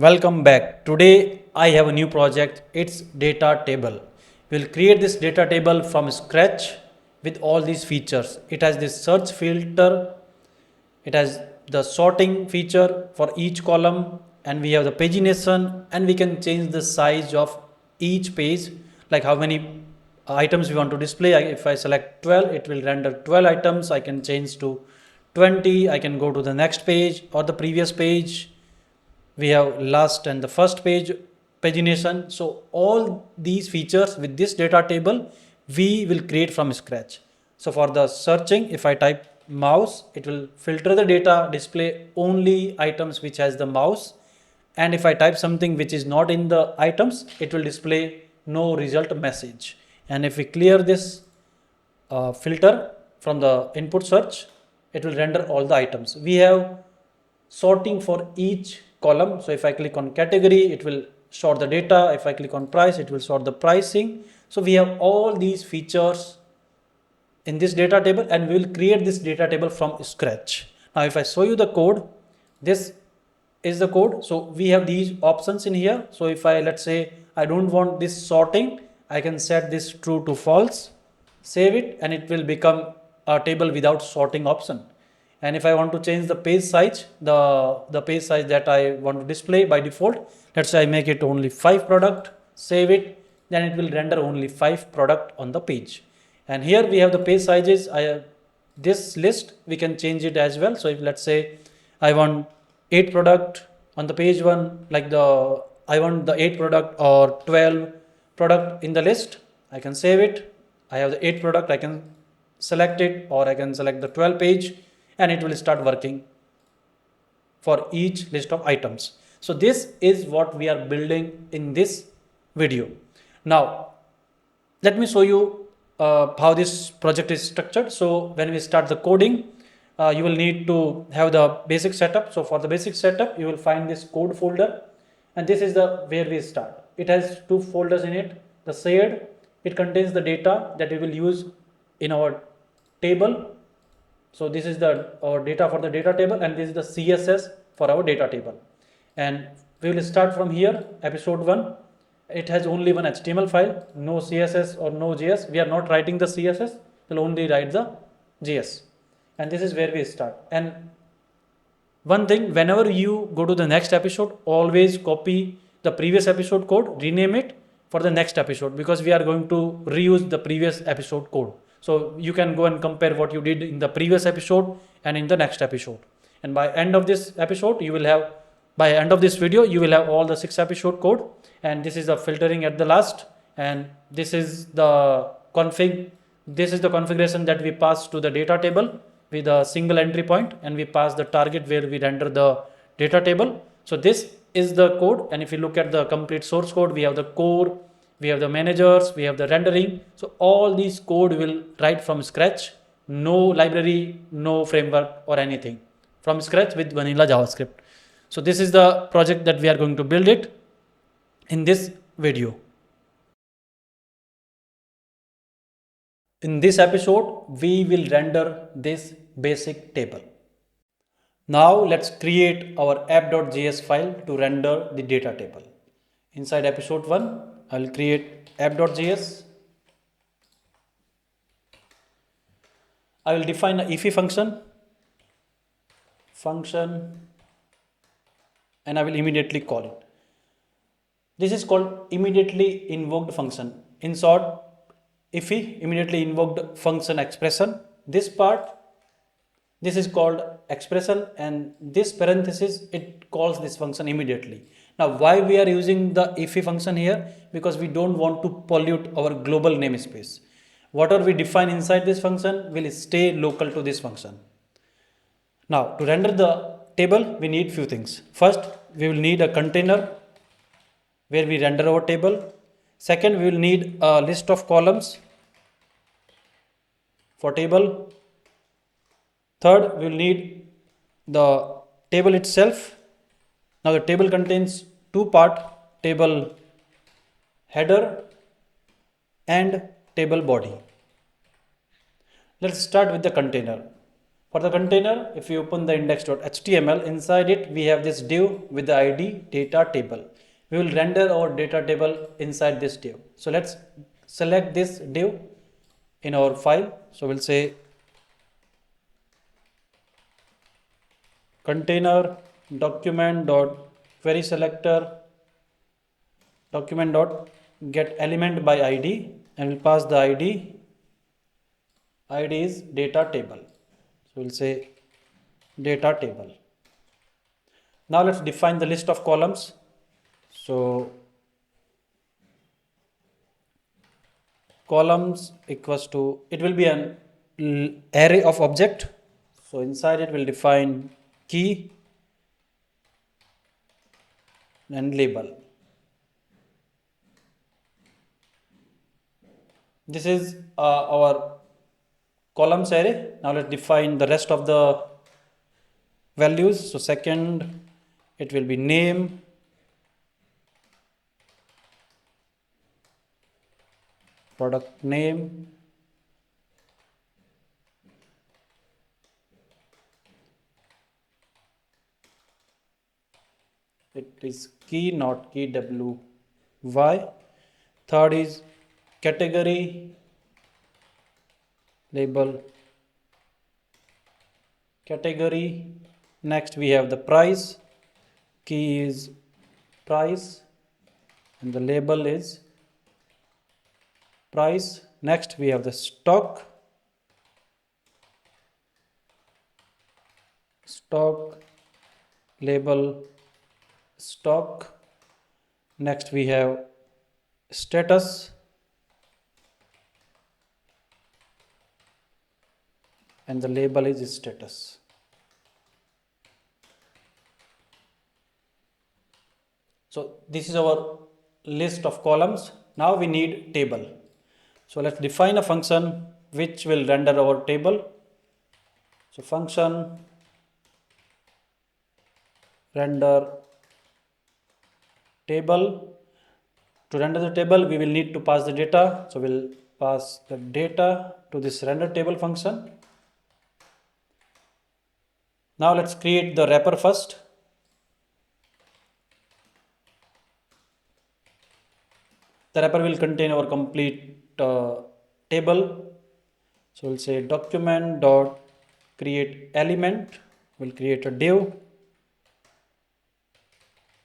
Welcome back. Today I have a new project. It's DataTable. We'll create this DataTable from scratch with all these features. It has this search filter, it has the sorting feature for each column, and we have the pagination, and we can change the size of each page, like how many items we want to display. If I select 12, it will render 12 items. I can change to 20. I can go to the next page or the previous page. We have last and the first page pagination. So all these features with this data table we will create from scratch. So for the searching, if I type mouse, it will filter the data, display only items which has the mouse, and if I type something which is not in the items, it will display no result message. And if we clear this filter from the input search, it will render all the items. We have sorting for each column. So if I click on category, it will sort the data. If I click on price, it will sort the pricing. So we have all these features in this data table, and we will create this data table from scratch. Now if I show you the code, this is the code. So we have these options in here. So if I, let's say I don't want this sorting, I can set this true to false, save it, and it will become a table without sorting option. And if I want to change the page size, the page size that I want to display by default, let's say I make it only 5 product, save it, then it will render only 5 product on the page. And here we have the page sizes. This list we can change it as well. So if, let's say I want 8 product on the page 1, like I want the 8 product or 12 product in the list, I can save it. I have the 8 product, I can select it, or I can select the 12 page, and it will start working for each list of items. So this is what we are building in this video. Now let me show you how this project is structured. So when we start the coding, you will need to have the basic setup. So for the basic setup, you will find this code folder, and this is the where we start. It has 2 folders in it. The shared, it contains the data that we will use in our table. So this is our data for the data table, and this is the CSS for our data table. And we will start from here, episode 1. It has only one HTML file, no CSS or no JS. We are not writing the CSS, we'll only write the JS. And this is where we start. And one thing, whenever you go to the next episode, always copy the previous episode code, rename it for the next episode, because we are going to reuse the previous episode code. So you can go and compare what you did in the previous episode and in the next episode. And by end of this episode, you will have, by end of this video, you will have all the 6 episode code. And this is the filtering at the last. And this is the config. This is the configuration that we pass to the data table with a single entry point, and we pass the target where we render the data table. So this is the code. And if you look at the complete source code, we have the core, we have the managers, we have the rendering. So all these code will write from scratch, no library, no framework or anything, from scratch with vanilla JavaScript. So this is the project that we are going to build it in this video. In this episode, we will render this basic table. Now let's create our app.js file to render the data table. Inside episode 1, I will create app.js. I will define an if function, and I will immediately call it. This is called immediately invoked function. In short, iffy, immediately invoked function expression. This part, this is called expression, and this parenthesis, it calls this function immediately. Now why we are using the iffy function here? Because we don't want to pollute our global namespace. Whatever we define inside this function will stay local to this function. Now to render the table, we need few things. First, we will need a container where we render our table. Second, we will need a list of columns for table. Third, we will need the table itself. Now the table contains 2 parts, table header and table body. Let's start with the container. For the container, if you open the index.html, inside it we have this div with the ID DataTable. We will render our DataTable inside this div. So let's select this div in our file. So we'll say container document dot query selector document dot get element by ID, and we'll pass the ID. ID is DataTable. So we'll say DataTable. Now let's define the list of columns. So columns equals to, it will be an array of object. So inside it will define key and label. This is our columns array. Now let's define the rest of the values. So second, it will be name, product name, it is key, not key, WY. Third is category, label, category. Next we have the price, key is price and the label is price. Next we have the stock, label, stock. Next we have status and the label is status. So this is our list of columns. Now we need table. So let's define a function which will render our table. So function render table. To render the table, we will need to pass the data. So we'll pass the data to this render table function. Now let's create the wrapper first. The wrapper will contain our complete table. So we'll say document dot create element. We'll create a div.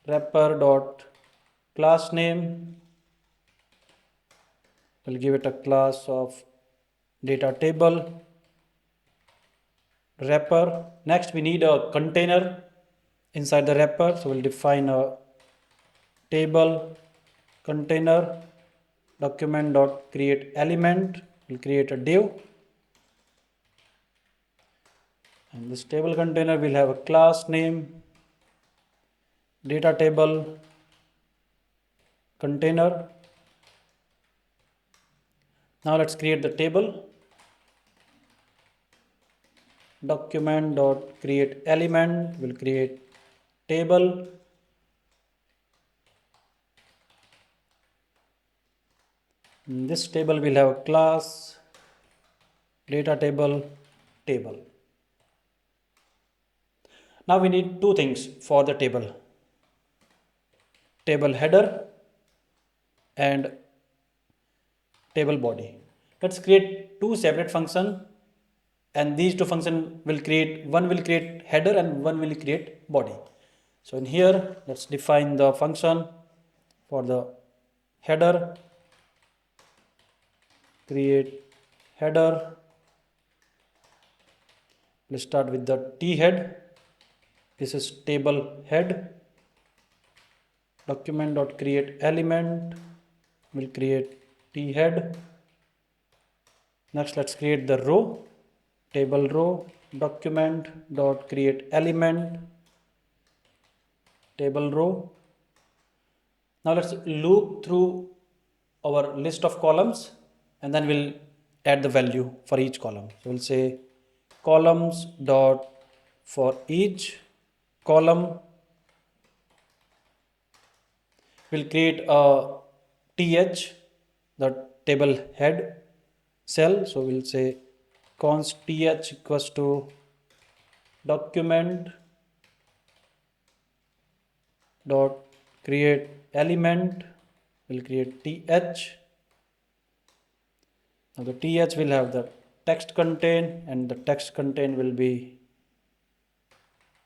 Wrapper dot class name. We'll give it a class of DataTable. Wrapper. Next we need a container inside the wrapper. So we'll define a table container document dot create element. We'll create a div, and this table container will have a class name DataTable container. Now let's create the table. Document dot create element will create table. In this table will have a class DataTable table. Now we need two things for the table: table header and table body. Let's create two separate functions, and these two functions will create, one will create header and one will create body. So in here, let's define the function for the header. Create header. Let's start with the t head. This is table head. Document dot create element will create t head. Next, let's create the row. Table row. Document dot create element table row. Now let's loop through our list of columns, and then we'll add the value for each column. So we'll say columns dot for each column will create a th, the table head cell. So we'll say const th equals to document dot create element will create th. Now the th will have the text contain, and the text contain will be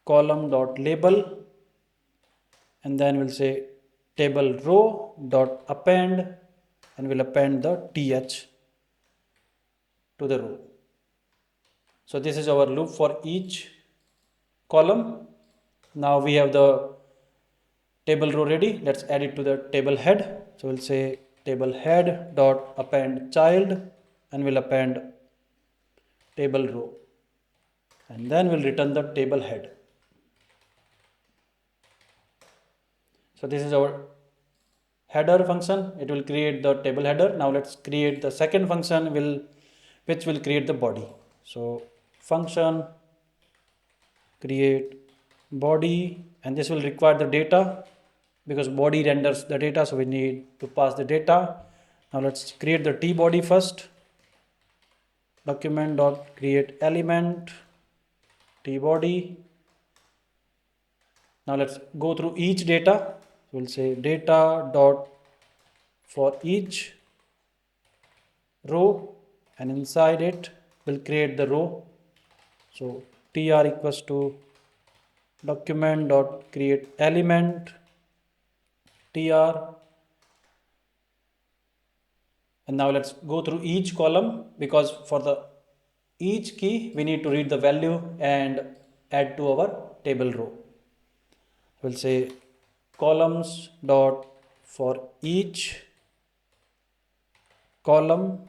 column dot label, and then we'll say table row dot append, and we'll append the th to the row. So this is our loop for each column. Now we have the table row ready. Let's add it to the table head. So we'll say table head dot append child, and we'll append table row, and then we'll return the table head. So this is our header function. It will create the table header. Now let's create the second function which will create the body. So function create body, and this will require the data because body renders the data, so we need to pass the data. Now let's create the t body first. Document dot create element t body. Now let's go through each data. We'll say data dot for each row, and inside it we'll create the row. So tr equals to document dot create element tr, and now let's go through each column, because for the each key we need to read the value and add to our table row. We'll say columns dot for each column.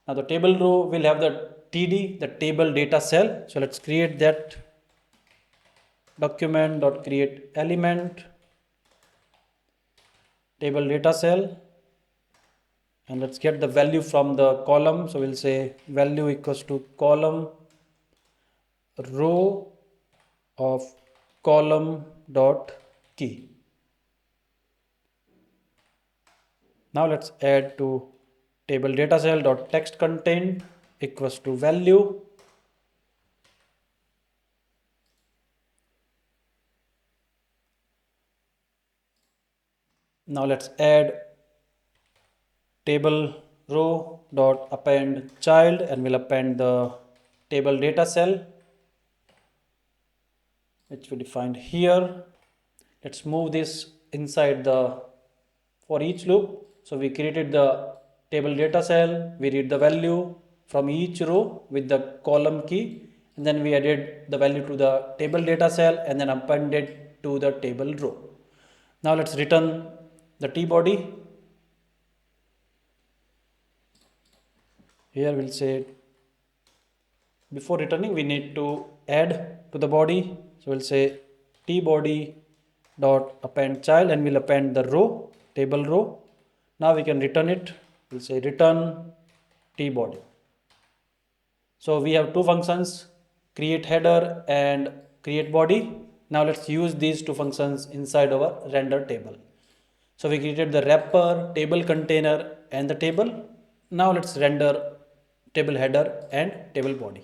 Now the table row will have the td, the table data cell. So let's create that. Document dot create element table data cell, and let's get the value from the column. So we'll say value equals to column row of column dot key. Now let's add to table data cell dot text content equals to value. Now let's add table row dot append child, and we'll append the table data cell which we defined here. Let's move this inside the for each loop. So we created the table data cell, we read the value from each row with the column key, and then we added the value to the table data cell and then appended to the table row. Now let's return the t body. Here we'll say before returning we need to add to the body. So we'll say t body dot append child, and we'll append the row, table row. Now we can return it. We'll say return t body. So we have two functions, create header and create body. Now let's use these two functions inside our render table. So we created the wrapper, table container and the table. Now let's render table header and table body.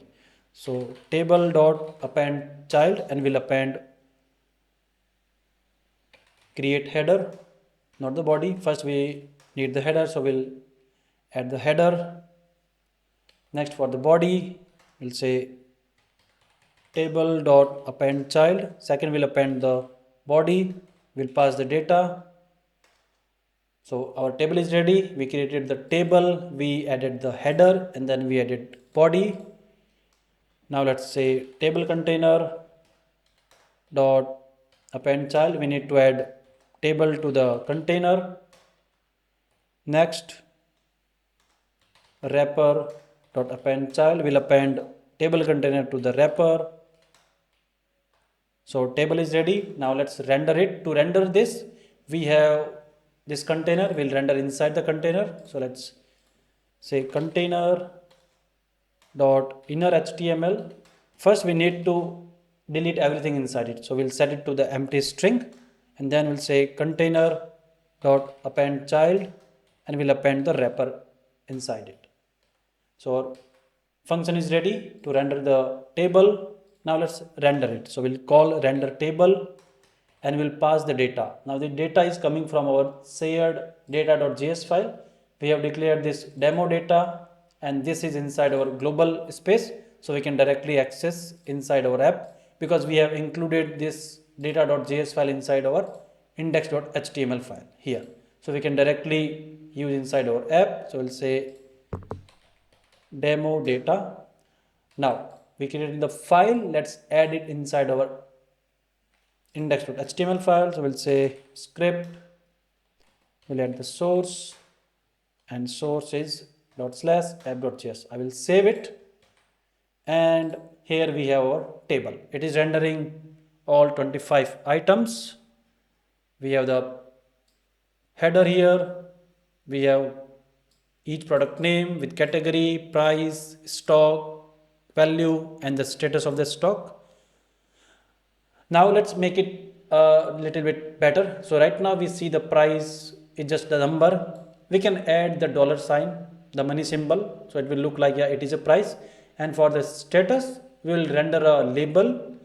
So table dot append child, and we'll append create header, not the body. First we need the header, so we'll add the header. Next for the body we'll say table dot append child. Second we'll append the body, we'll pass the data. So our table is ready. We created the table, we added the header, and then we added body. Now let's say table container dot append child. We need to add table to the container. Next wrapper dot append child, will append table container to the wrapper. So table is ready. Now let's render it. To render this, we have this container, will render inside the container. So let's say container dot inner HTML. First we need to delete everything inside it. So we'll set it to the empty string, and then we'll say container dot append child, and we'll append the wrapper inside it. So function is ready to render the table. Now let's render it. So we'll call render table and we'll pass the data. Now the data is coming from our shared data.js file. We have declared this demo data and this is inside our global space, so we can directly access inside our app because we have included this data.js file inside our index.html file here. So we can directly use inside our app. So we'll say demo data. Now we created the file, let's add it inside our index.html file. So we'll say script, we'll add the source and source is /app.js. I will save it and here we have our table. It is rendering all 25 items. We have the header here, we have each product name with category, price, stock, value and the status of the stock. Now let's make it a little bit better. So right now we see the price is just the number. We can add the dollar sign, the money symbol, so it will look like, yeah, it is a price. And for the status we will render a label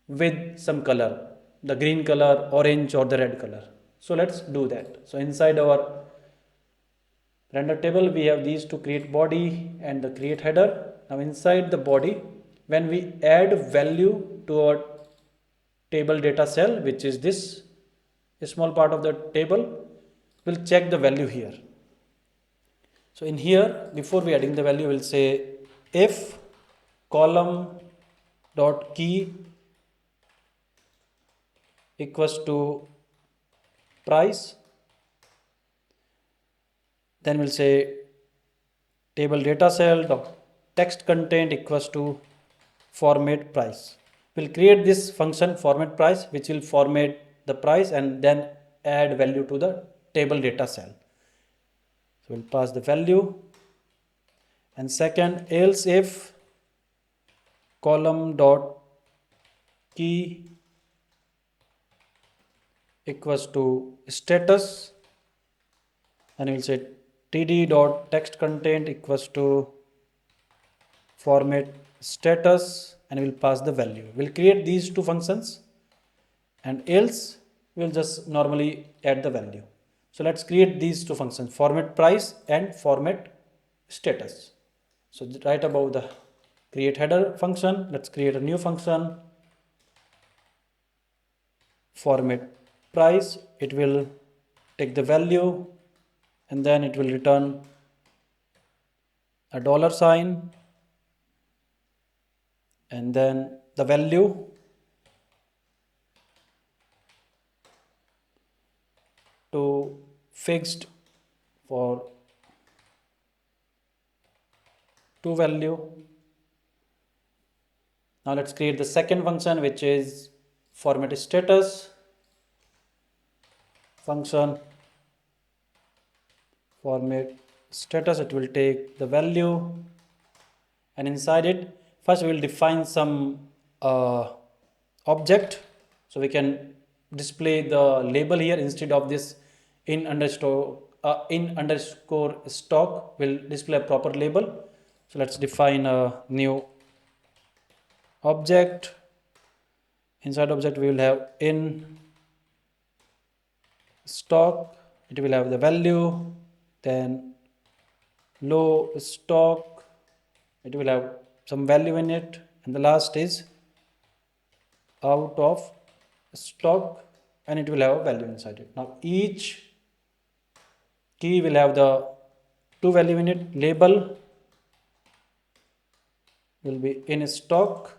with some color, the green color, orange or the red color. So let's do that. So inside our render table we have these to create body and the create header. Now inside the body, when we add value to our table data cell, which is this small part of the table, we'll check the value here. So in here, before we adding the value, we'll say if column dot key equals to price, then we'll say table data cell dot text content equals to format price. We'll create this function format price, which will format the price and then add value to the table data cell. So we'll pass the value, and second, else if column dot key equals to status, and we'll say td dot text content equals to format status, and we'll pass the value. We'll create these two functions and else we'll just normally add the value. So let's create these two functions, format price and format status. So right above the create header function, let's create a new function, format price. It will take the value and then it will return a dollar sign and then the value, to fixed for to value. Now let's create the second function, which is format status function. Format status, it will take the value, and inside it first we will define some object, so we can display the label here instead of this in underscore stock will display a proper label. So let's define a new object. Inside object we will have in stock, it will have the value, then low stock, it will have some value in it, and the last is out of stock and it will have a value inside it. Now each key will have the two value in it. Label will be in stock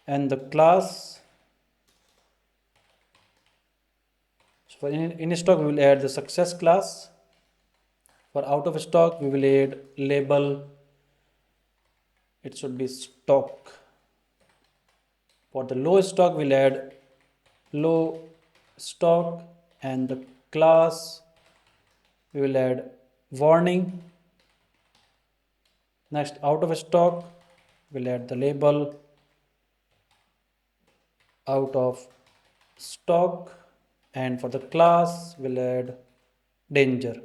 and the class. So for in stock we will add the success class. For out of stock we will add label, it should be stock. For the low stock we'll add low stock, and the class we will add warning. Next, out of stock we'll add the label out of stock, and for the class we'll add danger.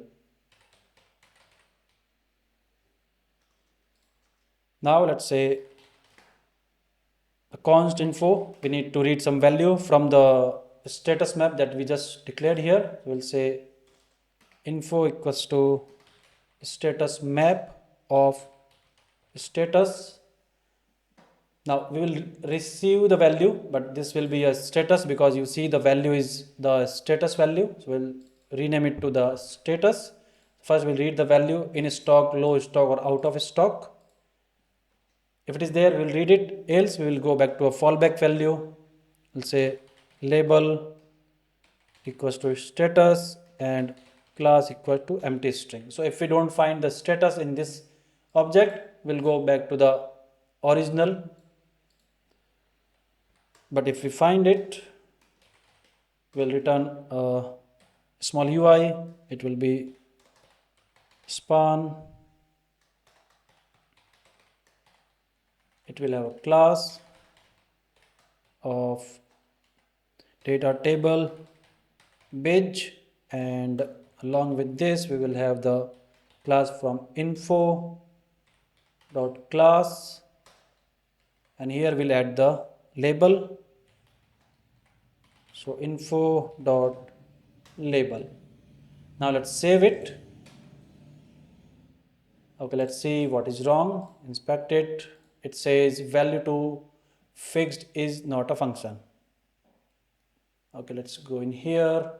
Now let's say the const info, we need to read some value from the status map that we just declared here. We'll say info equals to status map of status. Now we will receive the value, but this will be a status because you see the value is the status value. So we'll rename it to the status. First we'll read the value in stock, low stock or out of stock. If it is there, we'll read it, else we will go back to a fallback value. We'll say label equals to status and class equal to empty string. So if we don't find the status in this object, we'll go back to the original. But if we find it, we'll return a small UI. It will be span. It will have a class of data table badge, and along with this we will have the class from info dot class, and here we'll add the label. So info dot label. Now let's save it. Okay, let's see what is wrong. Inspect it. It says value to fixed is not a function. Okay, let's go in here.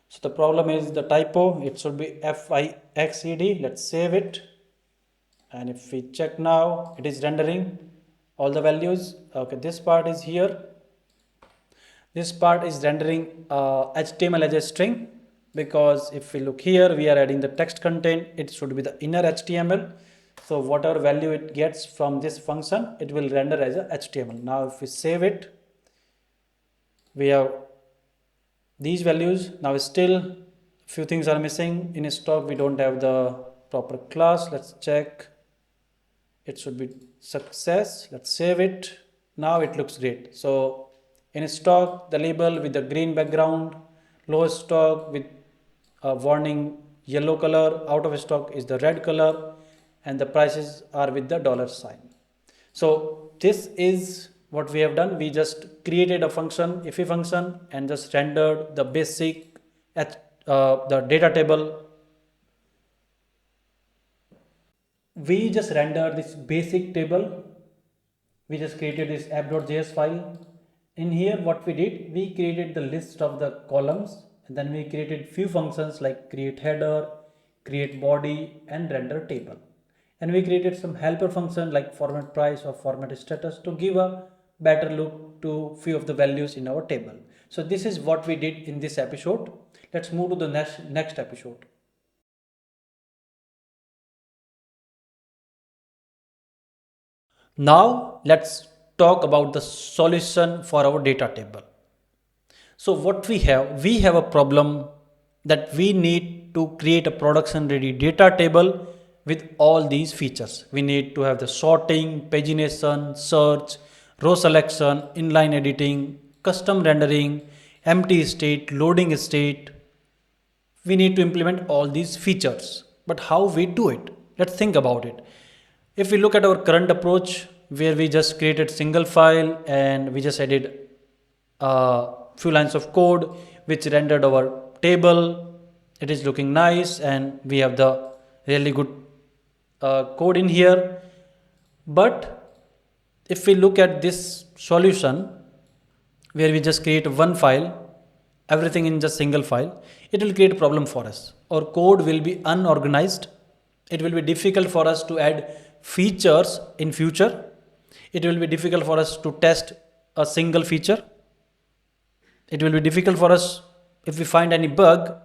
So the problem is the typo. It should be FIXED. Let's save it. And if we check now, it is rendering all the values. Okay, this part is here. This part is rendering HTML as a string, because if we look here, we are adding the text content. It should be the inner HTML. So whatever value it gets from this function, it will render as a HTML. Now if we save it, we have these values. Now still few things are missing. In stock we don't have the proper class. Let's check. It should be success. Let's save it. Now it looks great. So in stock, the label with the green background, low stock with a warning yellow color, out of stock is the red color, and the prices are with the $sign. So this is what we have done. We just created a function, if function, and just rendered the basic at the data table. We just rendered this basic table. We just created this app.js file. In here what we did, we created the list of the columns, and then we created few functions like create header, create body, and render table. And we created some helper function like format price or format status to give a better look to few of the values in our table. So this is what we did in this episode. Let's move to the next episode. Now let's talk about the solution for our data table. So what we have a problem that we need to create a production ready data table with all these features. We need to have the sorting, pagination, search, row selection, inline editing, custom rendering, empty state, loading state. We need to implement all these features. But how we do it? Let's think about it. If we look at our current approach, where we just created single file and we just added few lines of code which rendered our table, it is looking nice and we have the really good code in here. But if we look at this solution where we just create one file, everything in just single file, it will create a problem for us. Our code will be unorganized. It will be difficult for us to add features in future. It will be difficult for us to test a single feature. It will be difficult for us if we find any bug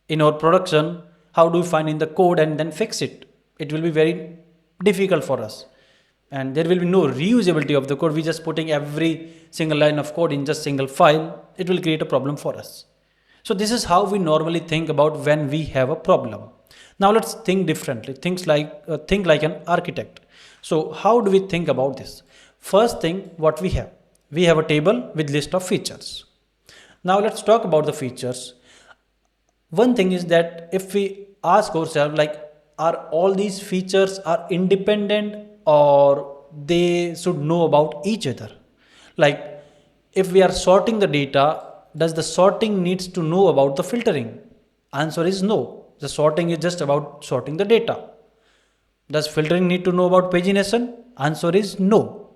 in our production. How do we find in the code and then fix it? It will be very difficult for us, and there will be no reusability of the code. We just putting every single line of code in just single file. It will create a problem for us. So this is how we normally think about when we have a problem. Now let's think differently. Think like an architect. So how do we think about this? First thing, what we have a table with list of features. Now let's talk about the features. One thing is that if we ask ourselves, like, are all these features are independent or they should know about each other? Like if we are sorting the data, does the sorting needs to know about the filtering? Answer is no. The sorting is just about sorting the data. Does filtering need to know about pagination? Answer is no.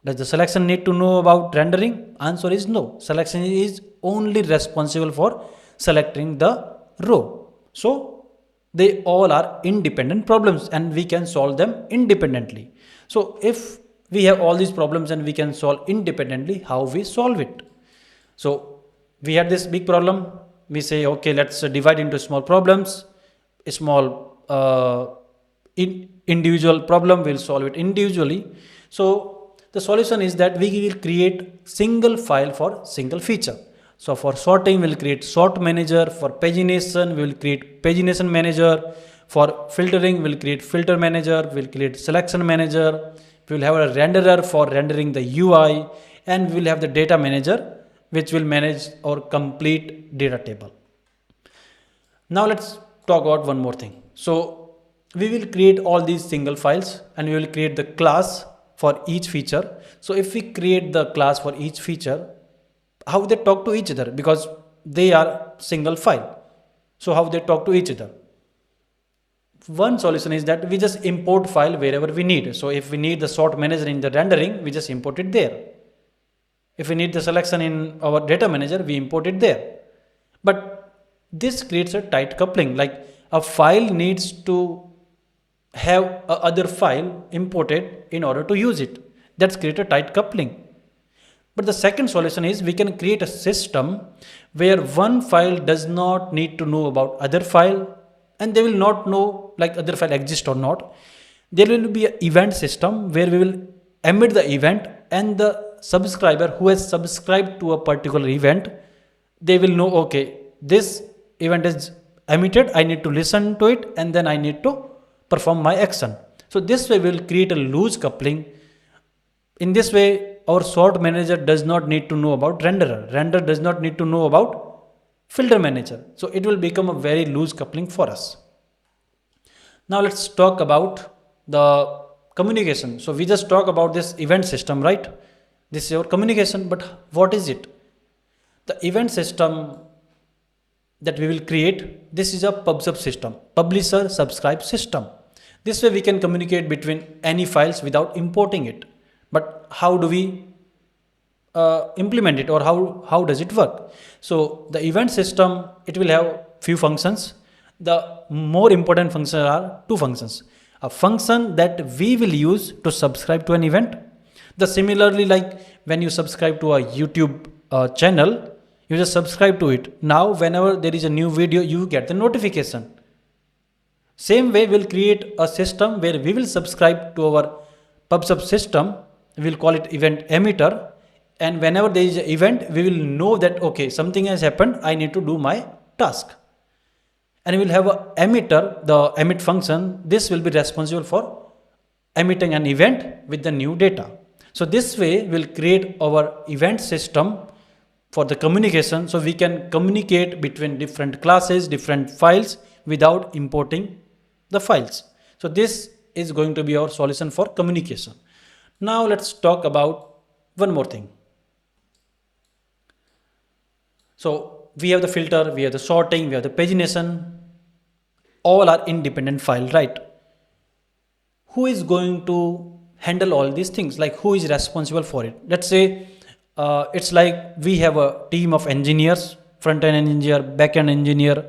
Does the selection need to know about rendering? Answer is no. Selection is only responsible for selecting the row. So they all are independent problems and we can solve them independently. So if we have all these problems and we can solve independently, how we solve it? So we had this big problem. We say, okay, let's divide into small problems. A small individual problem, we'll solve it individually. So the solution is that we will create single file for single feature. So for sorting, we'll create sort manager. For pagination, we will create pagination manager. For filtering, we'll create filter manager. We'll create selection manager. We will have a renderer for rendering the UI, and we'll have the data manager, which will manage our complete data table. Now let's talk about one more thing. So we will create all these single files and we will create the class for each feature. So if we create the class for each feature, how they talk to each other, because they are single file. So how they talk to each other? One solution is that we just import file wherever we need. So if we need the sort manager in the rendering, we just import it there. If we need the selection in our data manager, we import it there. But this creates a tight coupling, like a file needs to have a other file imported in order to use it. That's create a tight coupling. But the second solution is we can create a system where one file does not need to know about other file, and they will not know like other file exists or not. There will be an event system where we will emit the event, and the subscriber who has subscribed to a particular event, they will know, okay, this event is emitted, I need to listen to it, and then I need to perform my action. So this way we will create a loose coupling. In this way, our sort manager does not need to know about renderer. Renderer does not need to know about filter manager. So it will become a very loose coupling for us. Now let's talk about the communication. So we just talk about this event system, right? This is your communication, but what is it? The event system that we will create, this is a pub/sub system, publisher subscribe system. This way we can communicate between any files without importing it. But how do we implement it, or how does it work? So the event system, it will have few functions. The more important functions are two functions. A function that we will use to subscribe to an event. The similarly, like when you subscribe to a YouTube channel, you just subscribe to it. Now whenever there is a new video, you get the notification. Same way we'll create a system where we will subscribe to our pub/sub system. We'll call it EventEmitter, and whenever there is an event, we will know that okay, something has happened, I need to do my task. And we'll have a emitter, the emit function. This will be responsible for emitting an event with the new data. So this way we'll create our event system for the communication, so we can communicate between different classes, different files without importing the files. So this is going to be our solution for communication. Now let's talk about one more thing. So we have the filter, we have the sorting, we have the pagination. All are independent files, right? Who is going to handle all these things? Like who is responsible for it? Let's say it's like we have a team of engineers, front-end engineer, back-end engineer.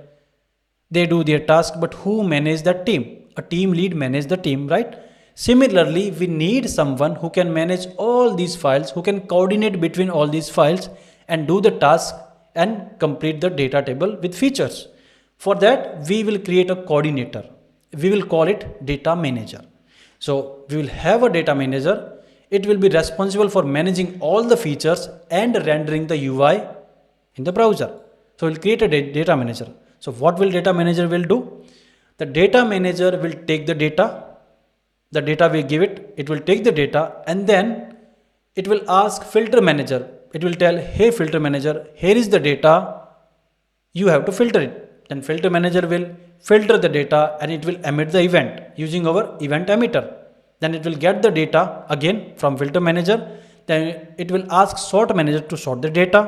They do their task, but who manages that team? A team lead manages the team, right? Similarly, we need someone who can manage all these files, who can coordinate between all these files and do the task and complete the data table with features. For that, we will create a coordinator. We will call it data manager. So we will have a data manager. It will be responsible for managing all the features and rendering the UI in the browser. So we'll create a data manager. So what will data manager will do? The data manager will take the data we give it, it will take the data, and then it will ask filter manager. It will tell, hey filter manager, here is the data, you have to filter it. Then filter manager will filter the data and it will emit the event using our event emitter. Then it will get the data again from filter manager. Then it will ask sort manager to sort the data.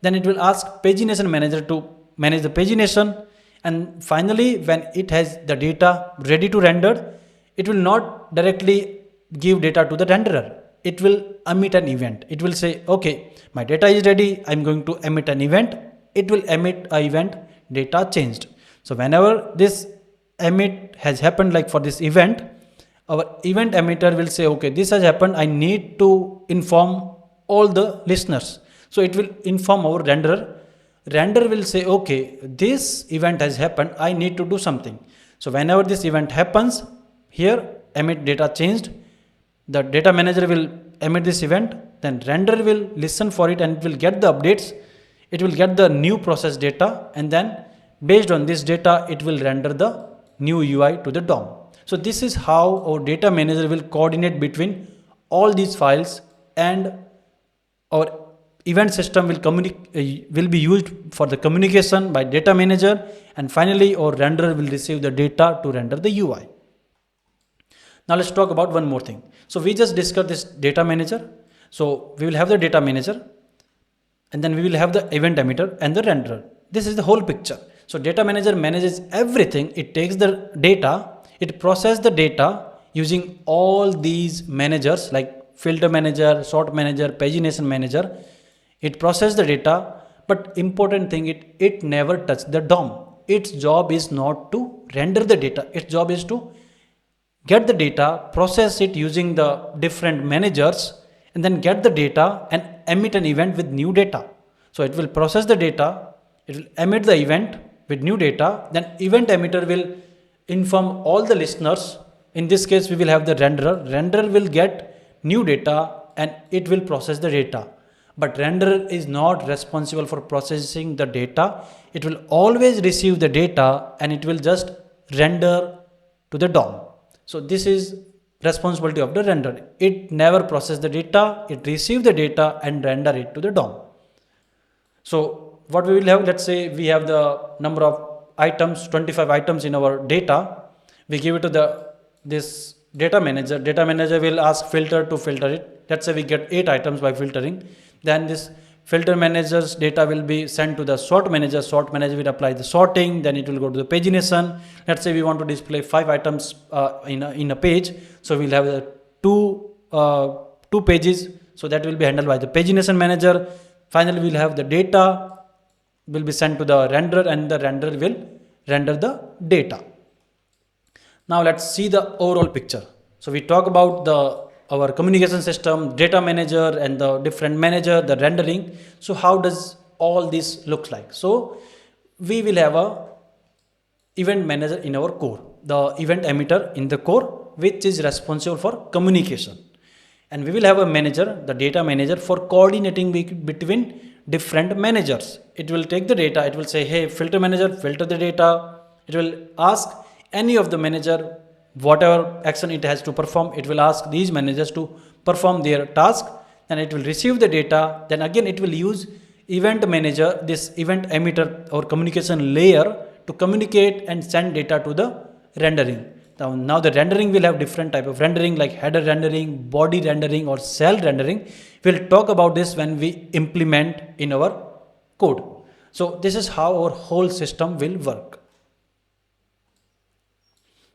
Then it will ask pagination manager to manage the pagination. And finally, when it has the data ready to render, it will not directly give data to the renderer. It will emit an event. It will say, okay, my data is ready. I'm going to emit an event. It will emit an event, data changed. So whenever this emit has happened, like for this event, our event emitter will say, okay, this has happened. I need to inform all the listeners. So it will inform our renderer. Renderer will say, okay, this event has happened. I need to do something. So whenever this event happens, here emit data changed. The data manager will emit this event. Then renderer will listen for it and it will get the updates. It will get the new process data, and then based on this data, it will render the new UI to the DOM. So this is how our data manager will coordinate between all these files, and our event system will be used for the communication by data manager, and finally our renderer will receive the data to render the UI. Now let's talk about one more thing. So we just discussed this data manager. So we will have the data manager, and then we will have the event emitter and the renderer. This is the whole picture. So data manager manages everything. It takes the data, it processes the data using all these managers like filter manager, sort manager, pagination manager. It processes the data, but important thing, it never touches the DOM. Its job is not to render the data. Its job is to get the data, process it using the different managers, and then get the data and emit an event with new data. So it will process the data, it will emit the event with new data, then event emitter will inform all the listeners. In this case, we will have the renderer. Renderer will get new data and it will process the data. But renderer is not responsible for processing the data. It will always receive the data and it will just render to the DOM. So this is responsibility of the renderer. It never processes the data, it receives the data and render it to the DOM. So what we will have, let's say we have the number of items, 25 items in our data. We give it to this data manager. Data manager will ask filter to filter it. Let's say we get 8 items by filtering. Then this filter manager's data will be sent to the sort manager. Sort manager will apply the sorting. Then it will go to the pagination. Let's say we want to display 5 items in a page. So we'll have the two pages. So that will be handled by the pagination manager. Finally, we'll have the data will be sent to the renderer, and the renderer will render the data. Now let's see the overall picture. So we talk about our communication system, data manager, and the different manager, the rendering. So how does all this look like? So we will have a event manager in our core, the event emitter in the core, which is responsible for communication. And we will have a manager, the data manager, for coordinating between different managers. It will take the data, it will say, hey, filter manager, filter the data. It will ask any of the manager whatever action it has to perform. It will ask these managers to perform their task, and it will receive the data. Then again it will use event manager, this event emitter or communication layer, to communicate and send data to the rendering. Now the rendering will have different type of rendering, like header rendering, body rendering, or cell rendering. We'll talk about this when we implement in our code. So this is how our whole system will work.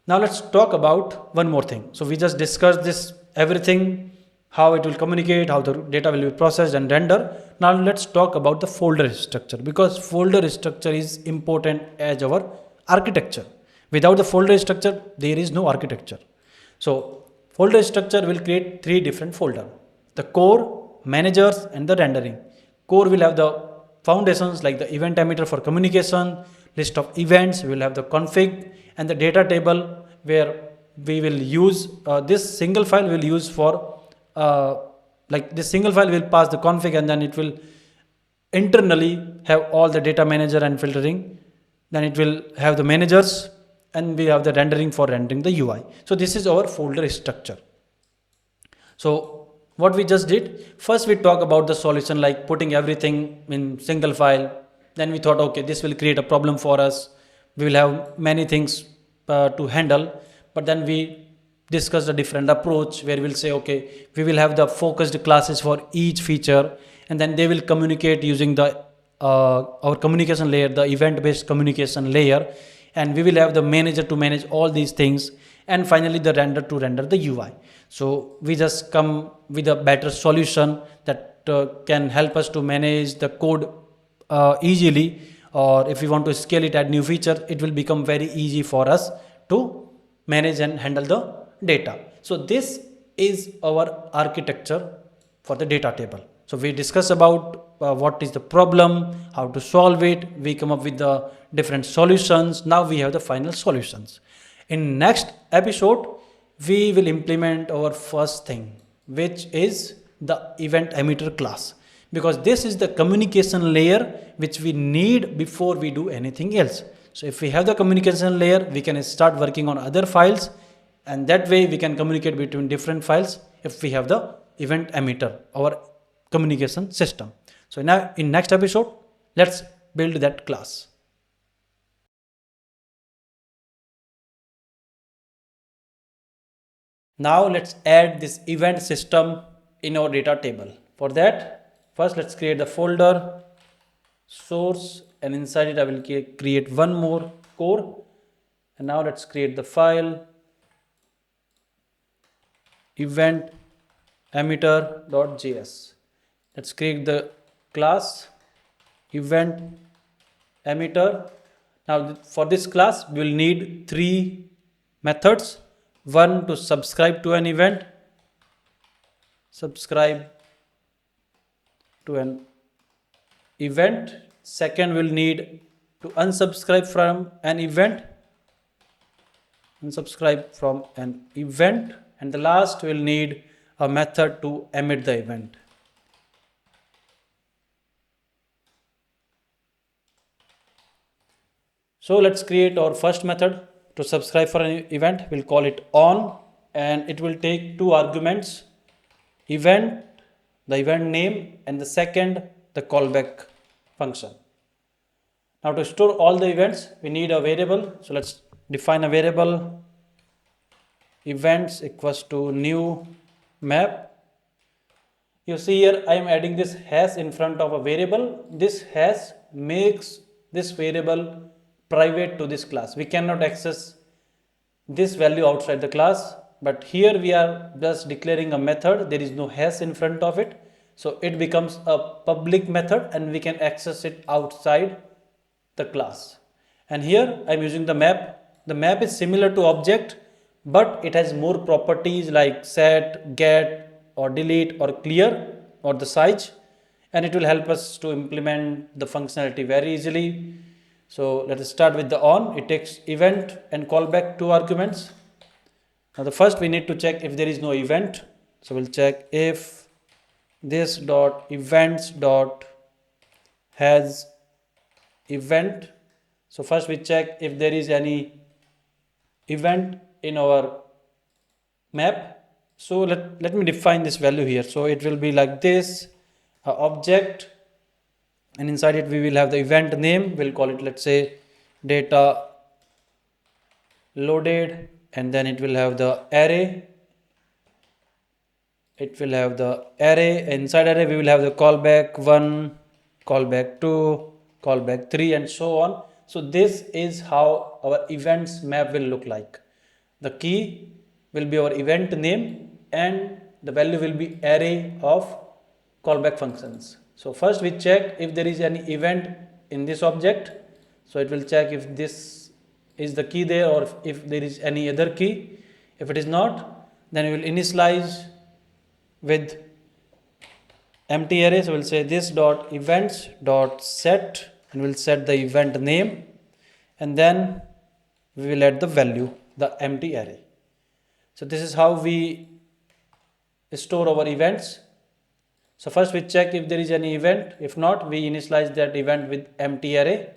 Now let's talk about one more thing. So we just discussed this everything, how it will communicate, how the data will be processed and render. Now let's talk about the folder structure, because folder structure is important as our architecture. Without the folder structure, there is no architecture. So folder structure will create 3 different folders: the core, managers, and the rendering. Core will have the foundations like the event emitter for communication, list of events. We will have the config and the data table, where we will use this single file will use for like this single file will pass the config, and then it will internally have all the data manager and filtering. Then it will have the managers, and we have the rendering for rendering the UI. So this is our folder structure. So what we just did, first we talk about the solution, like putting everything in single file. Then we thought, okay, this will create a problem for us. we will have many things to handle, but then we discussed a different approach where we'll say, okay, we will have the focused classes for each feature, and then they will communicate using the our communication layer, the event based communication layer, and we will have the manager to manage all these things, and finally the render to render the UI. So we just come with a better solution that can help us to manage the code easily, or if we want to scale it, add new feature, it will become very easy for us to manage and handle the data. So this is our architecture for the data table. So we discuss about what is the problem, how to solve it, we come up with the different solutions. Now we have the final solutions. In next episode we will implement our first thing, which is the EventEmitter class, because this is the communication layer which we need before we do anything else. So if we have the communication layer, we can start working on other files, and that way we can communicate between different files if we have the EventEmitter, our communication system. So now in next episode, let's build that class. Now let's add this event system in our data table. For that, first let's create the folder source, and inside it I will create one more core. And now let's create the file EventEmitter.js. Let's create the class EventEmitter. Now for this class we will need three methods. One to subscribe to an event, subscribe to an event. Second, we'll need to unsubscribe from an event, unsubscribe from an event, and the last we'll need a method to emit the event. So let's create our first method to subscribe for an event. We'll call it on, and it will take two arguments, event, the event name, and the second, the callback function. Now to store all the events, we need a variable. So let's define a variable events equals to new map. You see here I am adding this hash in front of a variable. This hash makes this variable private to this class. We cannot access this value outside the class, but here we are just declaring a method. There is no hash in front of it, so it becomes a public method and we can access it outside the class. And here I am using the map. The map is similar to object, but it has more properties like set, get, or delete, or clear, or the size, and it will help us to implement the functionality very easily. So let us start with the on. It takes event and callback two arguments. Now the first we need to check if there is no event. So we'll check if this dot events dot has event. So first we check if there is any event in our map. So let me define this value here. So it will be like this, object, and inside it we will have the event name. We'll call it, let's say, data loaded, and then it will have the array. It will have the array. Inside array we will have the callback 1, callback 2, callback 3, and so on. So this is how our events map will look like. The key will be our event name, and the value will be array of callback functions. So first we check if there is any event in this object. So it will check if this is the key there, or if there is any other key. If it is not, then we will initialize with empty array. So we'll say this dot events dot set, and we'll set the event name, and then we will add the value, the empty array. So this is how we store our events. So first we check if there is any event. If not, we initialize that event with empty array,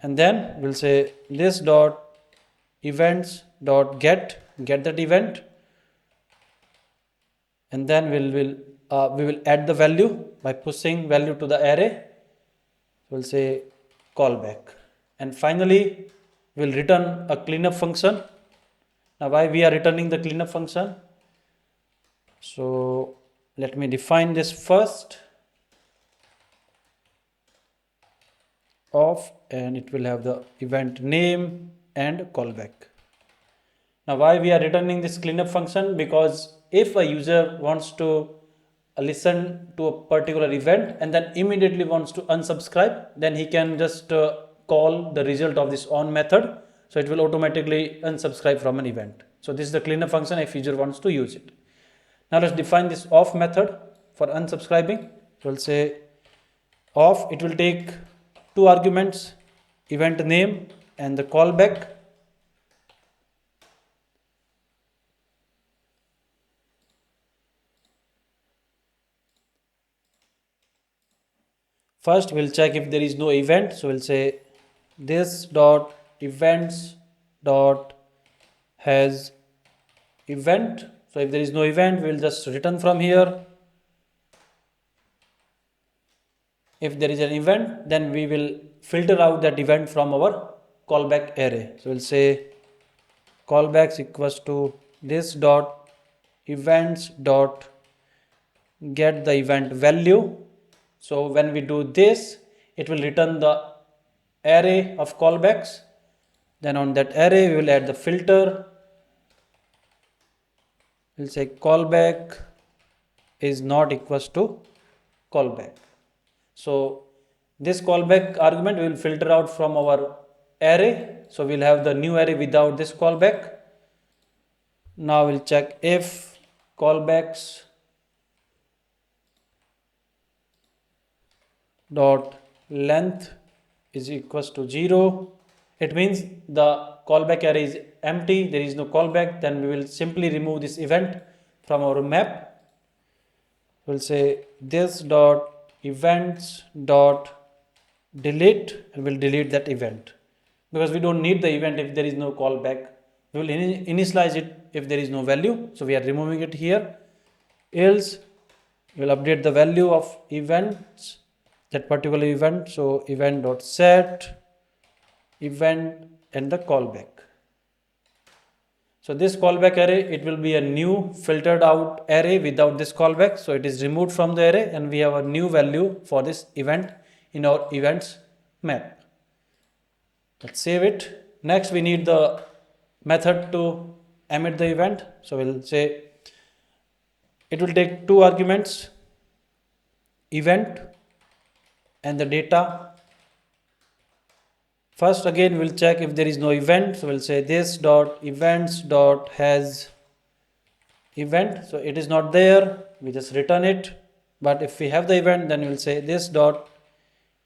and then we'll say this dot events dot get that event, and then we will add the value by pushing value to the array. We'll say callback, and finally will return a cleanup function. Now why we are returning the cleanup function? So let me define this first. Of, and it will have the event name and callback. Now why we are returning this cleanup function? Because if a user wants to listen to a particular event and then immediately wants to unsubscribe, then he can just call the result of this on method. So it will automatically unsubscribe from an event. So this is the cleanup function if user wants to use it. Now let's define this off method for unsubscribing. We'll say off, it will take two arguments, event name and the callback. First we'll check if there is no event, so we'll say this dot events dot has event. So if there is no event, we'll just return from here. If there is an event, then we will filter out that event from our callback array. So we'll say callbacks equals to this dot events dot get the event value. So when we do this, it will return the array of callbacks. Then on that array, we will add the filter. We'll say callback is not equals to callback. So this callback argument we will filter out from our array. So we'll have the new array without this callback. Now we'll check if callbacks dot length is equals to 0. It means the callback array is empty, there is no callback. Then we will simply remove this event from our map. We'll say this dot events dot delete, and we'll delete that event because we don't need the event if there is no callback. We will initialize it if there is no value, so we are removing it here. Else we will update the value of events, that particular event. So event dot set event and the callback. So this callback array, it will be a new filtered out array without this callback. So it is removed from the array and we have a new value for this event in our events map. Let's save it. Next we need the method to emit the event. So we'll say it will take two arguments, event and the data. First again we'll check if there is no event, so we'll say this dot events dot has event. So it is not there, we just return it. But if we have the event, then we'll say this dot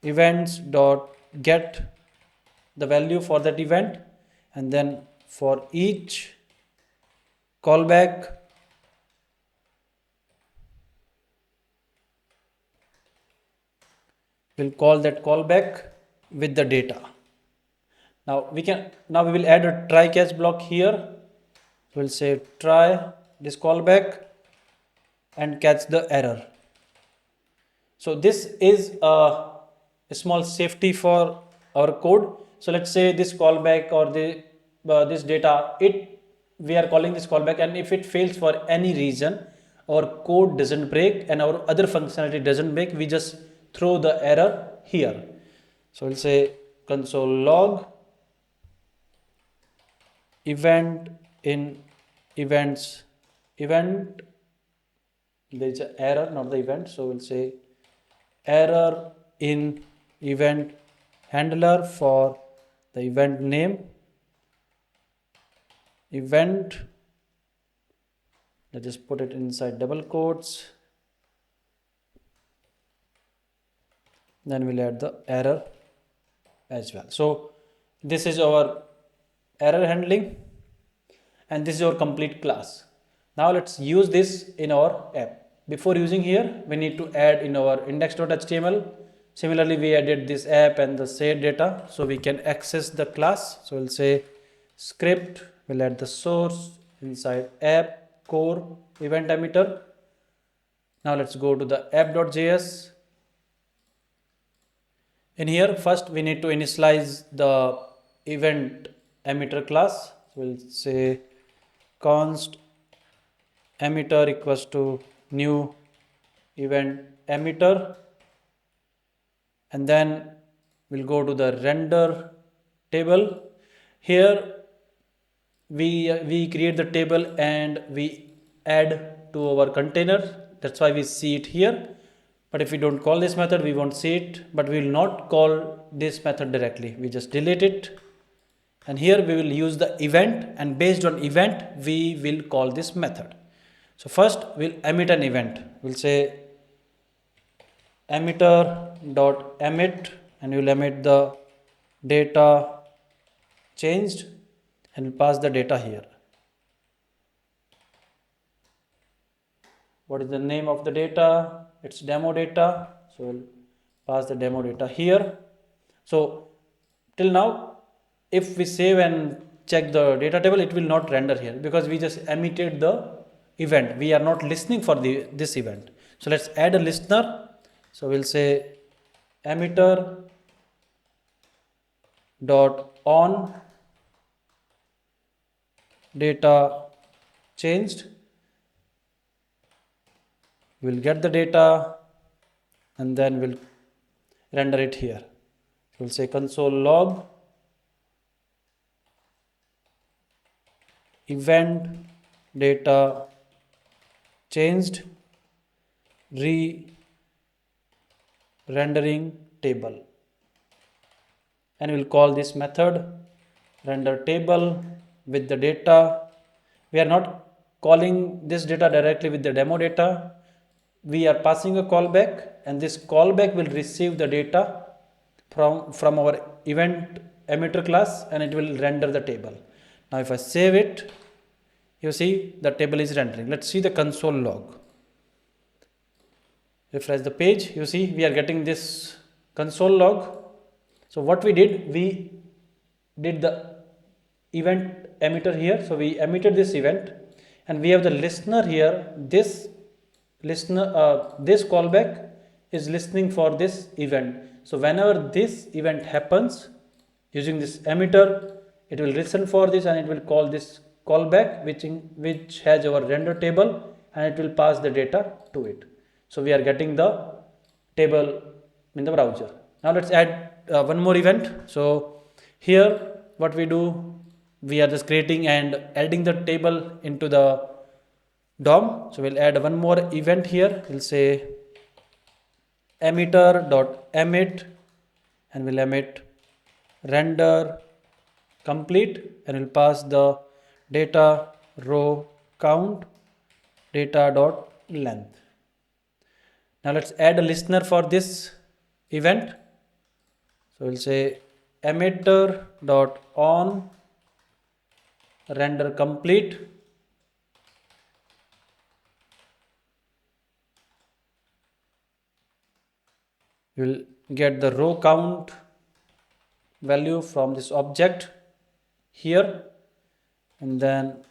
events dot get the value for that event, and then for each callback we'll call that callback with the data. Now we will add a try catch block here. We'll say try this callback and catch the error. So this is a small safety for our code. So let's say this callback or this data, we are calling this callback, and if it fails for any reason, our code doesn't break and our other functionality doesn't break, we just throw the error here. So we'll say console log event in events event, there is an error, not the event. So we'll say error in event handler for the event name event. Let's just put it inside double quotes. Then we'll add the error as well. So this is our error handling and this is our complete class. Now let's use this in our app. Before using here, we need to add in our index.html. Similarly, we added this app and the shared data so we can access the class. So we'll say script, we'll add the source inside app core EventEmitter. Now let's go to the app.js. In here, first we need to initialize the event emitter class. So we'll say const emitter equals to new event emitter, and then we'll go to the render table. Here we create the table and we add to our container. That's why we see it here. But if we don't call this method, we won't see it. But we will not call this method directly. We just delete it. And here we will use the event, and based on event, we will call this method. So first we'll emit an event. We'll say emitter.emit, and we'll emit the data changed, and we'll pass the data here. What is the name of the data? It's demo data. So we'll pass the demo data here. So till now, if we save and check the data table, it will not render here because we just emitted the event. We are not listening for this event. So let's add a listener. So we'll say emitter dot on data changed. We'll get the data and then we'll render it here. We'll say console log event data changed rendering table, and we'll call this method render table with the data. We are not calling this data directly with the demo data. We are passing a callback, and this callback will receive the data from our event emitter class, and it will render the table. Now if I save it, you see the table is rendering. Let's see the console log. Refresh the page. You see we are getting this console log. So what we did the event emitter here. So we emitted this event, and we have the listener here. This callback is listening for this event. So whenever this event happens, using this emitter, it will listen for this and it will call this callback which has our render table, and it will pass the data to it. So we are getting the table in the browser. Now let's add one more event. So here what we do, we are just creating and adding the table into the DOM. So we'll add one more event here. We'll say emitter.emit, and we'll emit render complete, and we'll pass the data row count data.length. Now let's add a listener for this event. So we'll say emitter.on render complete. We'll get the row count value from this object here, and then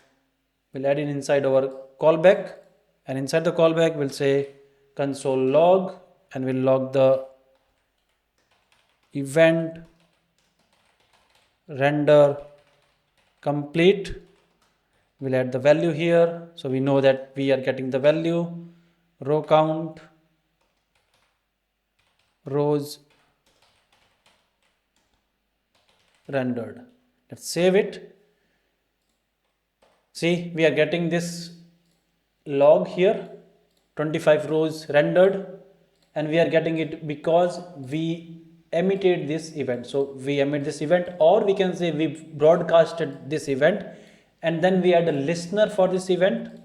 we'll add it inside our callback, and inside the callback we'll say console log, and we'll log the event render complete. We'll add the value here, so we know that we are getting the value row count rows rendered. Let's save it. See, we are getting this log here, 25 rows rendered, and we are getting it because we emitted this event. So we emit this event, or we can say we broadcasted this event, and then we add a listener for this event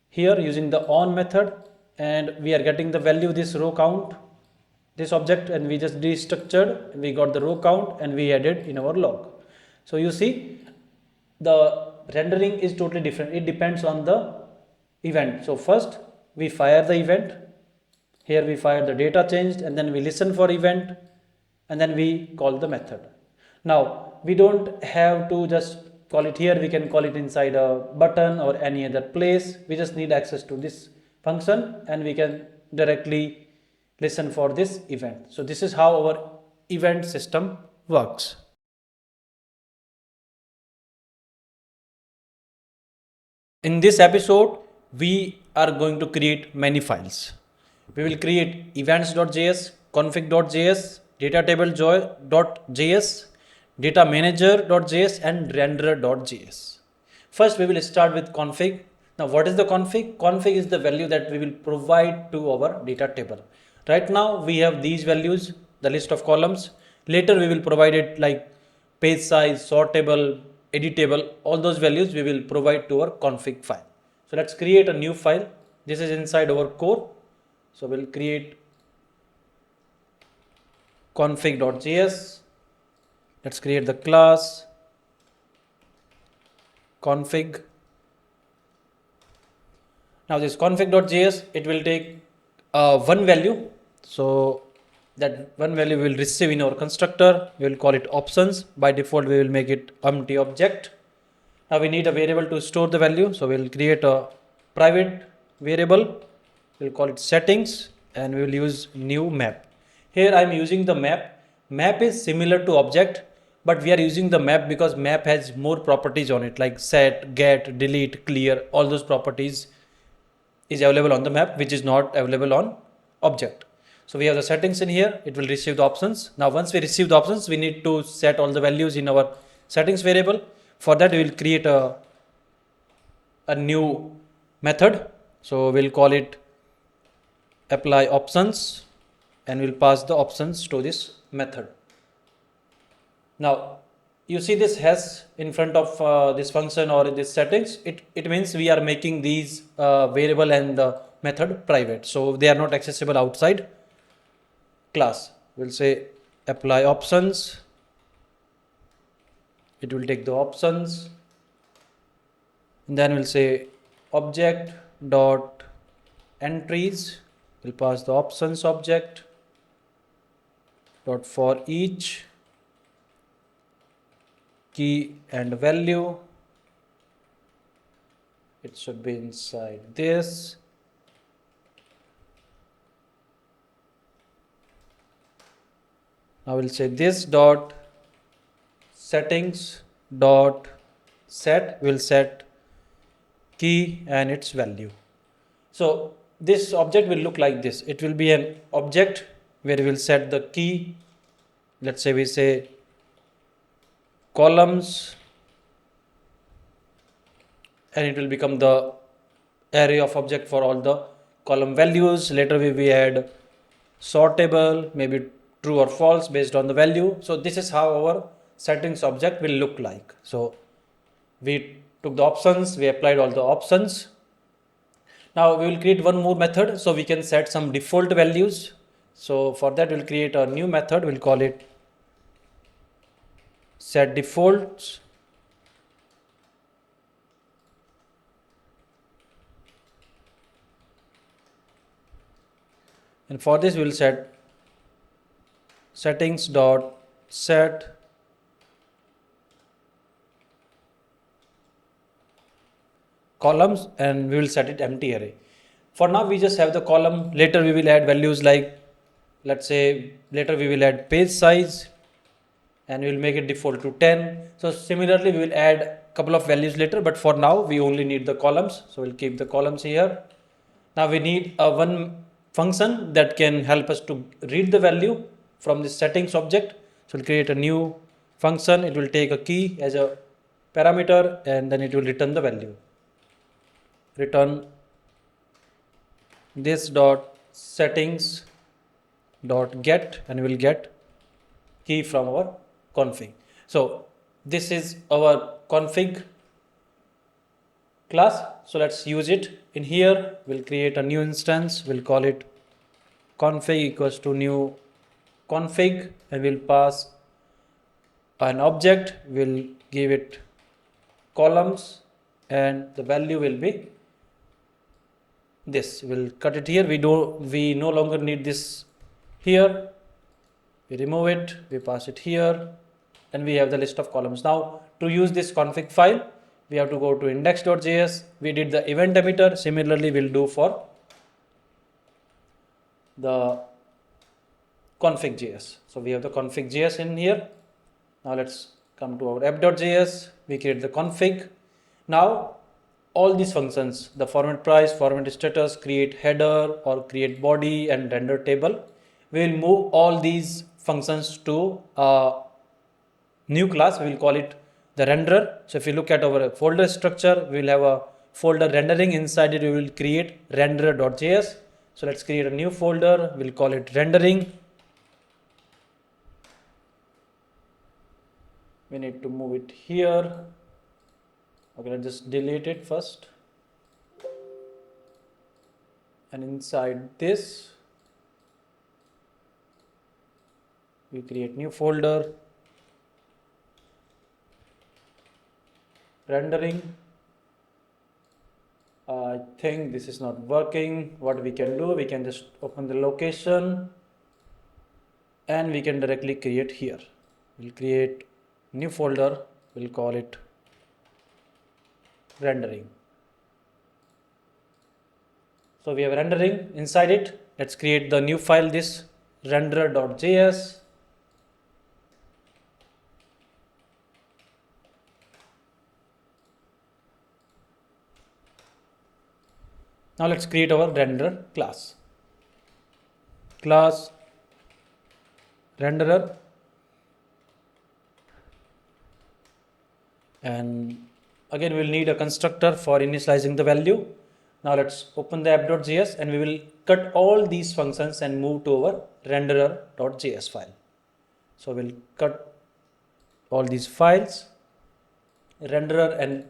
here using the on method, and we are getting the value this row count, this object, and we just destructured, we got the row count and we added in our log. So you see the rendering is totally different. It depends on the event. So first we fire the event. Here we fire the data changed, and then we listen for event, and then we call the method. Now we don't have to just call it here. We can call it inside a button or any other place. We just need access to this function, and we can directly listen for this event. So this is how our event system works. In this episode, we are going to create many files. We will create events.js, config.js, datatable.js, datamanager.js, and renderer.js. First, we will start with config. Now, what is the config? Config is the value that we will provide to our data table. Right now, we have these values, the list of columns. Later, we will provide it like page size, sortable, editable, all those values we will provide to our config file. So let's create a new file. This is inside our core. So we'll create config.js. Let's create the class config. Now this config.js, it will take one value. So that one value we will receive in our constructor. We will call it options. By default, we will make it empty object. Now we need a variable to store the value. So we'll create a private variable. We'll call it settings and we will use new map. Here I am using the map. Map is similar to object, but we are using the map because map has more properties on it like set, get, delete, clear. All those properties is available on the map, which is not available on object. So we have the settings in here. It will receive the options. Now once we receive the options, we need to set all the values in our settings variable. For that, we will create a new method. So we'll call it apply options and we'll pass the options to this method. Now you see this hash in front of this function or this settings. It means we are making these variable and the method private. So they are not accessible outside class. We'll say apply options. It will take the options. And then we'll say object dot entries. We'll pass the options object dot for each key and value. It should be inside this. Now we'll say this dot settings dot set will set key and its value. So this object will look like this. It will be an object where we will set the key. Let's say we say columns and it will become the array of object for all the column values. Later we will add sortable, maybe true or false based on the value. So this is how our settings object will look like. So we took the options, we applied all the options. Now we will create one more method so we can set some default values. So for that we'll create a new method. We'll call it set defaults. And for this we'll set settings dot set columns and we will set it empty array. For now we just have the column. Later we will add values like, let's say later we will add page size and we will make it default to 10. So similarly we will add a couple of values later, but for now we only need the columns. So we'll keep the columns here. Now we need one function that can help us to read the value from the settings object. So we'll create a new function. It will take a key as a parameter and then it will return the value. Return this dot settings dot get and we will get key from our config. So this is our config class. So let's use it. In here we'll create a new instance. We'll call it config equals to new config and we'll pass an object. We'll give it columns and the value will be this. We'll cut it here. We no longer need this here. We remove it, we pass it here and we have the list of columns. Now to use this config file we have to go to index.js. We did the EventEmitter. Similarly we'll do for the config.js. So we have the config.js in here. Now let's come to our app.js. We create the config. Now all these functions, the format price, format status, create header or create body and render table. We will move all these functions to a new class. We will call it the renderer. So if you look at our folder structure, we will have a folder rendering. Inside it we will create renderer.js. So let's create a new folder. We'll call it rendering. We need to move it here. Okay, let's just delete it first. And inside this, we create new folder, rendering. I think this is not working. What we can do, we can just open the location and we can directly create here. We'll create new folder. We'll call it rendering. So we have rendering inside it. Let's create the new file, this renderer.js. Now let's create our renderer class. Class renderer, and again we will need a constructor for initializing the value. Now let's open the app.js and we will cut all these functions and move to our renderer.js file. So we'll cut all these files, renderer, and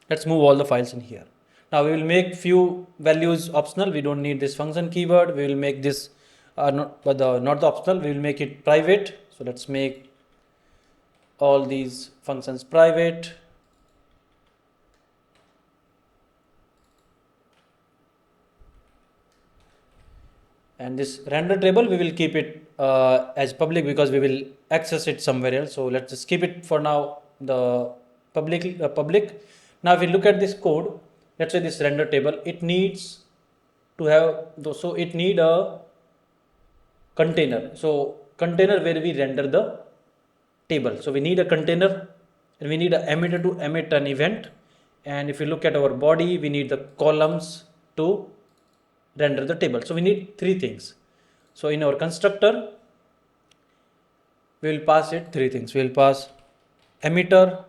let's move all the files in here. Now we will make few values optional. We don't need this function keyword. We will make this not the optional. We will make it private. So let's make all these functions private. And this render table, we will keep it as public because we will access it somewhere else. So let's just keep it for now the public. Now if we look at this code, let's say this render table, it needs to have, so it need a container. So container where we render the table. So we need a container and we need an emitter to emit an event. And if you look at our body, we need the columns to render the table. So we need three things. So in our constructor, we will pass it three things. We will pass emitter,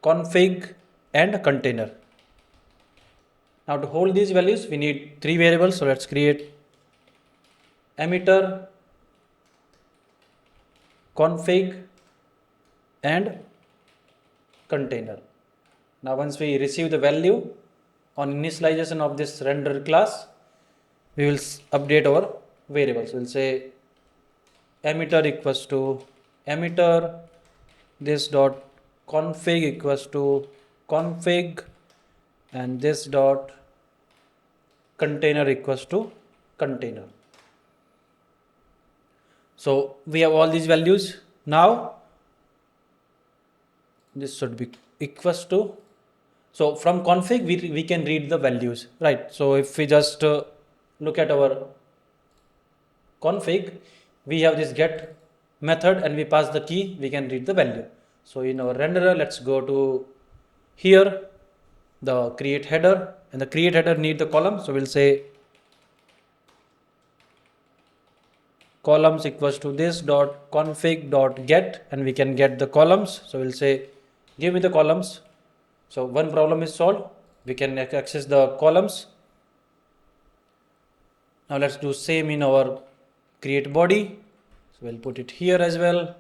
config, and container. Now to hold these values, we need three variables. So let's create emitter, config, and container. Now once we receive the value on initialization of this render class, we will update our variables. We'll say emitter equals to emitter, this dot config equals to config, and this dot container equals to container. So we have all these values. Now this should be equals to, so from config we can read the values, right? So if we just look at our config, we have this get method and we pass the key, we can read the value. So in our renderer, let's go to here, the create header, and the create header need the column. So we'll say columns equals to this dot config dot get, and we can get the columns. So we'll say give me the columns. So one problem is solved. We can access the columns. Now let's do same in our create body. So we'll put it here as well.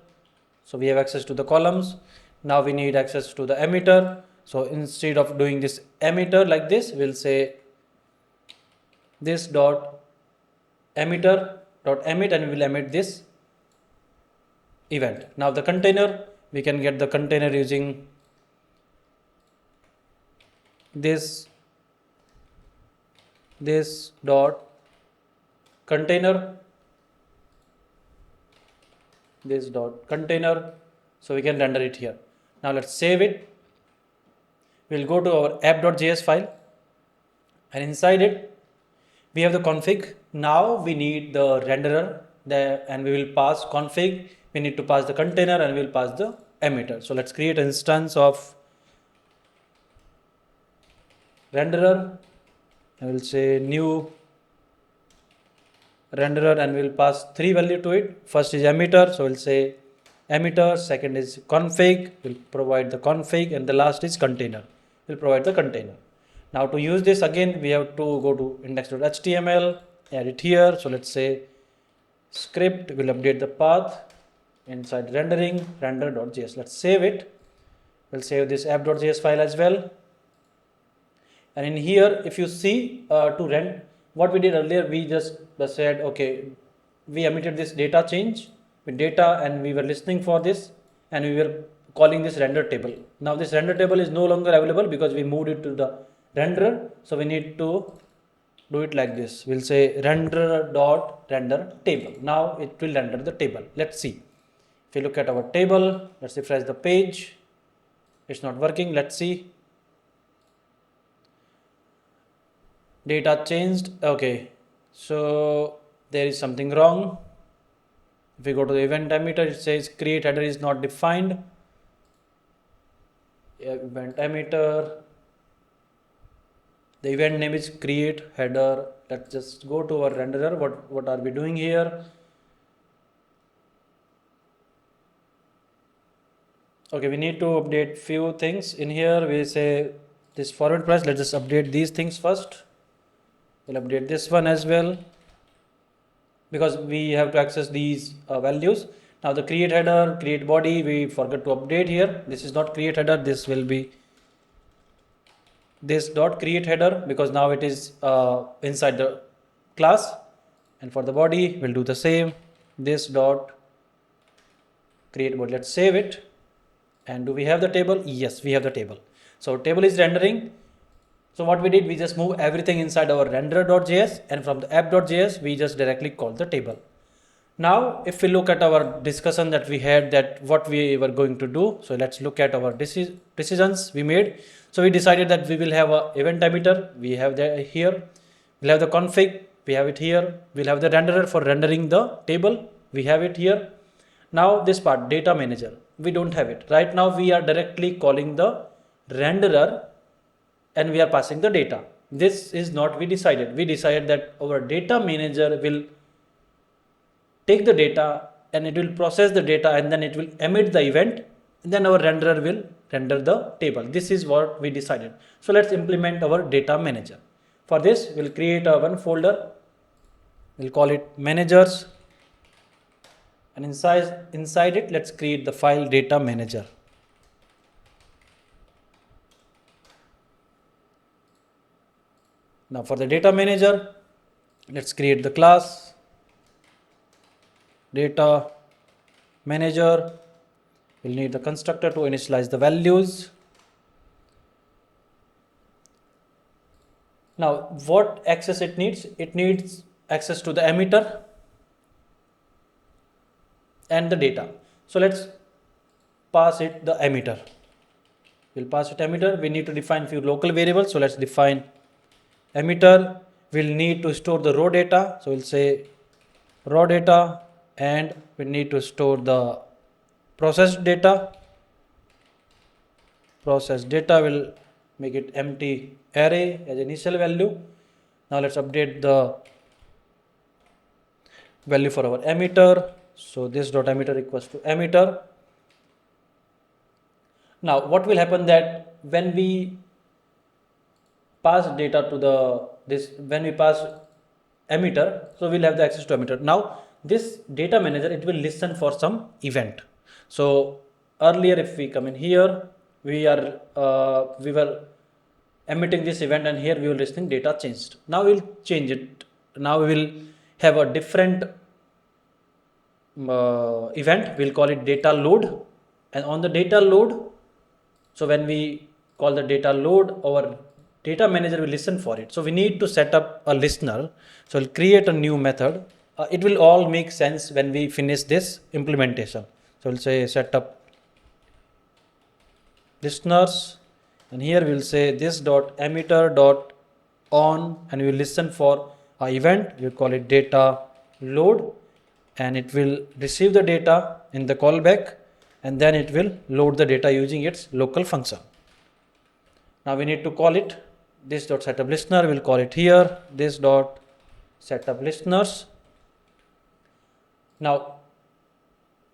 So we have access to the columns. Now we need access to the emitter. So instead of doing this emitter like this, we'll say this dot emitter dot emit, and we will emit this event. Now the container, we can get the container using this dot container, this dot container. So we can render it here. Now let's save it. We'll go to our app.js file, and inside it we have the config. Now we need the renderer there, and we will pass config. We need to pass the container and we will pass the emitter. So let's create an instance of renderer, and we'll say new renderer, and we'll pass 3 value to it. First is emitter, so we'll say emitter. Second is config, we'll provide the config, and the last is container, we'll provide the container. Now to use this, again we have to go to index.html, add it here. So let's say script, will update the path inside rendering, render.js. Let's save it. We'll save this app.js file as well. And in here, if you see to render, what we did earlier, we just said, okay, we emitted this data change with data, and we were listening for this, and we were calling this render table. Now this render table is no longer available because we moved it to the renderer. So we need to do it like this. We'll say render table. Now it will render the table. Let's see. If you look at our table, let's refresh the page. It's not working. Let's see. Data changed. Okay, so there is something wrong. If we go to the EventEmitter, it says create header is not defined. EventEmitter, the event name is create header. Let's just go to our renderer. What are we doing here? Okay, we need to update few things in here. We say this forward price. Let's just update these things first. We'll update this one as well, because we have to access these values. Now the create header, create body, we forgot to update here. This is not create header. This will be this dot create header, because now it is inside the class. And for the body, we'll do the same. This dot create body. Let's save it. And do we have the table? Yes, we have the table. So table is rendering. So what we did, we just move everything inside our renderer.js, and from the app.js, we just directly call the table. Now, if we look at our discussion that we had, that what we were going to do. So let's look at our decisions we made. So we decided that we will have a EventEmitter. We have that here. We'll have the config. We have it here. We'll have the renderer for rendering the table. We have it here. Now this part, DataManager, we don't have it. Right now we are directly calling the renderer, and we are passing the data. This is not we decided. We decided that our data manager will take the data, and it will process the data, and then it will emit the event, and then our renderer will render the table. This is what we decided. So let's implement our data manager. For this, we'll create a one folder. We'll call it managers, and inside it, let's create the file data manager. Now for the data manager, let's create the class data manager. We'll need the constructor to initialize the values. Now what access it needs? It needs access to the emitter and the data. So let's pass it the emitter. We'll pass it emitter. We need to define few local variables. So let's define emitter. We'll need to store the raw data. So we'll say raw data, and we need to store the processed data. Processed data will make it empty array as initial value. Now let's update the value for our emitter. So this dot emitter equals to emitter. Now what will happen, that when we pass data to when we pass emitter, so we'll have the access to emitter. Now this data manager, it will listen for some event. So earlier, if we come in here, we were emitting this event, and here we will listening data changed. Now we'll change it. Now we will have a different event. We'll call it data load, and on the data load, so when we call the data load, our data manager will listen for it. So we need to set up a listener. So we'll create a new method. It will all make sense when we finish this implementation. So we'll say set up listeners, and here we'll say this dot emitter dot on, and we will listen for a event. We'll call it data load, and it will receive the data in the callback, and then it will load the data using its local function. Now we need to call it this dot setup listener, we'll call it here, this dot setup listeners. Now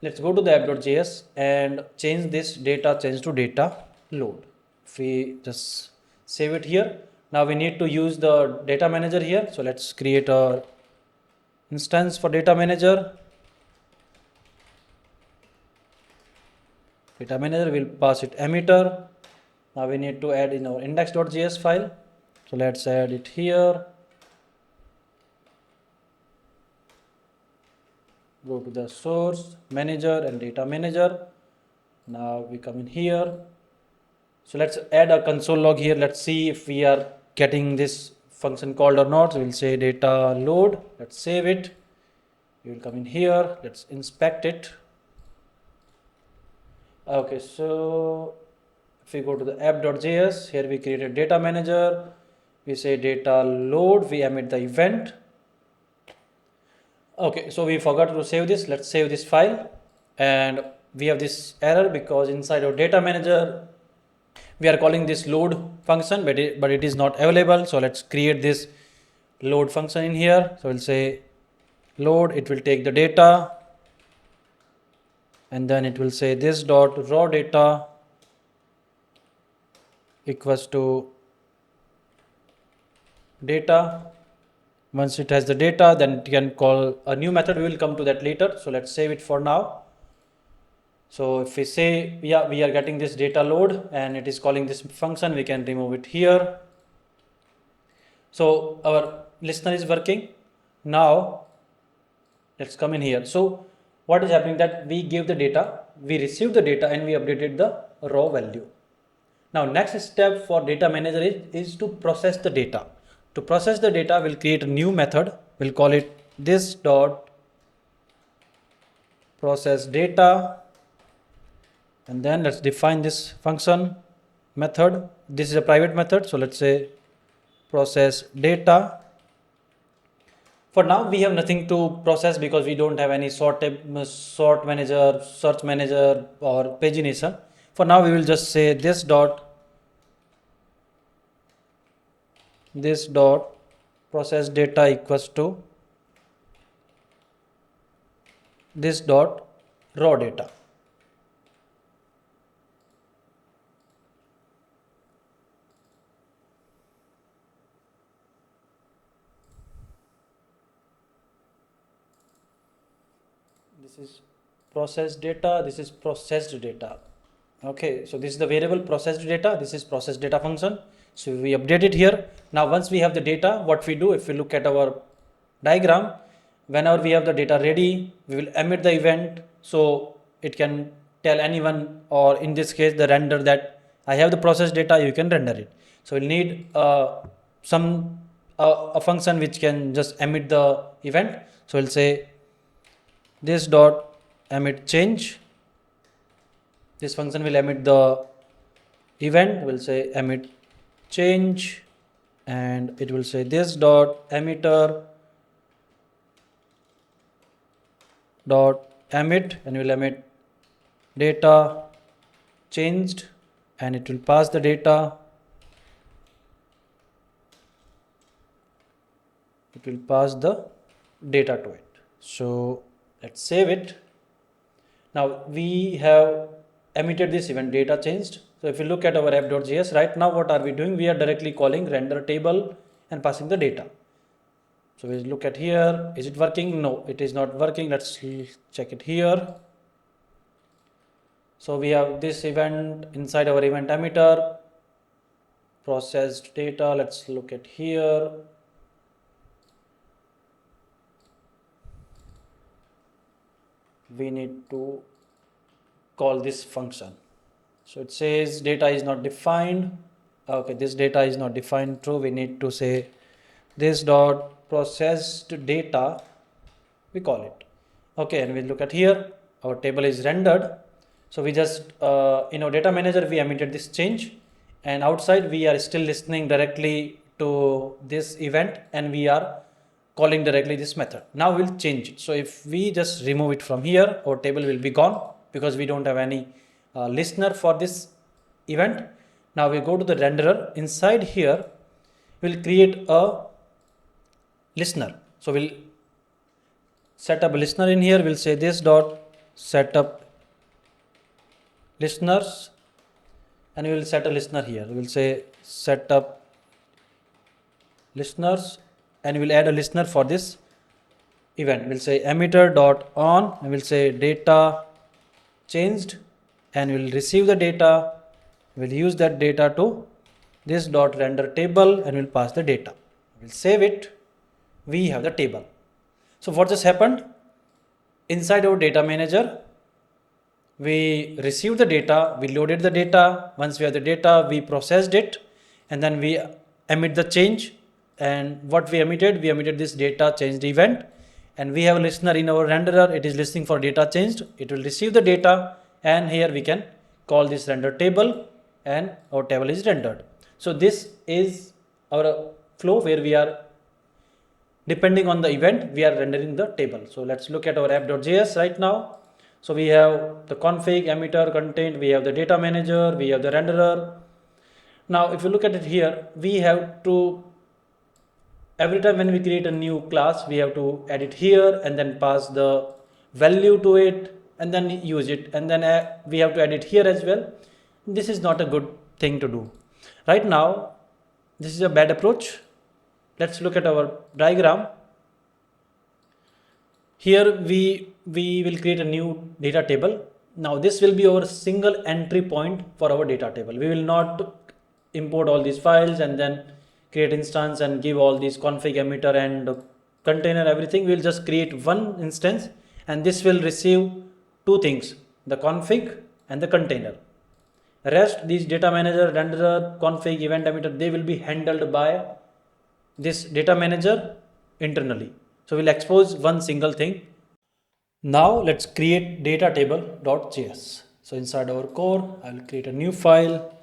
let's go to the app.js and change this data change to data load. If we just save it here, now we need to use the data manager here. So let's create a instance for data manager. Data manager will pass it emitter. Now we need to add in our index.js file. So let's add it here. Go to the source manager and data manager. Now we come in here. So let's add a console log here. Let's see if we are getting this function called or not. So we'll say data load. Let's save it. We will come in here. Let's inspect it. Okay, so if we go to the app.js, here we created data manager. We say data load. We emit the event. Okay, so we forgot to save this. Let's save this file. And we have this error because inside our data manager, we are calling this load function, but it is not available. So let's create this load function in here. So we'll say load, it will take the data, and then it will say this dot raw data equals to data. Once it has the data, then it can call a new method. We will come to that later. So let's save it for now. So if we say, yeah, we are getting this data load and it is calling this function, we can remove it here. So our listener is working. Now let's come in here. So what is happening that we gave the data, we received the data and we updated the raw value. Now next step for data manager is to process the data. To process the data, we'll create a new method. We'll call it this dot process data. And then let's define this function method. This is a private method. So let's say process data. For now, we have nothing to process because we don't have any sort manager, search manager, or pagination. For now, we will just say this dot process data equals to this dot raw data. This is processed data, this is processed data. Okay, so this is the variable processed data, this is processed data function. So we update it here. Now once we have the data, what we do, if we look at our diagram, whenever we have the data ready, we will emit the event. So it can tell anyone, or in this case the render, that I have the processed data, you can render it. So we'll need a function which can just emit the event. So we'll say this dot emit change. This function will emit the event. We'll say emit change, and it will say this dot emitter dot emit, and will emit data changed, and it will pass the data. It will pass the data to it. So let's save it. Now we have emitted this event data changed. So if you look at our app.js, right now what are we doing? We are directly calling render table and passing the data. So we look at here, is it working? No, it is not working. Let's check it here. So we have this event inside our event emitter, processed data. Let's look at here. We need to call this function. So it says data is not defined. Okay, this data is not defined. True. We need to say this dot processed data, we call it. Okay, and we look at here, our table is rendered. So we just in our data manager we emitted this change, and outside we are still listening directly to this event, and we are calling directly this method. Now we'll change it. So if we just remove it from here, our table will be gone because we don't have any listener for this event. Now we go to the renderer. Inside here we'll create a listener. So we'll set up a listener in here. We'll say this dot setup listeners, and we will set a listener here. We'll say setup listeners, and we'll add a listener for this event. We'll say emitter dot on, and we'll say data changed, and we'll receive the data. We'll use that data to this dot render table, and we'll pass the data. We'll save it. We have the table. So what just happened? Inside our data manager, we received the data, we loaded the data. Once we have the data, we processed it, and then we emit the change. And what we emitted this data changed event, and we have a listener in our renderer. It is listening for data changed. It will receive the data, and here we can call this render table, and our table is rendered. So this is our flow where we are, depending on the event, we are rendering the table. So let's look at our app.js right now. So we have the config, emitter, content, we have the data manager, we have the renderer. Now if you look at it here, we have to, every time when we create a new class, we have to add it here and then pass the value to it and then use it, and then we have to add it here as well. This is not a good thing to do. Right now, this is a bad approach. Let's look at our diagram. Here we will create a new data table. Now this will be our single entry point for our data table. We will not import all these files and then create instance and give all these config, emitter and container, everything. We will just create one instance, and this will receive two things, the config and the container. Rest, these data manager, renderer, config, event emitter, they will be handled by this data manager internally. So we'll expose one single thing. Now let's create datatable.js. So inside our core, I will create a new file,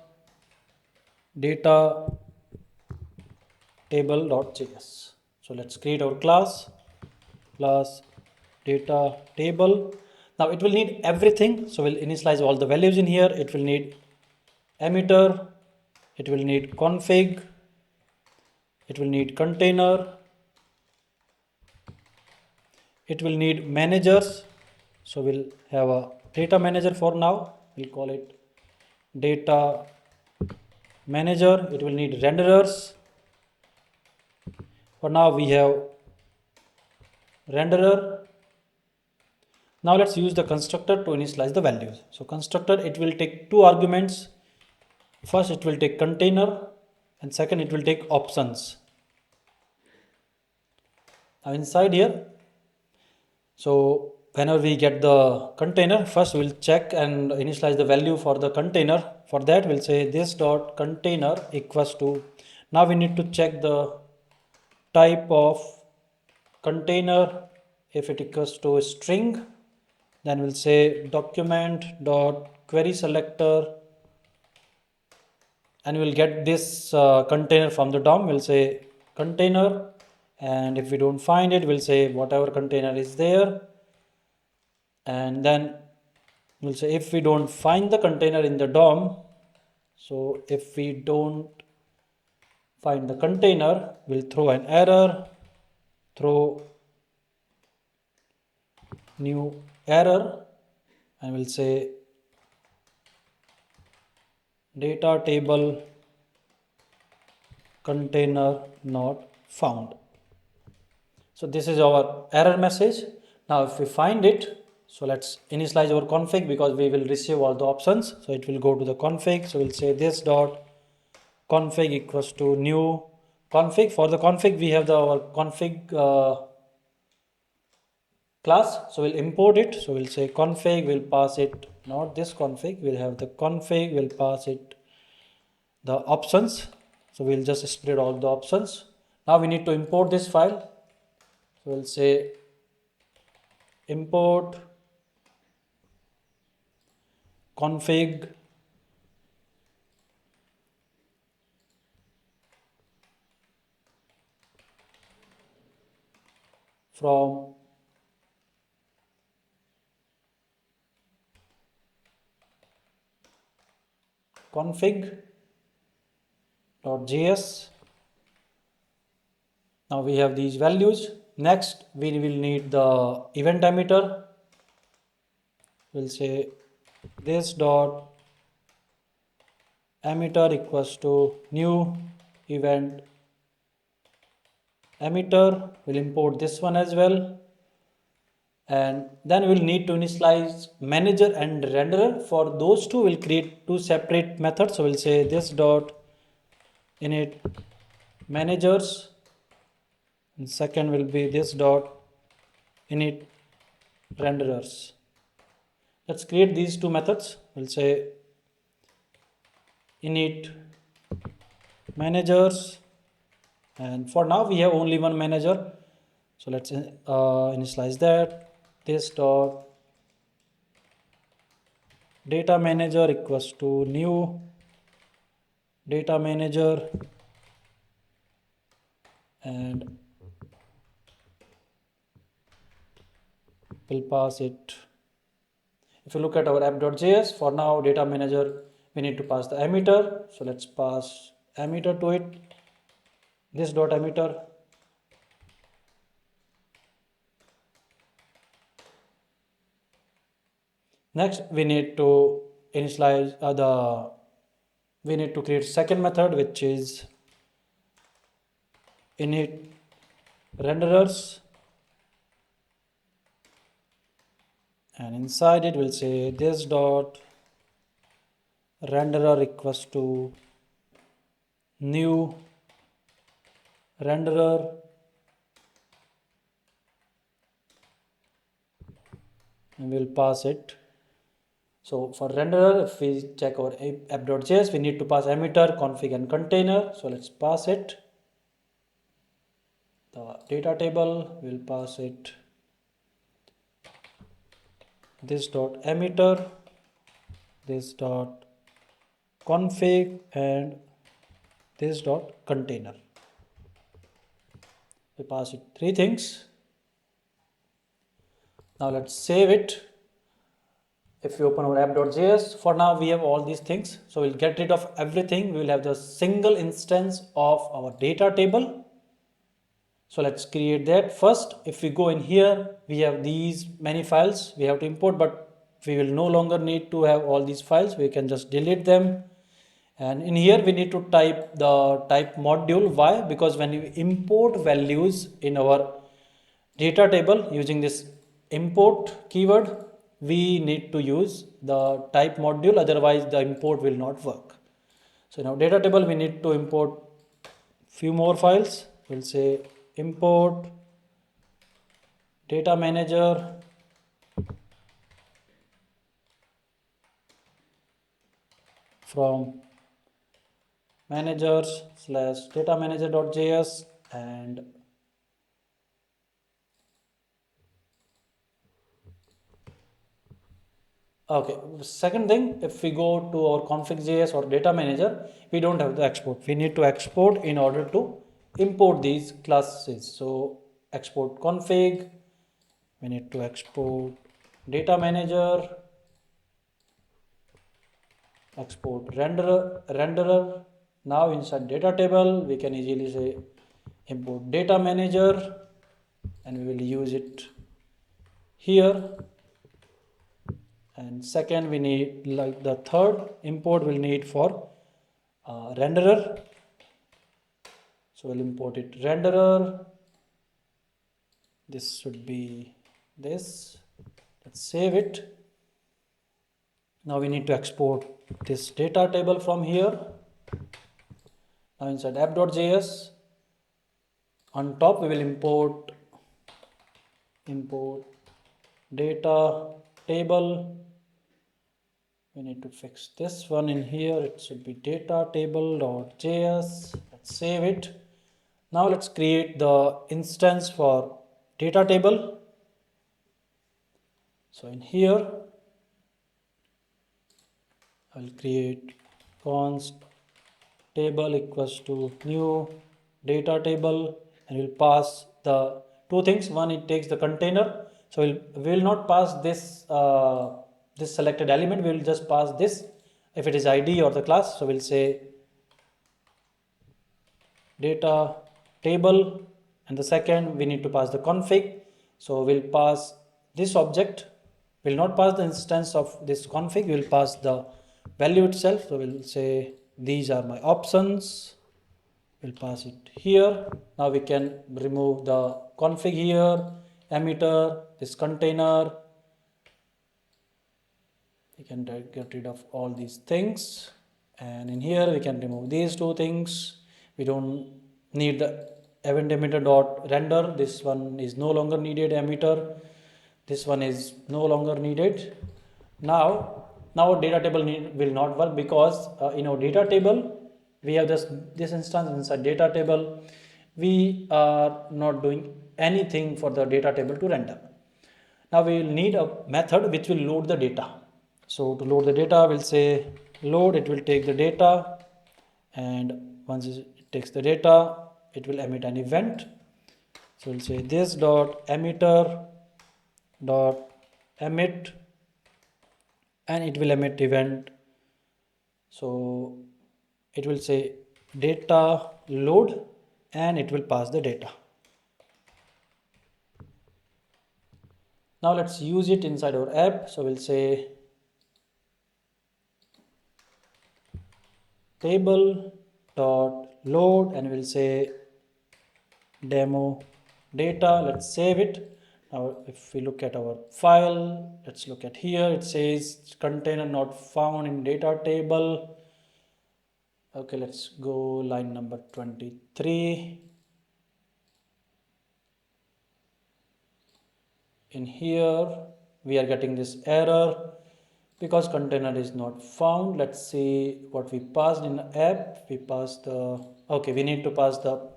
datatable.js. So let's create our class data table. Now it will need everything. So we'll initialize all the values in here. It will need emitter, it will need config, it will need container, it will need managers. So we'll have a data manager for now. We'll call it data manager. It will need renderers. For now we have renderer. Now let's use the constructor to initialize the values. So constructor, it will take two arguments. First it will take container, and second it will take options. Now inside here, so whenever we get the container, first we'll check and initialize the value for the container. For that we'll say this dot container equals to, now we need to check the type of container. If it equals to a string, then we'll say document dot query selector, and we'll get this container from the DOM. We'll say container, and if we don't find it, we'll say whatever container is there, and then we'll say if we don't find the container in the DOM, so if we don't find the container, we'll throw an error, throw new error, and we'll say data table container not found. So this is our error message. Now if we find it, so let's initialize our config, because we will receive all the options. So it will go to the config. So we'll say this dot config equals to new config. For the config, we have our config class. So we'll import it. So we'll say config, we'll pass it, not this config, we'll have the config, we'll pass it the options. So we'll just spread all the options. Now we need to import this file. So we'll say import config from config.js, Now we have these values. Next we will need the event emitter. We'll say this dot emitter equals to new event emitter. We'll import this one as well, and then we'll need to initialize manager and renderer. For those two we'll create two separate methods. So we'll say this dot init managers, and second will be this dot init renderers. Let's create these two methods. We'll say init managers, and for now we have only one manager, so let's initialize that. This dot data manager equals to new data manager, and we'll pass it. If you look at our app.js, for now data manager we need to pass the emitter, so let's pass emitter to it, this dot emitter. Next we need to initialize we need to create second method, which is init renderers, and inside it we'll say this dot renderer equals to new renderer, and we'll pass it. So for renderer, if we check our app.js, we need to pass emitter, config and container. So let's pass it. The data table, we'll pass it this dot emitter, this dot config, and this dot container. We pass it three things. Now let's save it. If we open our app.js, for now we have all these things, so we'll get rid of everything. We will have the single instance of our data table. So let's create that. First, if we go in here, we have these many files we have to import, but we will no longer need to have all these files. We can just delete them. And in here we need to type the type module. Why? Because when you import values in our data table using this import keyword, we need to use the type module, otherwise the import will not work. So now data table we need to import few more files. We'll say import data manager from managers slash data manager.js, and okay, second thing, if we go to our config.js or data manager, we don't have to export. We need to export in order to import these classes. So export config, we need to export data manager, export renderer. Now inside data table, we can easily say import data manager, and we will use it here. And second, we need, like the third import we'll need for renderer. So we'll import it renderer. This should be this. Let's save it. Now we need to export this data table from here. Now inside app.js, on top we will import data table. We need to fix this one in here. It should be data table.js. Let's save it. Now let's create the instance for data table. So in here I'll create const table equals to new data table, and we'll pass the two things. One, it takes the container, so we will not pass this this selected element. We will just pass this if it is ID or the class. So we'll say data table, and the second we need to pass the config. So we'll pass this object, will not pass the instance of this config, we'll pass the value itself. So we'll say these are my options, we'll pass it here. Now we can remove the config here, emitter, this container, we can get rid of all these things, and in here we can remove these two things. We don't need the EventEmitter dot render, this one is no longer needed, emitter, this one is no longer needed. Now our data table will not work, because in our data table we have this instance inside data table. We are not doing anything for the data table to render. Now we will need a method which will load the data. So to load the data, we'll say load, it will take the data, and once it takes the data, it will emit an event. So we'll say this dot emitter dot emit, and it will emit event. So it will say data load, and it will pass the data. Now let's use it inside our app. So we'll say table dot load, and we'll say demo data. Let's save it. Now if we look at our file, let's look at here, it says container not found in data table. Okay, let's go line number 23. In here we are getting this error because container is not found. Let's see what we passed in the app. We passed the, okay, we need to pass the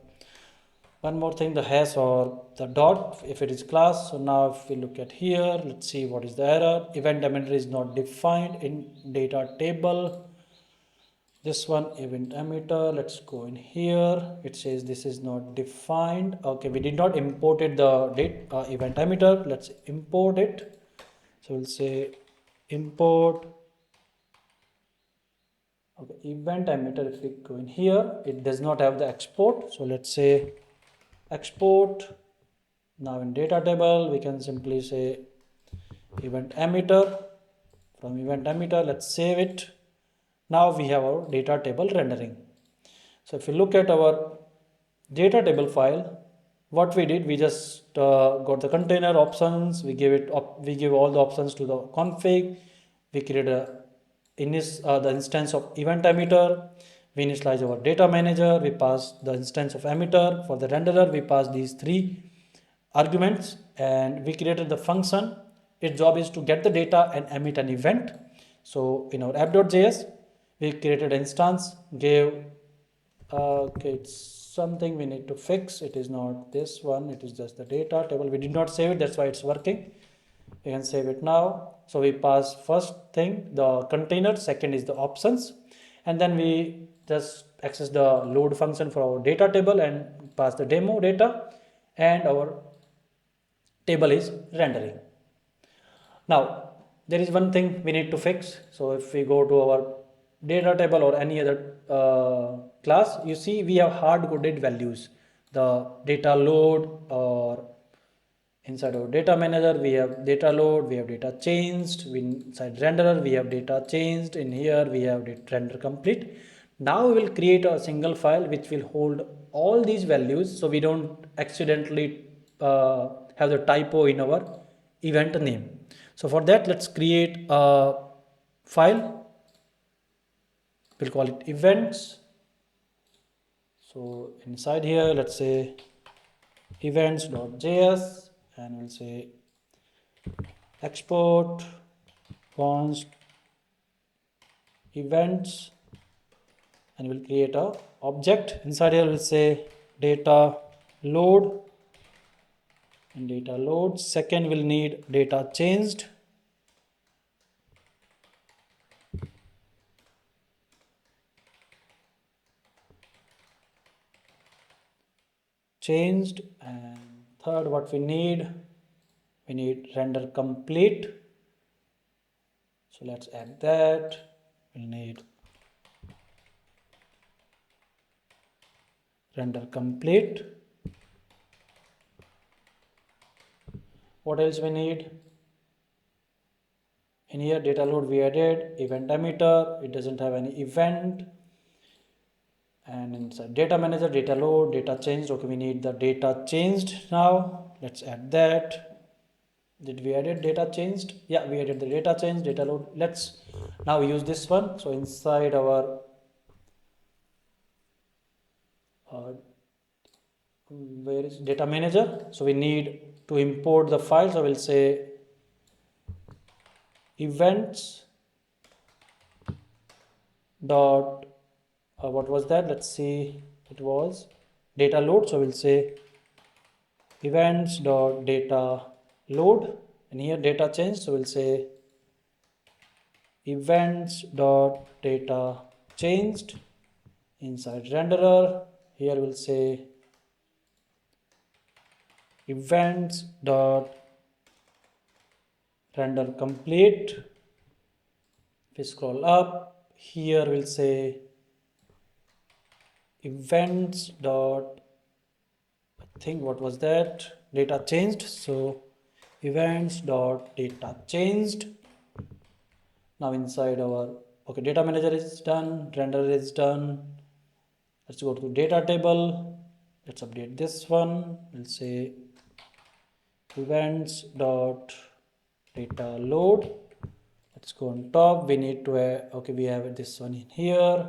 one more thing, the hash or the dot if it is class. So now if we look at here, let's see what is the error. EventEmitter is not defined in data table. This one EventEmitter, let's go in here, it says this is not defined. Okay, we did not imported the EventEmitter. Let's import it. So we'll say import, okay, EventEmitter. If we go in here, it does not have the export, so let's say export. Now in data table we can simply say EventEmitter. From EventEmitter, let's save it. Now we have our data table rendering. So if you look at our data table file, what we did, we just got the container options, we give all the options to the config, we create the instance of EventEmitter, we initialize our DataManager, we pass the instance of emitter. For the renderer, we pass these three arguments, and we created the function. Its job is to get the data and emit an event. So in our app.js, we created an instance, gave, okay, it's something we need to fix. It is not this one, it is just the data table. We did not save it, that's why it's working. We can save it now. So we pass first thing, the container, second is the options, and then we just access the load function for our data table and pass the demo data, and our table is rendering. Now there is one thing we need to fix. So if we go to our data table or any other class, you see we have hard-coded values. The data load, or inside our data manager we have data load, we have data changed, inside renderer we have data changed, in here we have render complete. Now we will create a single file which will hold all these values, so we don't accidentally have the typo in our event name. So for that, let's create a file. We'll call it events. So inside here, let's say events.js, and we'll say export const events, and we'll create a object. Inside here, we'll say data load, and data load. Second, we'll need data changed. And third, what we need render complete. So let's add that. We'll need render complete. What else we need? In here, data load we added, EventEmitter, it doesn't have any event. And inside DataManager, data load, data changed. Okay, we need the data changed now. Let's add that. Did we add data changed? Yeah, we added the data change, data load. Let's now use this one. So inside our where is data manager? So we need to import the file. So we'll say events dot what was that? Let's see. It was data load. So we'll say events dot data load, and here data change. So we'll say events dot data changed. Inside renderer, here we'll say events dot render complete. If we scroll up, here we'll say events dot, I think what was that, data changed. So events dot data changed. Now inside our, okay, data manager is done, render is done. Let's go to data table. Let's update this one. We'll say events dot data load. Let's go on top. We need to okay, we have this one in here.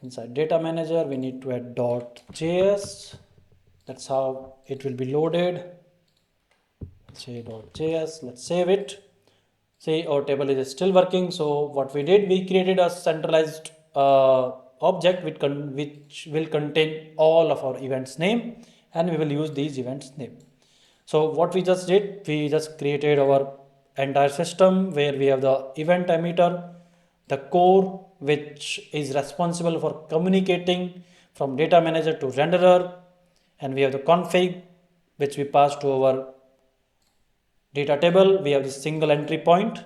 Inside data manager, we need to add .js. That's how it will be loaded. Let's say .js. Let's save it. See, our table is still working. So what we did, we created a centralized object which will contain all of our events name, and we will use these events name. So what we just did, we just created our entire system where we have the event emitter, the core which is responsible for communicating from data manager to renderer, and we have the config which we pass to our data table. We have this single entry point,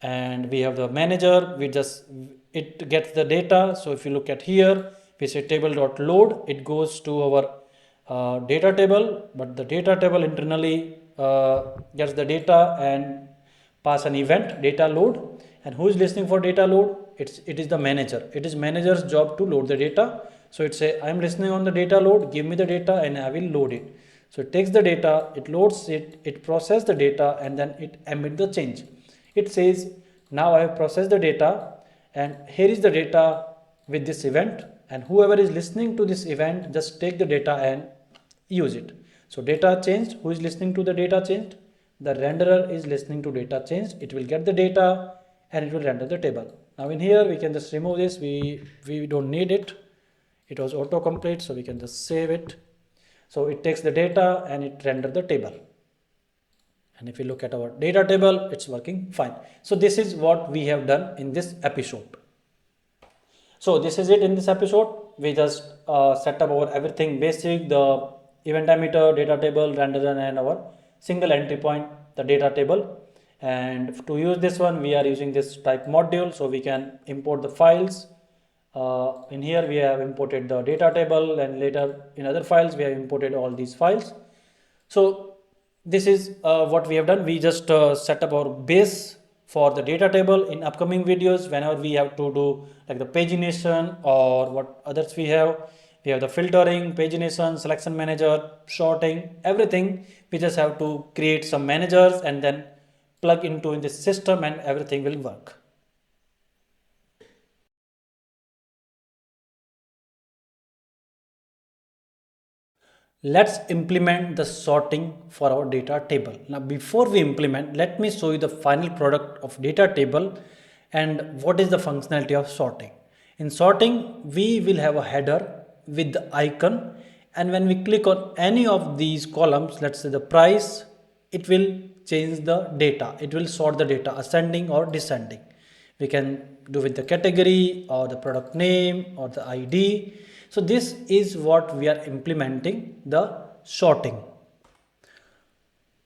and we have the manager. It gets the data. So if you look at here, we say table.load, it goes to our data table, but the data table internally gets the data and pass an event data load. And who is listening for data load? It is the manager. It is manager's job to load the data. So it say, I'm listening on the data load, give me the data and I will load it. So it takes the data, it loads it, it processes the data, and then it emits the change. It says, now I have processed the data, and here is the data with this event, and whoever is listening to this event just take the data and use it. So data changed, who is listening to the data changed? The renderer is listening to data changed. It will get the data and it will render the table. Now in here we can just remove this. We don't need it. It was autocomplete, so we can just save it. So it takes the data and it renders the table. And if we look at our data table, it's working fine. So this is what we have done in this episode. So this is it in this episode. We just set up our everything basic, the event emitter, data table, renderer, and our single entry point, the data table. And to use this one, we are using this type module, so we can import the files. In here we have imported the data table, and later in other files we have imported all these files. So this is what we have done. We just set up our base for the data table. In upcoming videos, whenever we have to do like the pagination or what others we have the filtering, pagination, selection manager, sorting, everything. We just have to create some managers and then plug into this system and everything will work. Let's implement the sorting for our data table. Now before we implement, let me show you the final product of data table and what is the functionality of sorting. In sorting, we will have a header with the icon, and when we click on any of these columns, let's say the price, it will change the data. It will sort the data ascending or descending. We can do with the category or the product name or the ID. So this is what we are implementing, the sorting.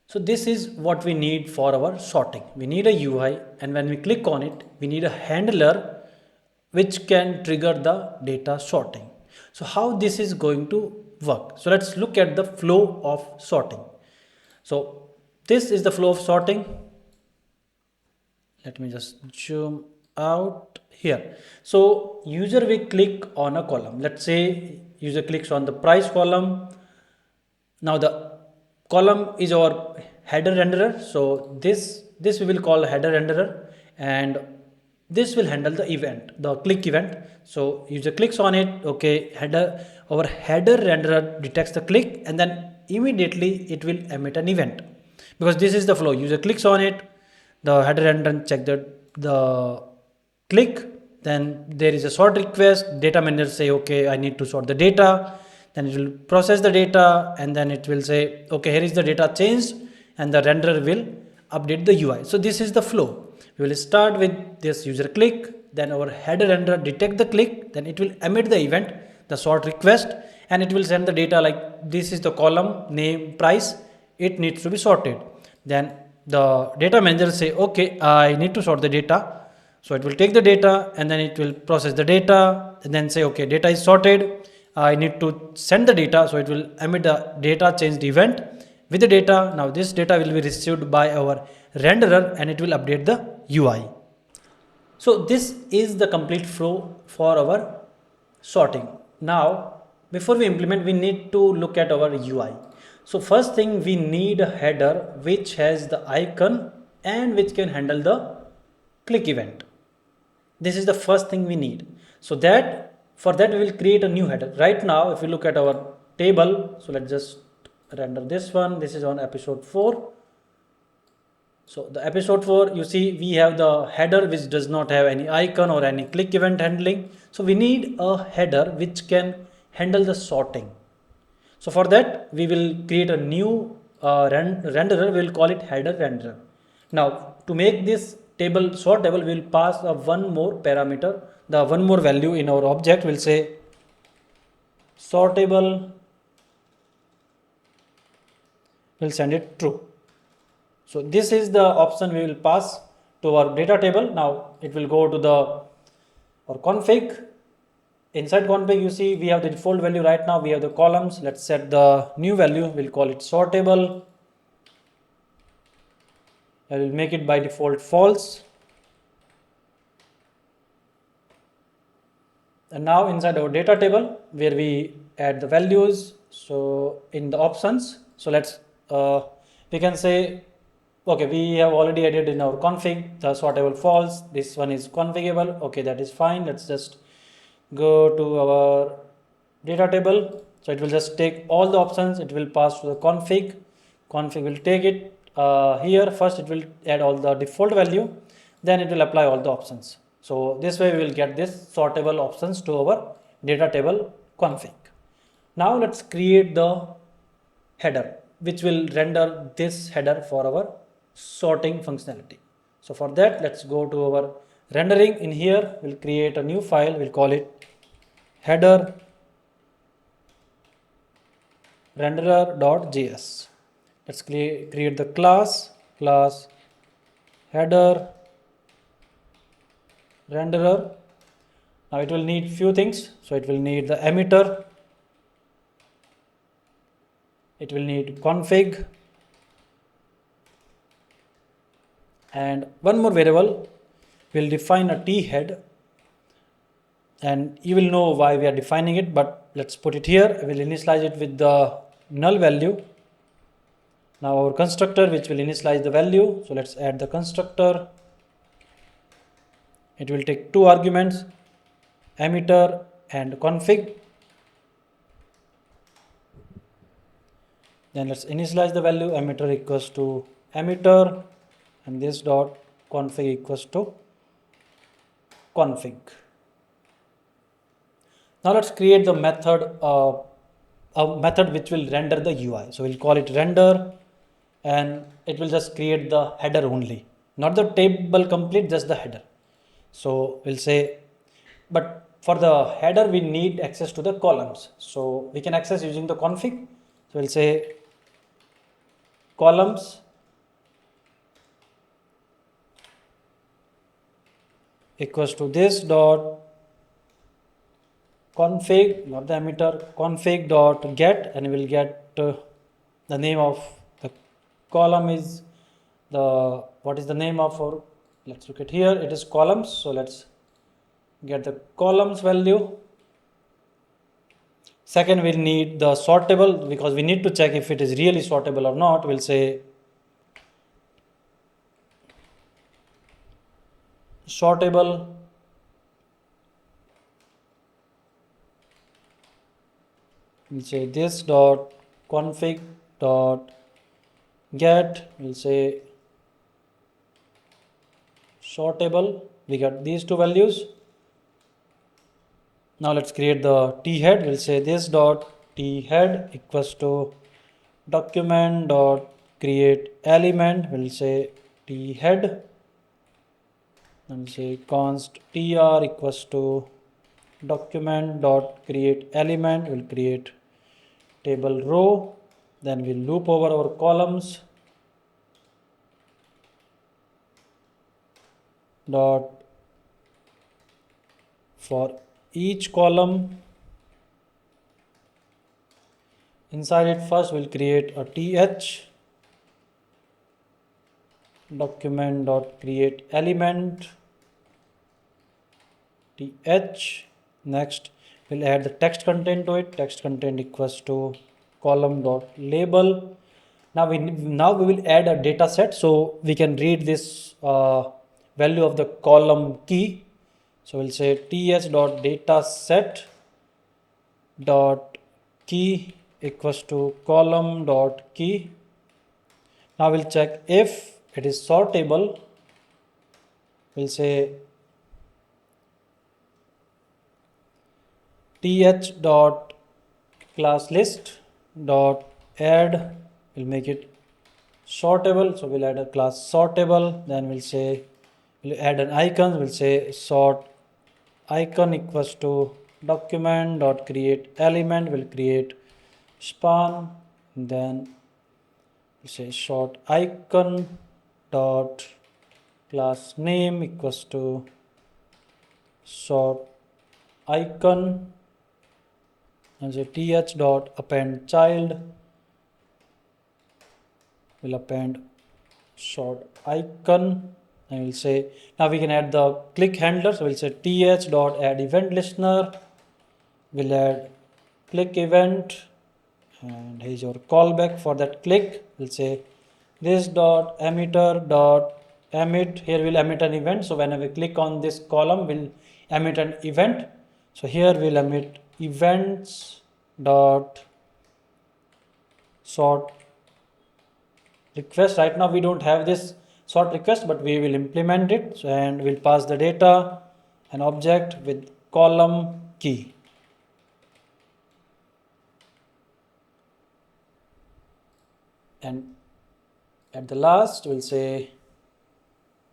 So this is what we need for our sorting. We need a UI, and when we click on it, we need a handler which can trigger the data sorting. So how this is going to work? So let's look at the flow of sorting. So this is the flow of sorting. Let me just zoom out here. So user will click on a column. Let's say user clicks on the price column. Now the column is our header renderer. So this we will call header renderer, and this will handle the event, the click event. So user clicks on it. Okay, our header renderer detects the click, and then immediately it will emit an event, because this is the flow. User clicks on it, the header renderer check the click, then there is a sort request. DataManager say, okay, I need to sort the data. Then it will process the data, and then it will say, okay, here is the data changed, and the renderer will update the UI. So this is the flow. We will start with this user click, then our header renderer detect the click, then it will emit the event, the sort request, and it will send the data like this is the column name price, it needs to be sorted. Then the data manager say, okay, I need to sort the data. So it will take the data, and then it will process the data, and then say, okay, data is sorted, I need to send the data. So it will emit the data changed event with the data. Now this data will be received by our renderer, and it will update the UI. So this is the complete flow for our sorting. Now before we implement, we need to look at our UI. So first thing, we need a header which has the icon and which can handle the click event. This is the first thing we need. So for that we will create a new header. Right now if we look at our table, so let's just render this one. This is on episode 4. So the episode 4, you see we have the header which does not have any icon or any click event handling. So we need a header which can handle the sorting. So for that we will create a new renderer. We will call it header renderer. Now to make this table sortable, we will pass one more parameter, the one more value in our object. We'll say sortable, we'll send it true. So this is the option we will pass to our data table. Now it will go to our config. Inside config, you see we have the default value. Right now we have the columns. Let's set the new value. We'll call it sortable. I will make it by default false. And now inside our data table, where we add the values, so in the options, so let's we can say, okay, we have already added in our config the sortable false. This one is configurable. Okay, that is fine. Let's just go to our data table. So it will just take all the options. It will pass to the config. Config will take it here. First it will add all the default value, then it will apply all the options. So this way we will get this sortable options to our data table config. Now let's create the header which will render this header for our sorting functionality. So for that, let's go to our rendering. In here we'll create a new file. We'll call it header renderer.js. Let's create the class header renderer. Now it will need few things. So it will need the emitter, it will need config, and one more variable. We'll define a t head, and you will know why we are defining it, but let's put it here. We'll initialize it with the null value. Now our constructor which will initialize the value. So let's add the constructor. It will take two arguments, emitter and config. Then let's initialize the value. Emitter equals to emitter, and this dot config equals to config. Now let's create the method, a method which will render the UI. So we'll call it render, and it will just create the header only, not the table complete, just the header. So we'll say, but for the header we need access to the columns, so we can access using the config. So we'll say columns equals to this dot config, not the emitter, config dot get, and we will get the name of the column is what is the name of our, let's look at here, it is columns. So let's get the columns value. Second, we'll need the sortable, because we need to check if it is really sortable or not. We'll say sortable we'll say this dot config dot get, we'll say sortable. We got these two values. Now let's create the t head. We'll say this dot t head equals to document dot create element. We'll say t head, and say const tr equals to document dot create element. We'll create table row, then we'll loop over our columns dot for each column. Inside it, first we'll create a th document dot create element th. Next we'll add the text content to it. Text content equals to column dot label. Now we will add a data set, so we can read this value of the column key. So we'll say ts dot data set dot key equals to column dot key. Now we'll check if it is sortable. We'll say th dot class list dot add, we'll make it sortable. So we'll add a class sortable. Then we'll say we'll add an icon. We'll say sort icon equals to document dot create element. We'll create span. Then we'll say sort icon dot class name equals to sort icon, and say th dot append child. We'll append sort icon, and we'll say now we can add the click handler. So we'll say th dot add event listener. We'll add click event, and here's your callback for that click. We'll say this dot emitter dot emit. Here we'll emit an event. So whenever we click on this column, we'll emit an event. So here we'll emit events dot sort request. Right now we don't have this sort request, but we will implement it. So, and we'll pass the data an object with column key. And at the last we'll say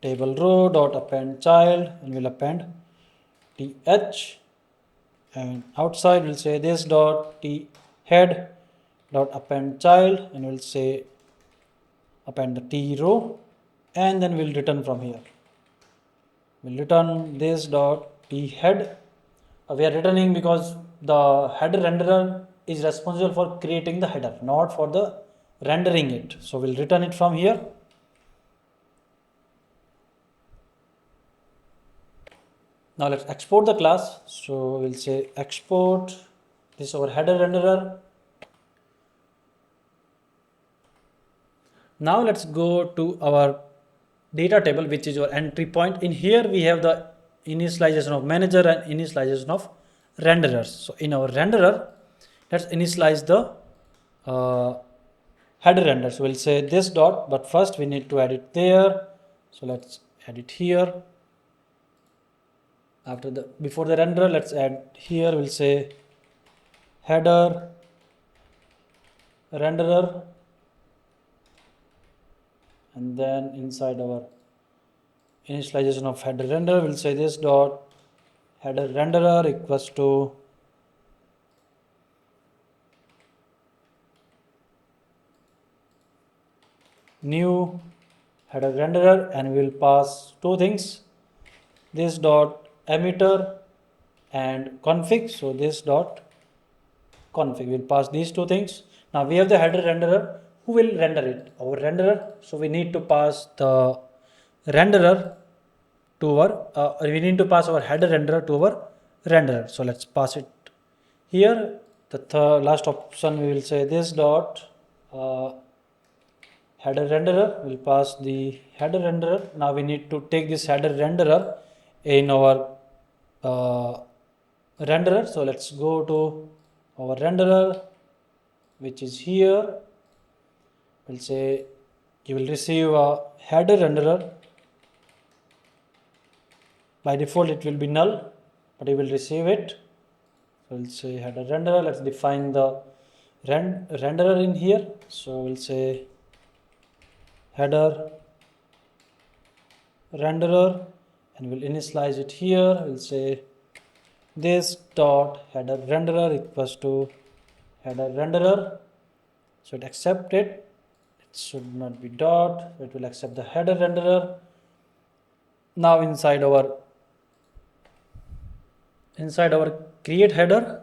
table row dot append child, and we'll append th, and outside we'll say this dot t head dot append child, and we'll say append the t row, and then we'll return from here. We'll return this dot t head. We are returning because the header renderer is responsible for creating the header, not for the rendering it. So we'll return it from here. Now let's export the class. So we'll say export, this is our header renderer. Now let's go to our data table, which is your entry point. In here we have the initialization of manager and initialization of renderers. So in our renderer, let's initialize the header render. So we'll say this dot, but first we need to add it there. So let's add it here. Before the renderer, let's add here. We'll say header renderer, and then inside our initialization of header renderer, we'll say this dot header renderer equals to new header renderer, and we'll pass two things, this dot emitter and config. So this dot config, we'll pass these two things. Now we have the header renderer. who will render it? Our renderer. So we need to pass the renderer to our we need to pass our header renderer to our renderer. So let's pass it here. The last option, we will say this dot header renderer. We'll pass the header renderer. Now we need to take this header renderer in our renderer. So let's go to our renderer, which is here. We'll say you will receive a header renderer. By default it will be null, but you will receive it. So we'll say header renderer. Let's define the renderer in here. So we'll say header renderer, and we'll initialize it here. We'll say this dot header renderer equals to header renderer. So it accept it. It should not be dot. It will accept the header renderer. Now inside our create header,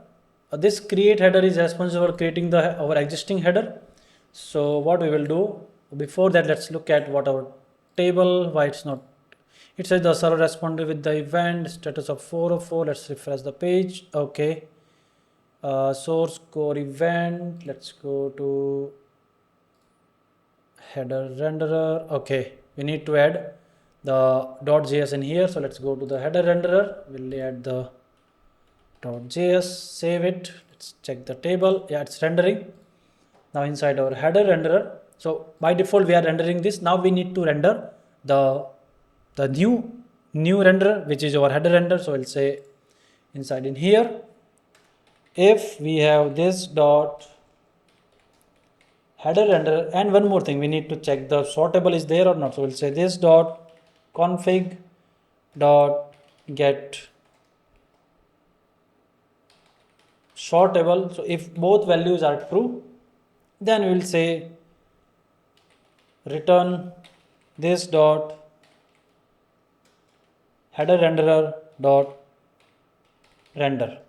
this create header is responsible for creating our existing header. So what we will do, before that, let's look at what our table, why it's not. It says the server responded with the event status of 404. Let's refresh the page. Okay, source core event. Let's go to header renderer. Okay, we need to add the .js in here. So let's go to the header renderer. We'll add the .js, save it. Let's check the table. Yeah, it's rendering. Now inside our header renderer, so by default we are rendering this. Now we need to render the new renderer, which is our header render. So we'll say inside in here, if we have this dot header renderer, and one more thing, we need to check the sortable is there or not. So we'll say this dot config dot get sortable. So if both values are true, then we will say return this dot header renderer dot render.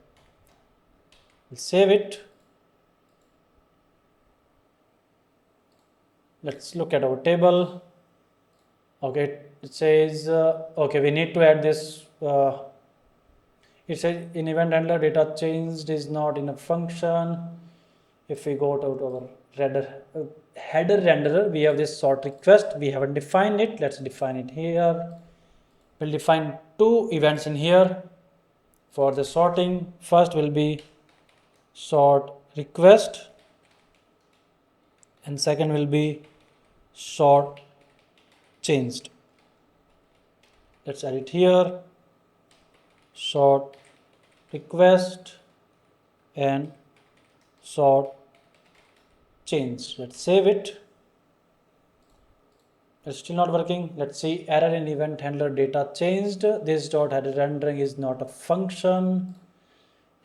We'll save it. Let's look at our table. Okay, it says okay, we need to add this. It says in event handler data changed is not in a function. If we go to our header renderer, we have this sort request. We haven't defined it. Let's define it here. We'll define two events in here for the sorting. First will be sort request, and second will be sort changed. Let's add it here. Sort request and sort change. Let's save it. It's still not working. Let's see error in event handler data changed. This dot header rendering is not a function.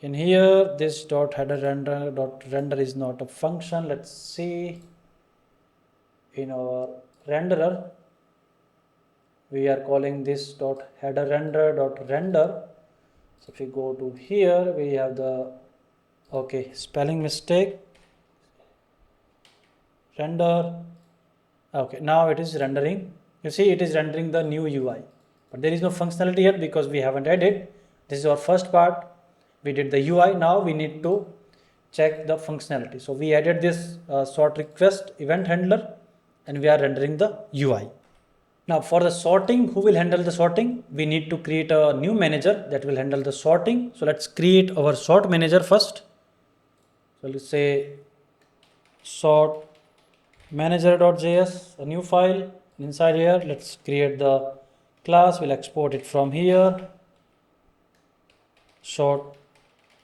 In here, this dot header render is not a function. Let's see in our renderer, we are calling this dot header render. So if we go to here, we have the spelling mistake. Render. Okay, now it is rendering. You see, it is rendering the new UI, but there is no functionality yet because we haven't added. This is our first part. We did the UI. Now we need to check the functionality. So we added this sort request event handler, and we are rendering the UI. Now for the sorting, who will handle the sorting? We need to create a new manager that will handle the sorting. So let's create our sort manager first. So let's say sort manager.js, a new file. Inside here, let's create the class. We'll export it from here. Sort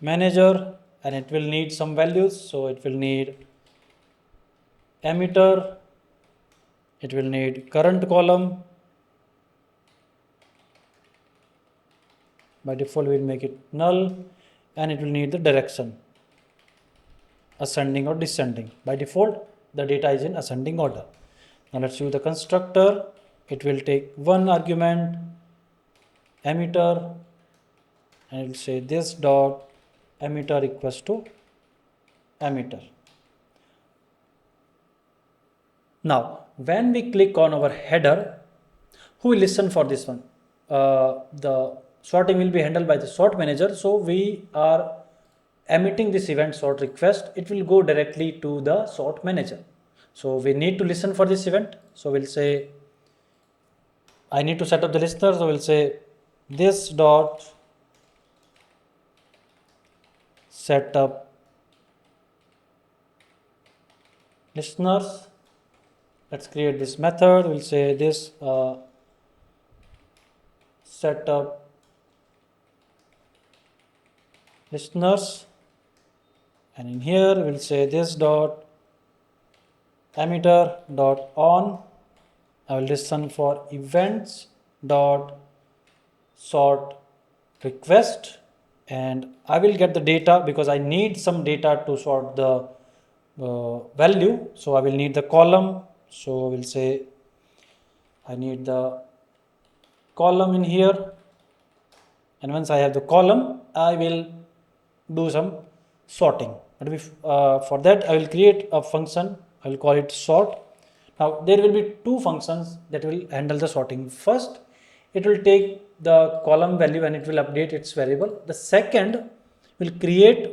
manager, and it will need some values. So it will need emitter. It will need current column. By default, we'll make it null, and it will need the direction, ascending or descending. By default, the data is in ascending order. Now let's use the constructor. It will take one argument, emitter, and it will say this dot emitter equals to emitter. Now, when we click on our header, who will listen for this one? The sorting will be handled by the sort manager. So we are emitting this event sort request. It will go directly to the sort manager. So we need to listen for this event. So we'll say, I need to set up the listener. So we'll say this dot setup listeners. Let's create this method. We'll say this setup listeners, and in here we'll say this dot emitter dot on. I will listen for events dot sort request, and I will get the data because I need some data to sort the value. So I will need the column. So we'll say I need the column in here, and once I have the column, I will do some sorting. But for that, I will create a function. I will call it sort. Now there will be two functions that will handle the sorting. First, it will take the column value and it will update its variable. The second will create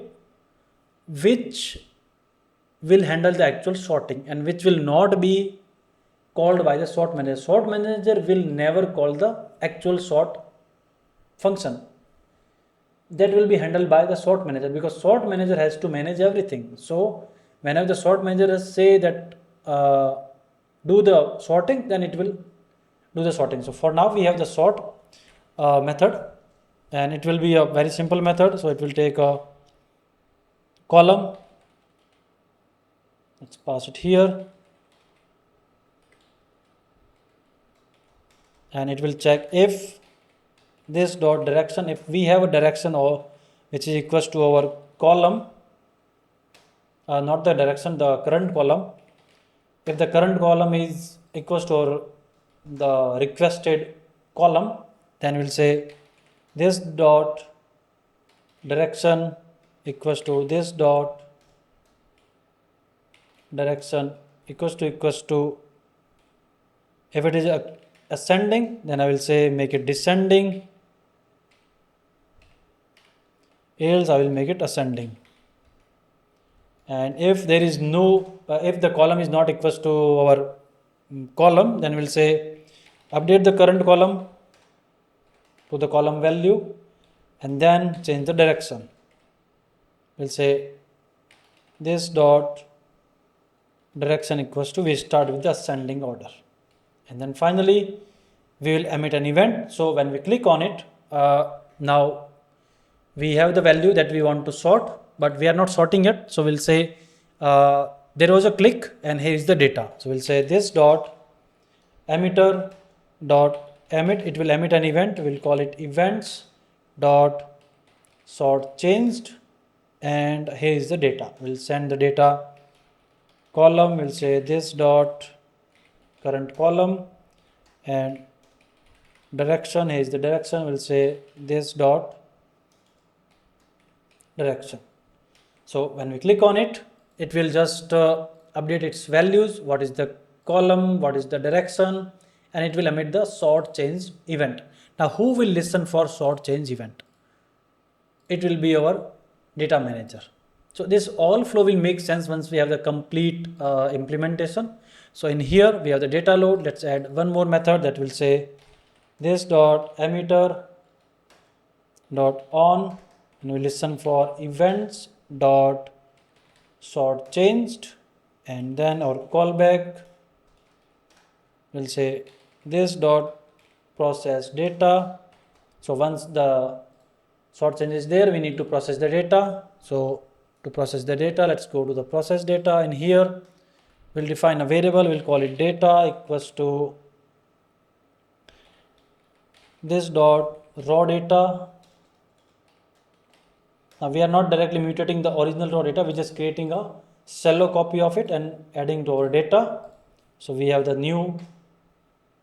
which will handle the actual sorting and which will not be called by the sort manager. Sort manager will never call the actual sort function. That will be handled by the sort manager because sort manager has to manage everything. So whenever the sort manager say that do the sorting, then it will do the sorting. So for now we have the sort method, and it will be a very simple method. So it will take a column. Let's pass it here, and it will check if this dot direction, if we have a direction or which is equals to our column, not the direction, the current column. If the current column is equals to the requested column, then we'll say this dot direction equals to this dot direction equals to if it is ascending, then I will say make it descending, else I will make it ascending. And if there is no if the column is not equals to our column, then we'll say update the current column to the column value and then change the direction. We'll say this dot direction equals to, we start with the ascending order, and then finally we will emit an event. So when we click on it, now we have the value that we want to sort, but we are not sorting it. So we'll say there was a click and here is the data. So we'll say this dot emitter dot emit, it will emit an event. We'll call it events dot sort changed, and here is the data. We'll send the data column. We'll say this dot current column, and direction, here is the direction. We'll say this dot direction. So when we click on it, it will just update its values, what is the column, what is the direction, and it will emit the sort change event. Now who will listen for sort change event? It will be our data manager. So this all flow will make sense once we have the complete implementation. So in here we have the data load. Let's add one more method that will say this dot emitter dot on, and we listen for events dot sort changed, and then our callback will say this dot process data. So once the sort change is there, we need to process the data. So to process the data, let's go to the process data, and here we'll define a variable. We'll call it data equals to this dot raw data. Now we are not directly mutating the original raw data, we're just creating a shallow copy of it and adding to our data. So we have the new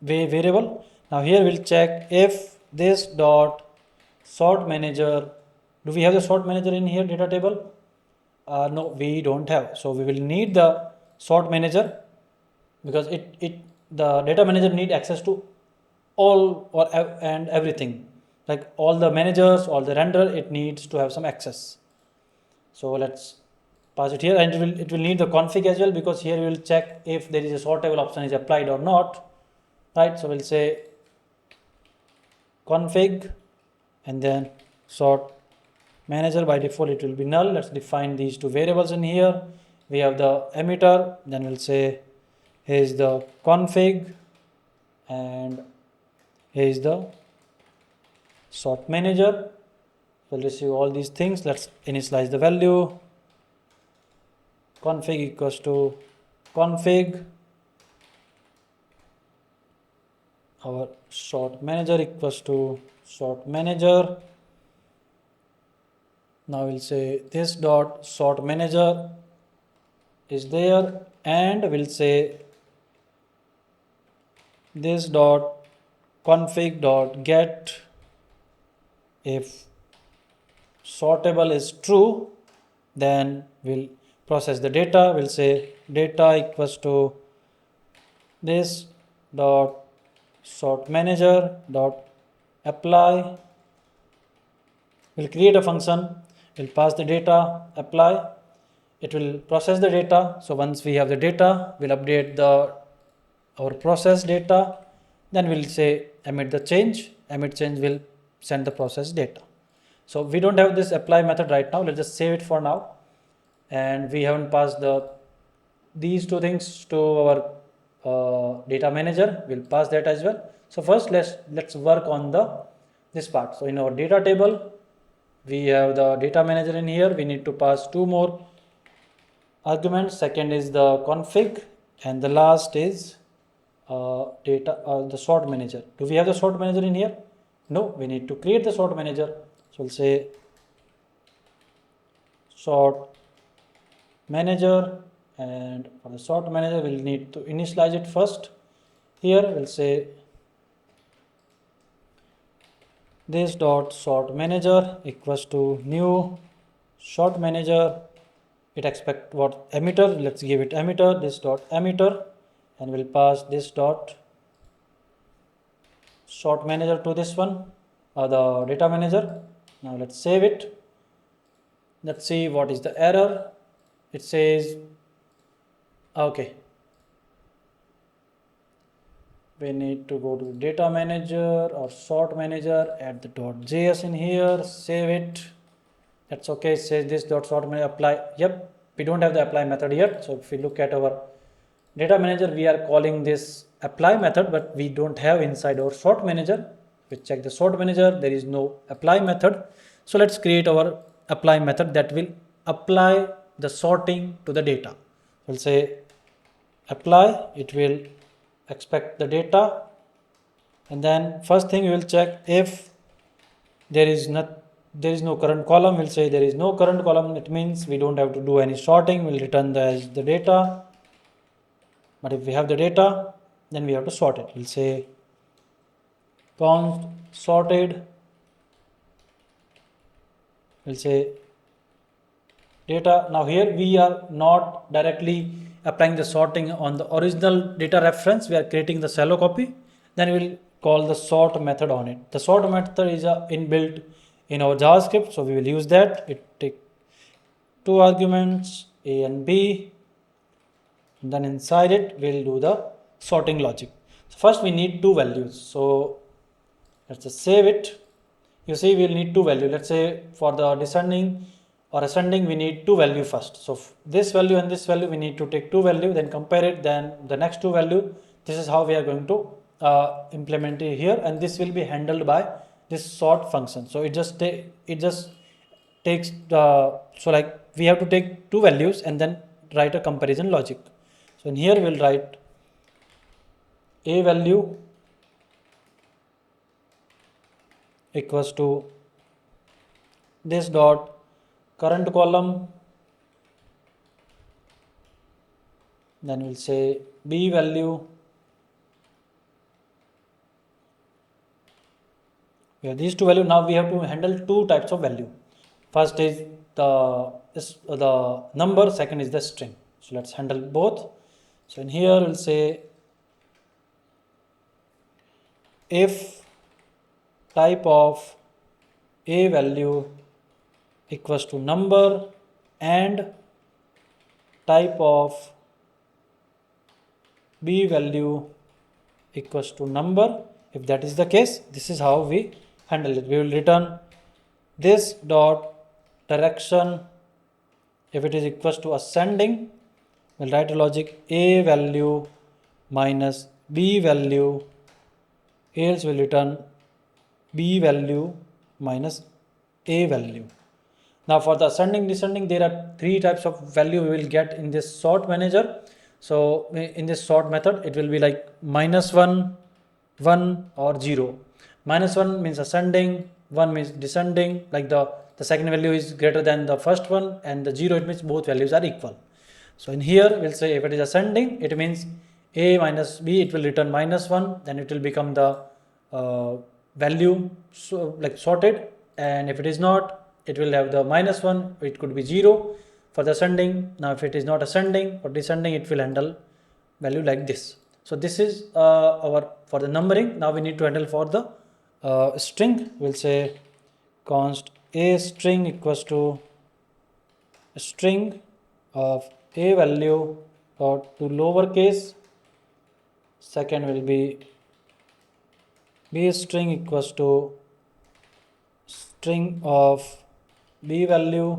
variable. Now here we'll check if this dot sort manager, do we have the sort manager in here data table? No, we don't have. So we will need the sort manager. because the data manager need access to all and everything, like all the managers, all the render, it needs to have some access. So let's pass it here, and it will need the config as well, because here we will check if there is a sortable option is applied or not, right? So we'll say config and then sort manager. By default it will be null. Let's define these two variables in here. We have the emitter, then we'll say here is the config and here is the sort manager. We'll receive all these things. Let's initialize the value. Config equals to config, our sort manager equals to sort manager. Now we'll say this dot sort manager is there, and we'll say this dot config dot get. If sortable is true, then we'll process the data. We'll say data equals to this dot sort manager dot apply. We'll create a function, we'll pass the data, apply, it will process the data. So once we have the data, we'll update our process data, then we'll say emit the change. Emit change will send the process data. So we don't have this apply method right now. Let's just save it for now, and we haven't passed these two things to our data manager. We'll pass that as well. So first let's work on this part. So in our data table, we have the data manager in here. We need to pass two more arguments. Second is the config, and the last is the sort manager. Do we have the sort manager in here? No, we need to create the sort manager. So we'll say sort manager, and for the sort manager we'll need to initialize it first. Here we'll say this dot sort manager equals to new sort manager. It expect what emitter, let's give it emitter, this dot emitter, and we'll pass this dot sort manager to this one, the data manager. Now let's save it. Let's see what is the error. It says okay, we need to go to data manager or sort manager, add the .js in here, save it. That's okay. It says this dot sort manager apply. Yep, we don't have the apply method yet. So if we look at our data manager, we are calling this apply method, but we don't have inside our sort manager. We check the sort manager, there is no apply method. So let's create our apply method that will apply the sorting to the data. We'll say apply, it will expect the data, and then first thing we will check if there is no current column. We'll say there is no current column. It means we don't have to do any sorting. We'll return the data. But if we have the data, then we have to sort it. We'll say const sorted. We'll say data. Now here we are not directly applying the sorting on the original data reference. We are creating the shallow copy. Then we will call the sort method on it. The sort method is inbuilt in our JavaScript, so we will use that. It take two arguments, A and B, and then inside it we'll do the sorting logic. So first we need two values, so let's just save it. You see we'll need two values. Let's say for the descending or ascending we need two value first. So this value and this value we need to take two value, then compare it, then the next two value. This is how we are going to implement it here, and this will be handled by this sort function. So it just takes so like we have to take two values and then write a comparison logic. So in here we'll write a value equals to this dot current column, then we'll say b value. We have these two values. Now we have to handle two types of value. First is the number, second is the string. So let's handle both. So in here we'll say if type of a value equals to number and type of b value equals to number. If that is the case, this is how we handle it. We will return this dot direction. If it is equals to ascending, we'll write a logic a value minus b value, else will return b value minus a value. Now for the ascending descending, there are three types of value we will get in this sort manager. So in this sort method, it will be like -1, 1 or 0. -1 means ascending, 1 means descending, like the second value is greater than the first one, and the 0 it means both values are equal. So in here we'll say if it is ascending, it means a minus b, it will return -1, then it will become the value so like sorted, and if it is not, it will have the -1, it could be 0 for the ascending. Now if it is not ascending or descending, it will handle value like this. So this is our for the numbering. Now we need to handle for the string. We'll say const a string equals to a string of a value dot to lowercase. Second will be b string equals to string of b value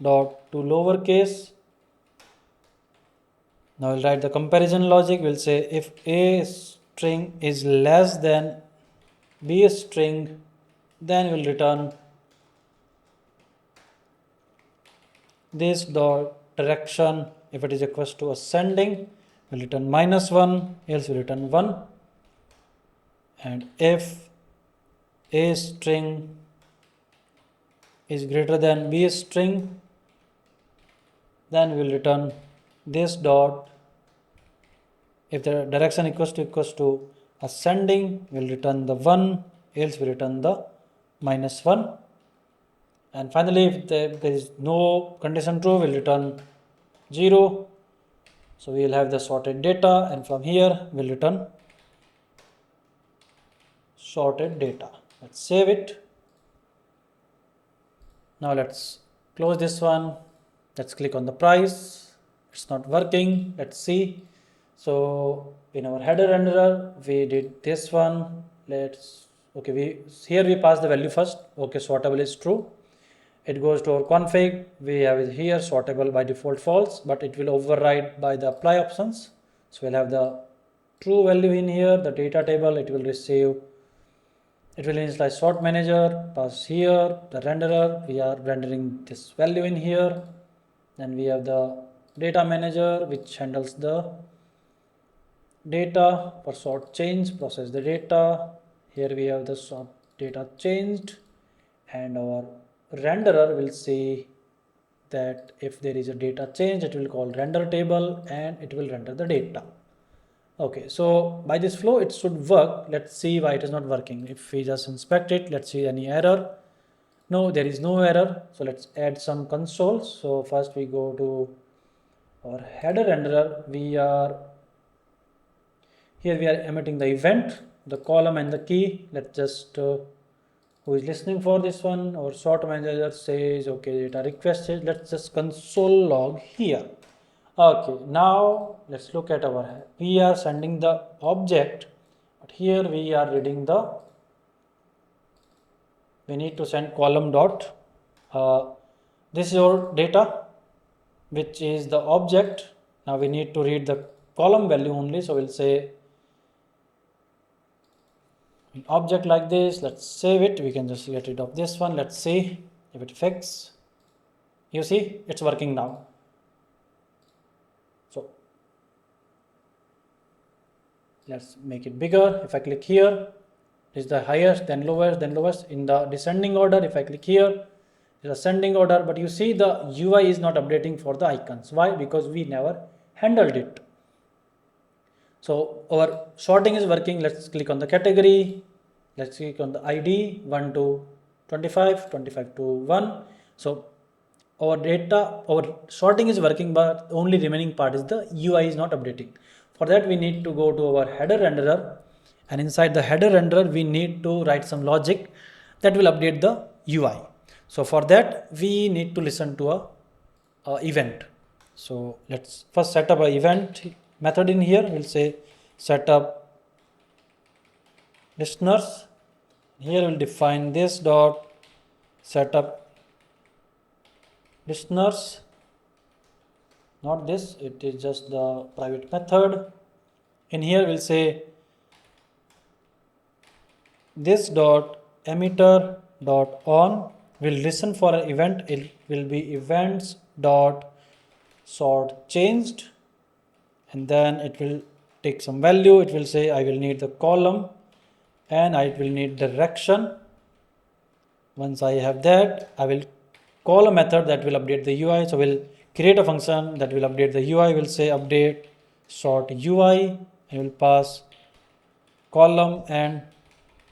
dot to lowercase. Now we'll write the comparison logic. We'll say if a string is less than b string, then we'll return this dot direction. If it is equals to ascending, we'll return -1, else we'll return 1. And if a string is greater than b string, then we'll return this dot. If the direction equals to ascending, we'll return the 1, else we return the -1. And finally, if there is no condition true, we'll return 0. So we will have the sorted data, and from here we'll return sorted data. Let's save it. Now let's close this one. Let's click on the price. It's not working. Let's see. So in our header renderer, we did this one. Here we pass the value first. Okay, sortable is true. It goes to our config. We have it here, sortable by default false, but it will override by the apply options. So we'll have the true value in here, the data table. It will receive, it will initialize sort manager, pass here, the renderer. We are rendering this value in here. Then we have the data manager, which handles the data for sort change, process the data. Here we have the sort data changed, and our renderer will see that if there is a data change, it will call render table and it will render the data. Okay, so by this flow it should work. Let's see why it is not working. If we just inspect it, let's see any error. No, there is no error. So let's add some consoles. So first we go to our header renderer. Here we are emitting the event, the column and the key. Let's just who is listening for this one? Our sort manager says okay, data requested. Let's just console log here. Okay, now let's look at we are sending the object, but here we are reading we need to send column dot. This is our data, which is the object. Now we need to read the column value only. So we'll say an object like this. Let's save it. We can just get rid of this one. Let's see if it fixes. You see, it's working now. So let's make it bigger. If I click here, it is the highest, then lowest, then lowest in the descending order. If I click here, it's ascending order. But you see the UI is not updating for the icons. Why? Because we never handled it. So our sorting is working. Let's click on the category. Let's click on the ID 1 to 25, 25 to 1. So our sorting is working, but only remaining part is the UI is not updating. For that we need to go to our header renderer, and inside the header renderer we need to write some logic that will update the UI. So for that we need to listen to a event. So let's first set up a event method in here. We'll say set up listeners. Here we'll define this dot setup listeners, not this, it is just the private method. In here we'll say this dot emitter dot on will listen for an event. It will be events dot sort changed, and then it will take some value. It will say I will need the column and I will need direction. Once I have that, I will call a method that will update the UI. So we'll create a function that will update the UI. We'll say update sort UI, and we'll pass column and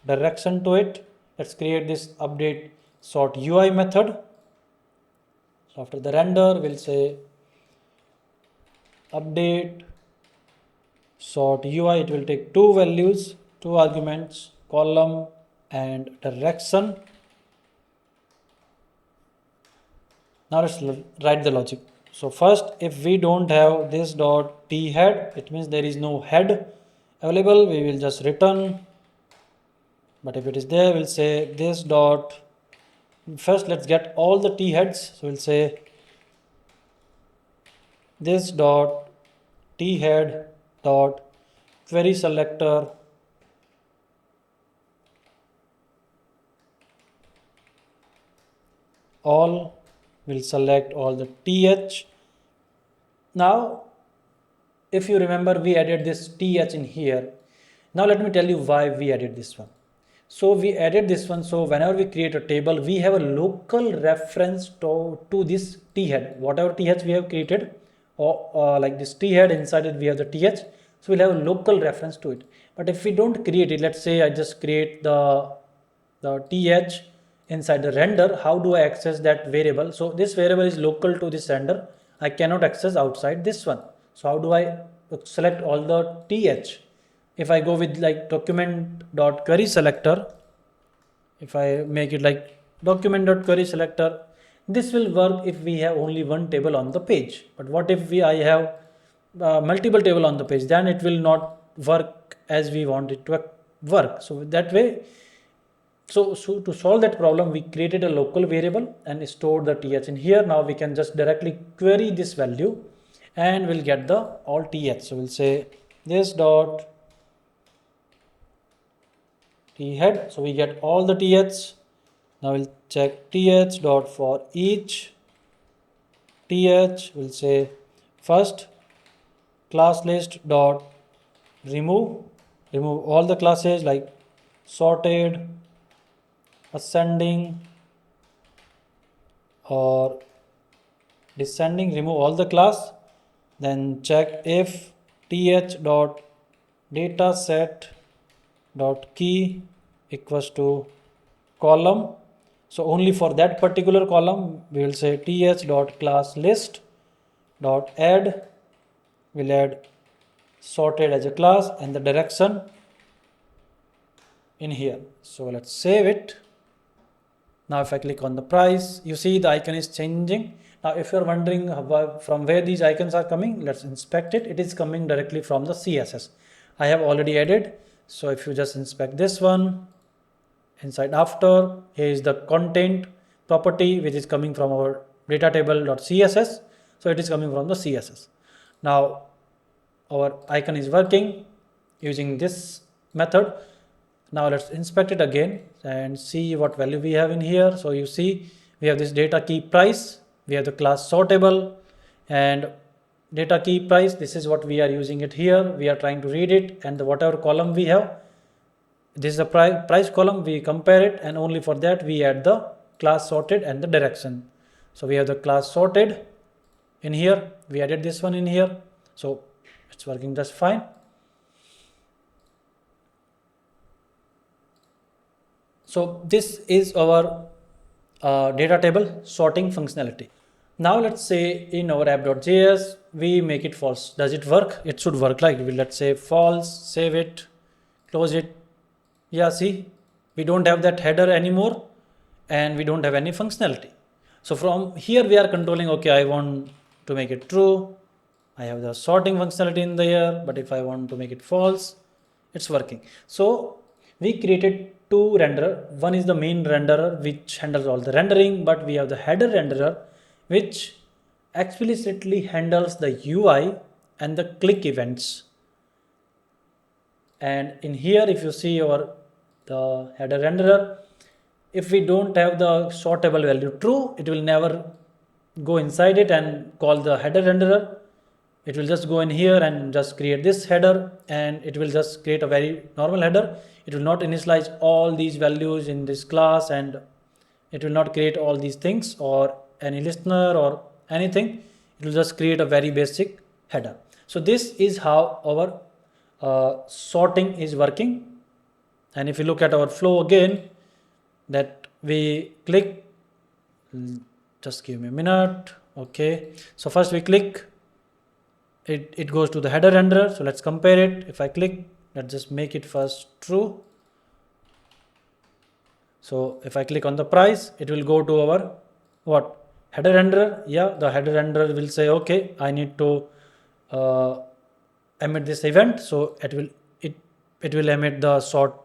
direction to it. Let's create this update sort UI method. So after the render, we'll say update sort UI. It will take two values, two arguments, column and direction. Now let's write the logic. So first, if we don't have this dot t head, it means there is no head available. We will just return. But if it is there, we'll say this dot. First, let's get all the t heads. So we'll say this dot t head dot query selector all. Will select all the th. Now if you remember, we added this th in here. Now let me tell you why we added this one. So we added this one, so whenever we create a table, we have a local reference to this t head, whatever th we have created, or like this t head, inside it we have the th, so we'll have a local reference to it. But if we don't create it, let's say I just create the th inside the render, how do I access that variable? So this variable is local to this render. I cannot access outside this one. So how do I select all the th? If I go with like document.query selector, if I make it like document.query selector, this will work if we have only one table on the page. But what if I have multiple table on the page? Then it will not work as we want it to work. So that way, so to solve that problem, we created a local variable and stored the th in here. Now we can just directly query this value and we'll get the all th. So we'll say this dot t head. So we get all the th. Now we'll check th dot for each th. We'll say first class list dot remove all the classes like sorted, ascending or descending, remove all the class. Then check if th dot data set dot key equals to column. So only for that particular column we will say th dot class list dot add, will add sorted as a class and the direction in here. So let's save it. Now if I click on the price, you see the icon is changing. Now if you're wondering from where these icons are coming, let's inspect it. It is coming directly from the CSS. I have already added. So if you just inspect this one, inside after, here is the content property which is coming from our datatable.css. So it is coming from the CSS. Now our icon is working using this method. Now let's inspect it again and see what value we have in here. So you see we have this data key price, we have the class sortable and data key price. This is what we are using it here. We are trying to read it, and the whatever column we have, this is the price column, we compare it, and only for that we add the class sorted and the direction. So we have the class sorted in here, we added this one in here, so it's working just fine. So this is our data table sorting functionality. Now let's say in our app.js, we make it false. Does it work? It should work. Like let's say false, save it, close it. Yeah, see, we don't have that header anymore and we don't have any functionality. So from here we are controlling, okay, I want to make it true. I have the sorting functionality in there, but if I want to make it false, it's working. So we created two renderer. One is the main renderer which handles all the rendering, but we have the header renderer which explicitly handles the UI and the click events. And in here, if you see the header renderer, if we don't have the sortable value true, it will never go inside it and call the header renderer. It will just go in here and just create this header, and it will just create a very normal header. It will not initialize all these values in this class, and it will not create all these things or any listener or anything. It will just create a very basic header. So this is how our sorting is working. And if you look at our flow again, that we click, just give me a minute. Okay, so first we click, it goes to the header renderer. So let's compare it. If I click, let's just make it first true. So if I click on the price, it will go to our what, header renderer. Yeah, the header renderer will say, okay, I need to emit this event. So it will emit the sort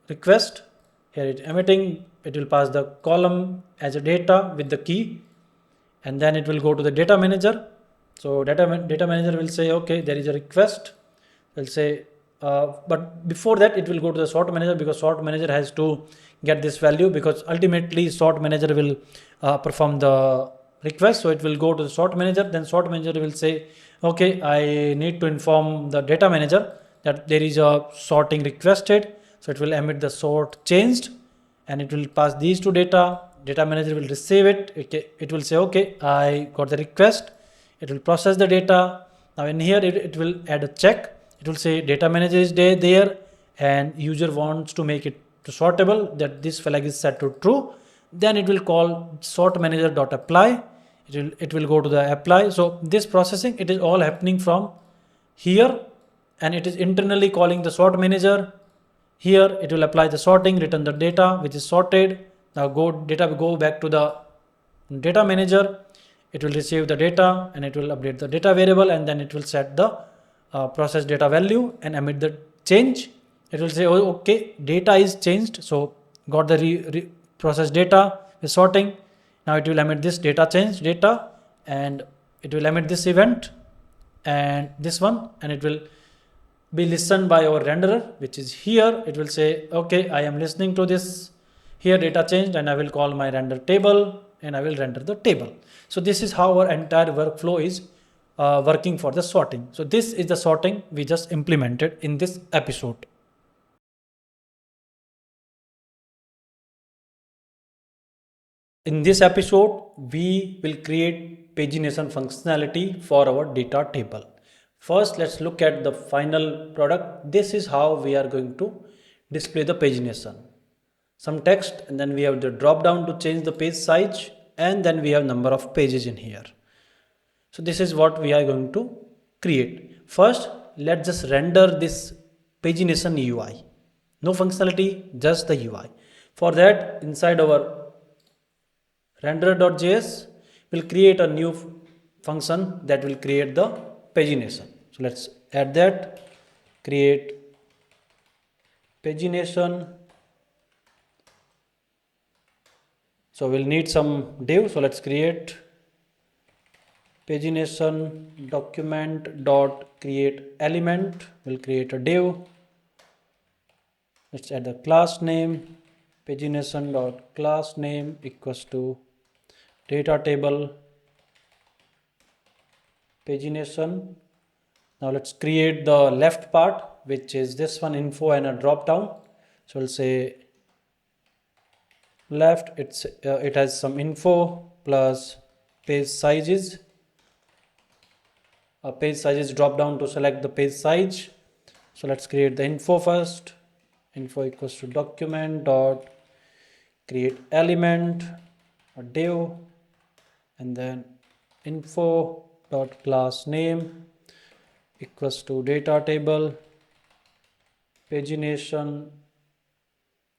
request. Here it emitting, it will pass the column as a data with the key, and then it will go to the data manager. So data manager will say, okay, there is a request. Will say, but before that it will go to the sort manager, because sort manager has to get this value, because ultimately sort manager will perform the request. So it will go to the sort manager, then sort manager will say, okay, I need to inform the data manager that there is a sorting requested. So it will emit the sort changed, and it will pass these to data manager will receive it. It will say, okay, I got the request. It will process the data. Now in here it will add a check. It will say data manager is there and user wants to make it to sortable, that this flag is set to true. Then it will call sort manager.apply. It will go to the apply. So this processing, it is all happening from here, and it is internally calling the sort manager. Here it will apply the sorting, return the data which is sorted. Now go back to the data manager. It will receive the data and it will update the data variable, and then it will set the process data value and emit the change. It will say, oh, okay, data is changed. So got the process data with sorting. Now it will emit this data change data, and it will emit this event and this one, and it will be listened by our renderer, which is here. It will say, okay, I am listening to this here data changed, and I will call my render table and I will render the table. So this is how our entire workflow is working for the sorting. So this is the sorting we just implemented in this episode. In this episode, we will create pagination functionality for our data table. First, let's look at the final product. This is how we are going to display the pagination. Some text, and then we have the drop down to change the page size, and then we have number of pages in here. So this is what we are going to create. First, let's just render this pagination UI. No functionality, just the UI. For that, inside our render.js, we'll create a new function that will create the pagination. So let's add that, create pagination. So we'll need some div. So let's create pagination document dot create element. We'll create a div. Let's add the class name, pagination dot class name equals to data table pagination. Now let's create the left part, which is this one, info and a drop down. So we'll say left, it has some info plus page sizes. Page sizes drop down to select the page size. So let's create the info first. Info equals to document dot create element, a div, and then info dot class name equals to data table pagination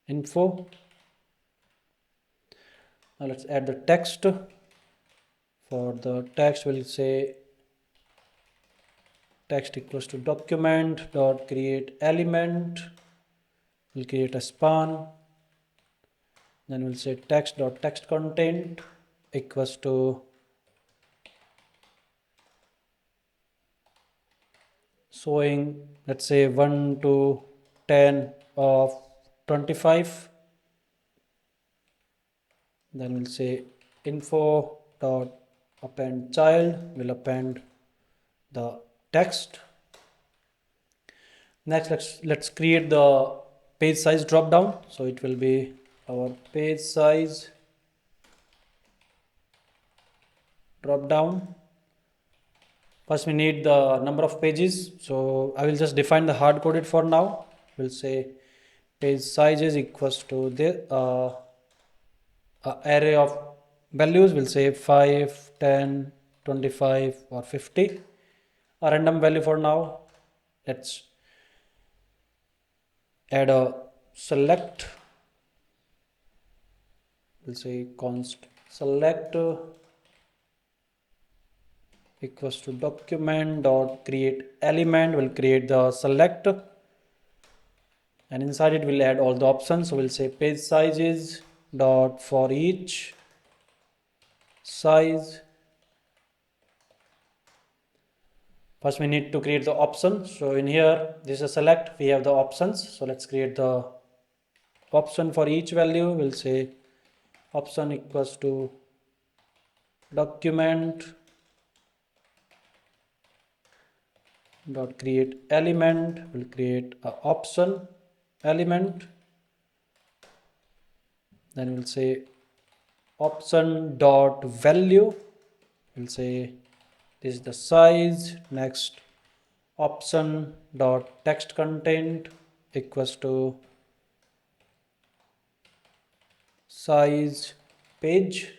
info. Now let's add the text. For the text, we'll say text equals to document dot create element. We'll create a span. Then we'll say text dot text content equals to showing, let's say 1 to 10 of 25. Then we'll say info dot append child, will append the text. Next, let's create the page size drop down. So it will be our page size drop down. First we need the number of pages, so I will just define the hard coded for now. We'll say page size is equals to the array of values. We'll say 5, 10, 25 or 50, a random value for now. Let's add a select. We'll say const select equals to document dot create element. Will create the select, and inside it we'll add all the options. So we'll say page sizes dot for each size. First we need to create the option. So in here, this is a select, we have the options. So let's create the option for each value. We'll say option equals to document dot create element. Will create a option element. Then we'll say option dot value. We'll say this is the size. Next, option dot text content equals to size page.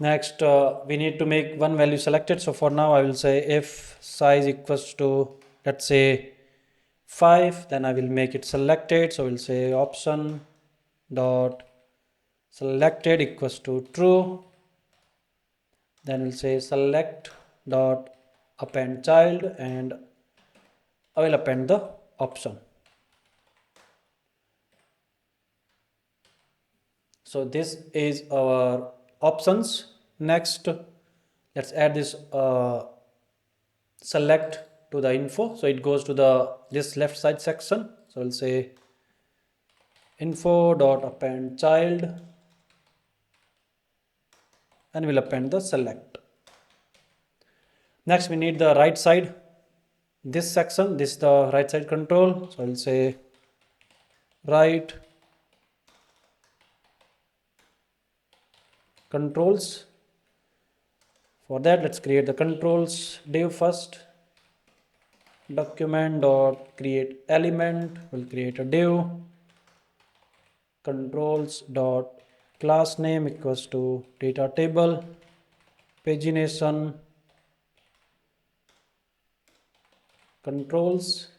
Next, we need to make one value selected. So for now, I will say if size equals to, let's say 5, then I will make it selected. So we'll say option dot selected equals to true. Then we'll say select dot append child, and I will append the option. So this is our options. Next, let's add this select to the info. So it goes to this left side section. So we'll say info dot append child, and we'll append the select. Next, we need the right side. This section, this is the right side control. So I'll say right controls. For that, let's create the controls div first. Document dot create element. We'll create a div. Controls dot class name equals to data table pagination controls.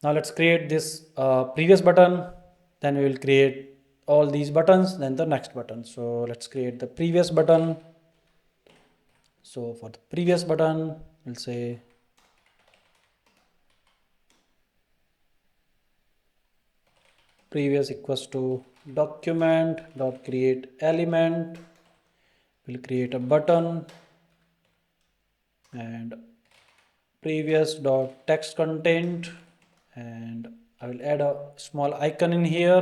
Now let's create this previous button. Then we will create all these buttons, then the next button. So let's create the previous button. So for the previous button, we'll say previous equals to document dot create element. We'll create a button, and previous dot text content, and I will add a small icon in here.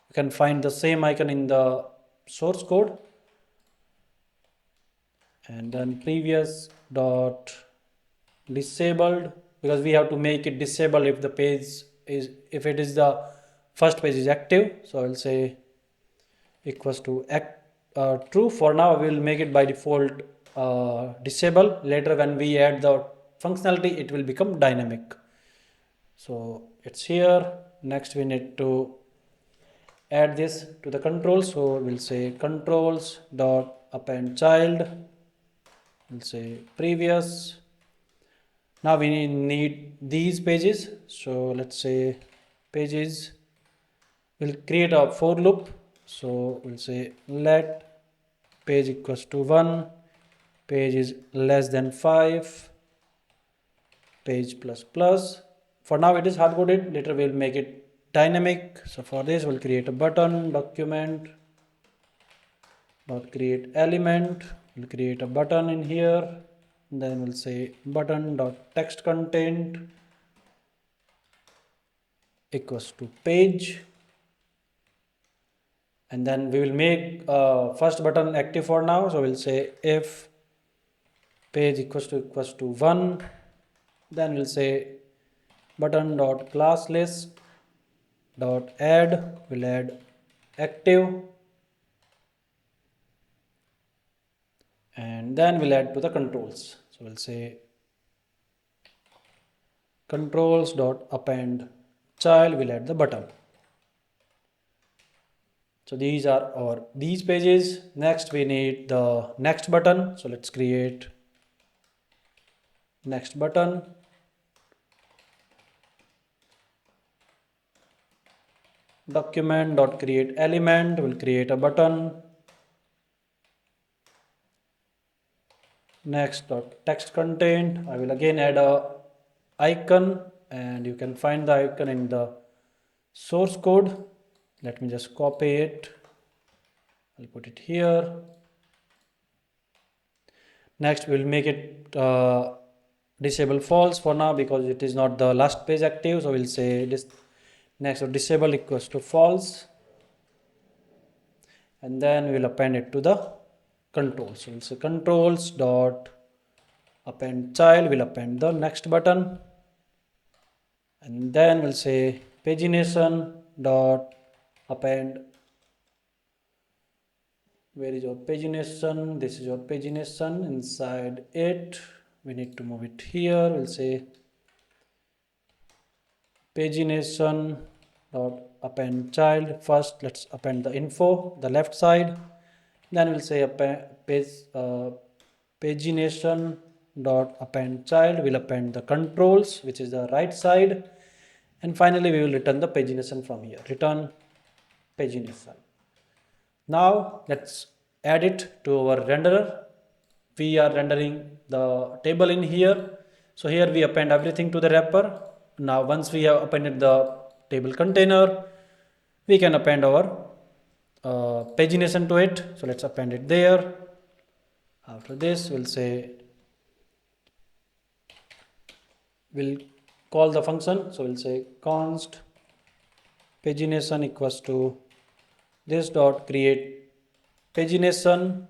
You can find the same icon in the source code. And then previous dot disabled, because we have to make it disabled if the page is, if it is the first page is active. So I will say equals to true. For now we will make it by default disable. Later when we add the functionality, it will become dynamic. So it's here. Next we need to add this to the controls. So we'll say controls dot append child, we'll say previous. Now we need these pages, so let's say pages, we'll create a for loop. So we'll say let page equals to 1, page is less than 5, page plus plus. For now it is hard coded, later we'll make it dynamic. So for this we'll create a button document dot create element, we'll create a button in here, then we'll say button dot text content equals to page, and then we will make first button active for now. So we'll say if page equals to 1, then we'll say button dot class list dot add, we'll add active, and then we'll add to the controls. So we'll say controls dot append child, we'll add the button. So these are these pages. Next we need the next button. So let's create next button. Document dot create element, will create a button. Next dot text content, I will again add a icon, and you can find the icon in the source code. Let me just copy it, I'll put it here. Next we'll make it disable false for now because it is not the last page active. So we'll say this next disable equals to false, and then we'll append it to the controls. So we'll say controls dot append child, will append the next button, and then we'll say pagination dot append, where is your pagination? This is your pagination. Inside it we need to move it here. We'll say pagination dot append child. First let's append the info, the left side, then we'll say pagination dot append child, will append the controls, which is the right side, and finally we will return the pagination from here. Return pagination. Now let's add it to our renderer. We are rendering the table in here, so here we append everything to the wrapper. Now once we have appended the table container, we can append our pagination to it. So let's append it there. After this we'll say, we'll call the function. So we'll say const pagination equals to this dot create pagination,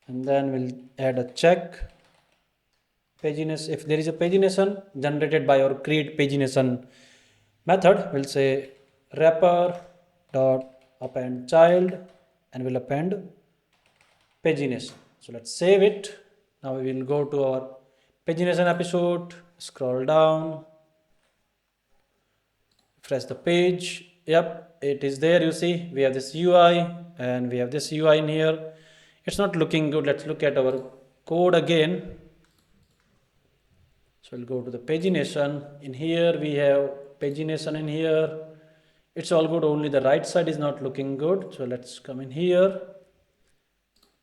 and then we'll add a check pagination. If there is a pagination generated by our create pagination method, we'll say wrapper dot append child, and we'll append pagination. So let's save it. Now we will go to our pagination episode, scroll down, refresh the page. Yep, it is there. You see we have this UI and we have this UI in here. It's not looking good. Let's look at our code again. So we'll go to the pagination. In here we have pagination in here. It's all good, only the right side is not looking good. So let's come in here.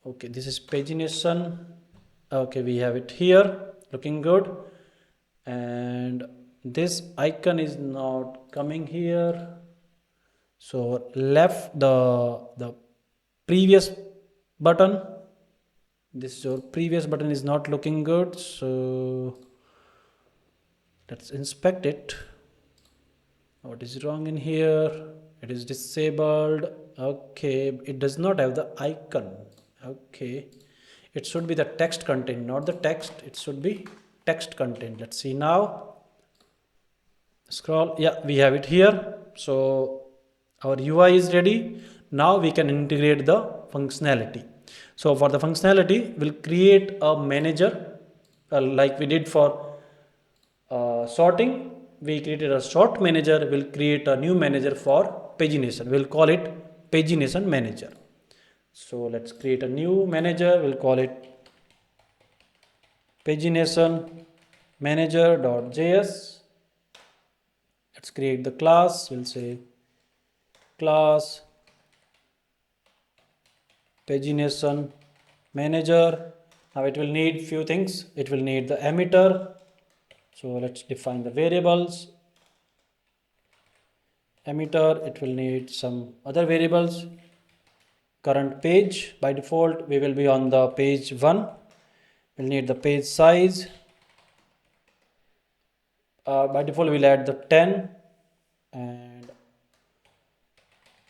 Okay, this is pagination. Okay, we have it here looking good, and this icon is not coming here. So left the previous button, this is your previous button, is not looking good. So let's inspect it. What is wrong in here? It is disabled. Okay, it does not have the icon. Okay, it should be the text content, not the text. It should be text content. Let's see now. Scroll. Yeah, we have it here. So our UI is ready. Now we can integrate the functionality. So for the functionality, we'll create a manager like we did for sorting. we created a short manager, we'll create a new manager for pagination. We'll call it pagination manager. So let's create a new manager. We'll call it pagination manager.js. Let's create the class. We'll say class pagination manager. Now it will need few things. It will need the emitter. So let's define the variables. Emitter, it will need some other variables. Current page, by default we will be on the page 1. We'll need the page size. By default we'll add the 10, and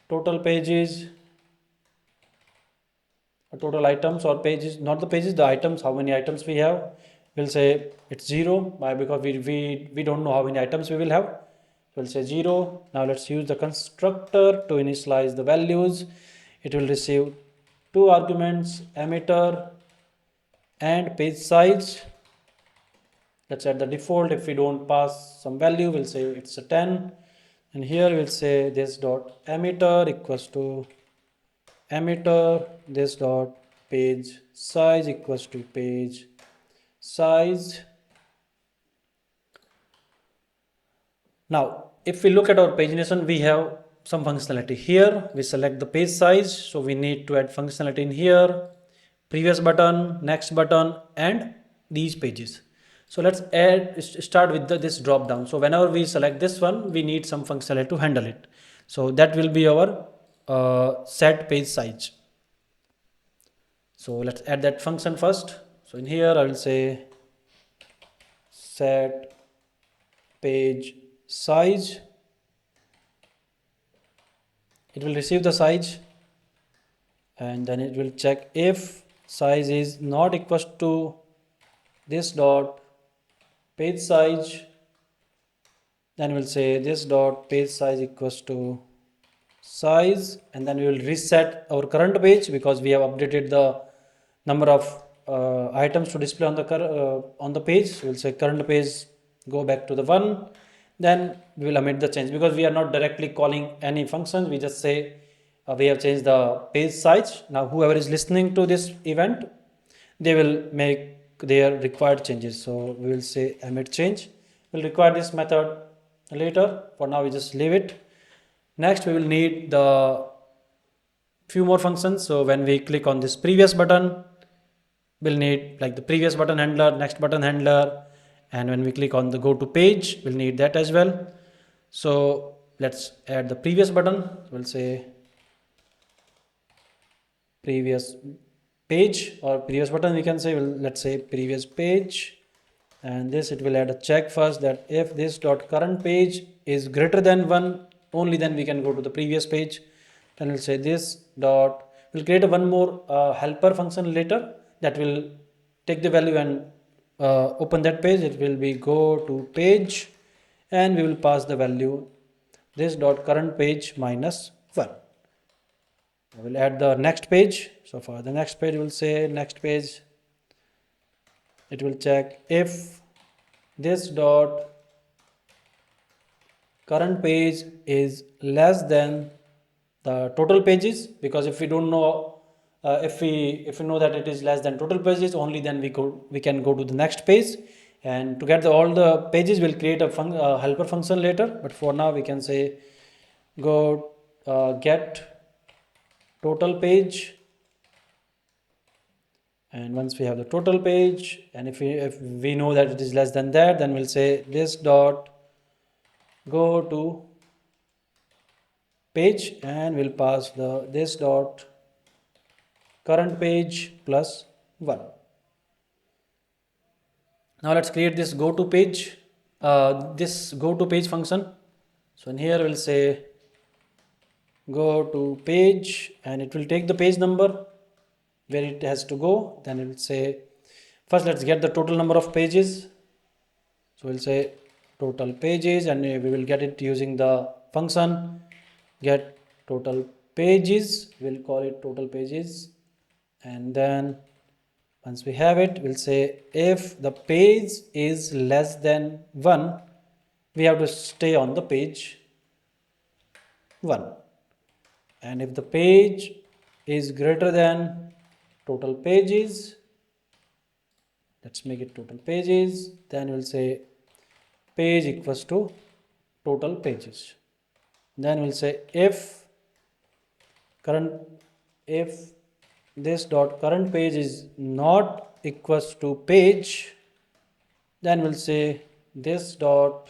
total pages, total items or pages, not the pages, the items, how many items we have. We'll say it's 0, why? Because we don't know how many items we will have. We'll say 0. Now let's use the constructor to initialize the values. It will receive 2 arguments, emitter and page size. Let's add the default. If we don't pass some value, we'll say it's a 10, and here we'll say this dot emitter equals to emitter, this dot page size equals to page size. Now if we look at our pagination, we have some functionality here. We select the page size, so we need to add functionality in here, previous button, next button, and these pages. So let's start with this drop down. So whenever we select this one, we need some functionality to handle it. So that will be our set page size. So let's add that function first. So in here I will say set page size. It will receive the size, and then it will check if size is not equals to this dot page size, then we'll say this dot page size equals to size, and then we will reset our current page because we have updated the number of items to display on the page. So we'll say current page go back to the 1, then we will omit the change because we are not directly calling any functions. We just say we have changed the page size. Now whoever is listening to this event, they will make their required changes. So we will say emit change. We'll require this method later. For now we just leave it. Next we will need the few more functions. So when we click on this previous button, we'll need like the previous button handler, next button handler, and when we click on the go to page, we'll need that as well. So let's add the previous button. We'll say previous page or previous button, we can say, let's say previous page, and this it will add a check first that if this dot current page is greater than 1, only then we can go to the previous page. Then we'll say this dot, we'll create one more helper function later that will take the value and open that page. It will be go to page, and we will pass the value this dot current page minus 1. I will add the next page. So for the next page, we'll say next page. It will check if this dot current page is less than the total pages, because if we don't know, if we know that it is less than total pages, only then we can go to the next page. And to get all the pages, we'll create a helper function later. But for now, we can say go get total page, and once we have the total page, and if we know that it is less than that, then we'll say this dot go to page, and we'll pass the this dot current page plus 1. Now let's create this go to page, this go to page function. So in here we'll say go to page, and it will take the page number where it has to go. Then it will say first let's get the total number of pages. So we'll say total pages, and we will get it using the function get total pages. We'll call it total pages, and then once we have it, we'll say if the page is less than 1, we have to stay on the page 1, and if the page is greater than total pages, let's make it total pages, then we'll say page equals to total pages. Then we'll say if this dot current page is not equals to page, then we'll say this dot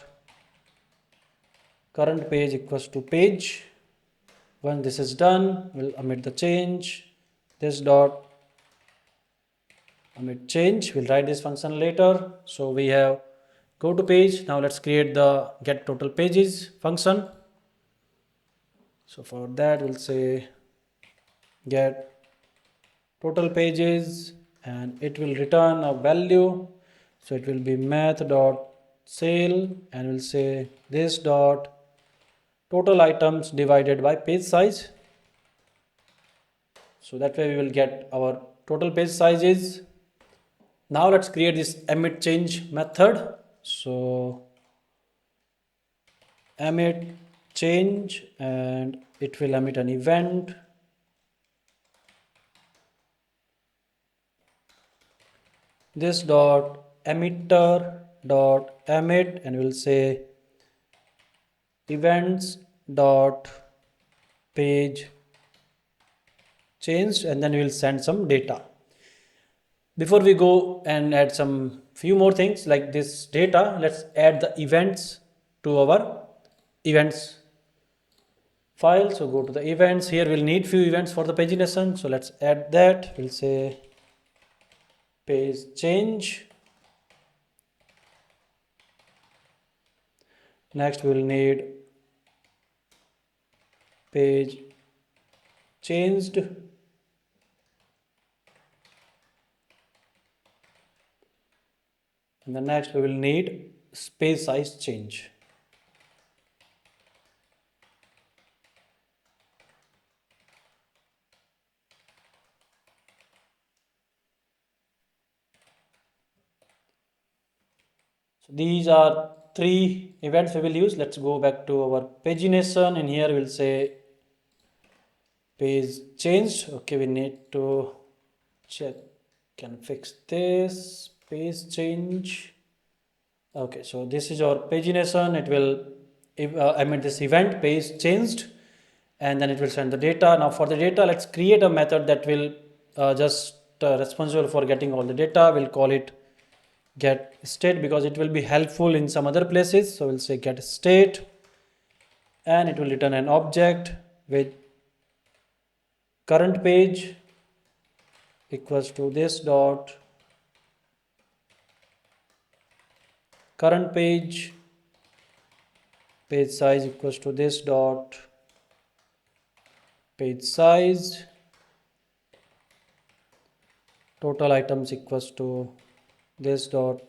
current page equals to page. When this is done, we'll omit the change. This dot omit change, we'll write this function later. So we have go to page. Now let's create the get total pages function. So for that we'll say get total pages, and it will return a value. So it will be math.sale, and we'll say this dot total items divided by page size. So that way we will get our total page sizes. Now let's create this emit change method. So emit change, and it will emit an event. This dot emitter dot emit, and we'll say events dot page changed, and then we'll send some data. Before we go and add some few more things like this data, let's add the events to our events file. So go to the events. Here we'll need few events for the pagination, so let's add that. We'll say page change. Next we'll need page changed, and the next we will need page size change. So these are 3 events we will use. Let's go back to our pagination, and here we'll say page changed. Okay, we need to check, can fix this page change. Okay, so this is our pagination. It will emit this event page changed, and then it will send the data. Now for the data, let's create a method that will just responsible for getting all the data. We'll call it get state, because it will be helpful in some other places. So we'll say get state, and it will return an object with current page equals to this dot current page size equals to this dot page size, total items equals to this dot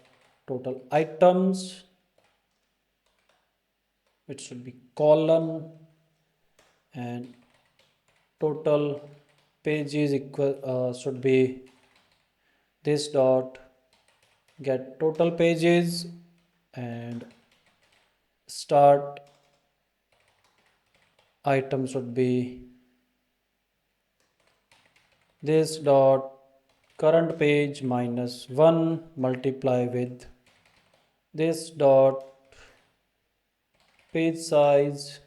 total items. It should be colon, and total pages equal should be this dot get total pages, and start item should be this dot current page minus 1 multiply with this dot page size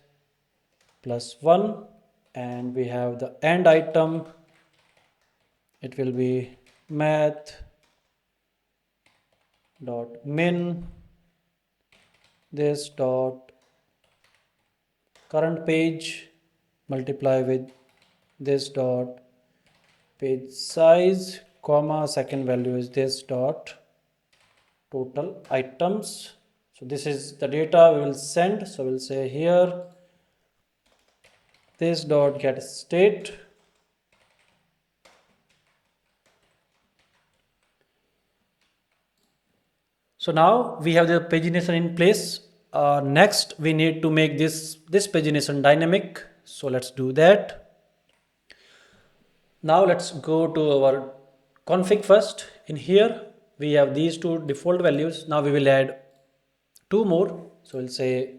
plus 1, and we have the end item. It will be math dot min this dot current page multiply with this dot page size, comma, second value is this dot total items. So this is the data we will send. So we'll say here this dot get state, so now we have the pagination in place. Next we need to make this pagination dynamic, so let's do that. Now let's go to our config first. In here we have these 2 default values. Now we will add 2 more. So we'll say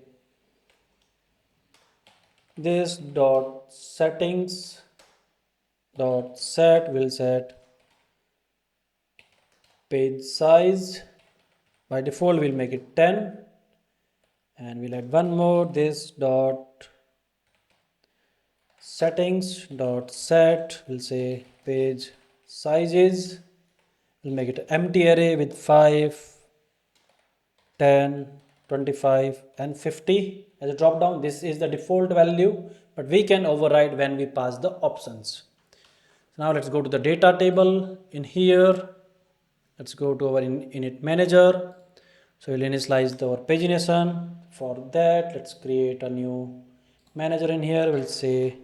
this dot settings dot set will set page size. By default we'll make it 10, and we'll add one more, this dot settings dot set will say page sizes. We'll make it an empty array with 5, 10, 25 and 50 as a drop down. This is the default value, but we can override when we pass the options. So now let's go to the data table. In here, let's go to our init manager. So we'll initialize our pagination. For that, let's create a new manager in here. We'll say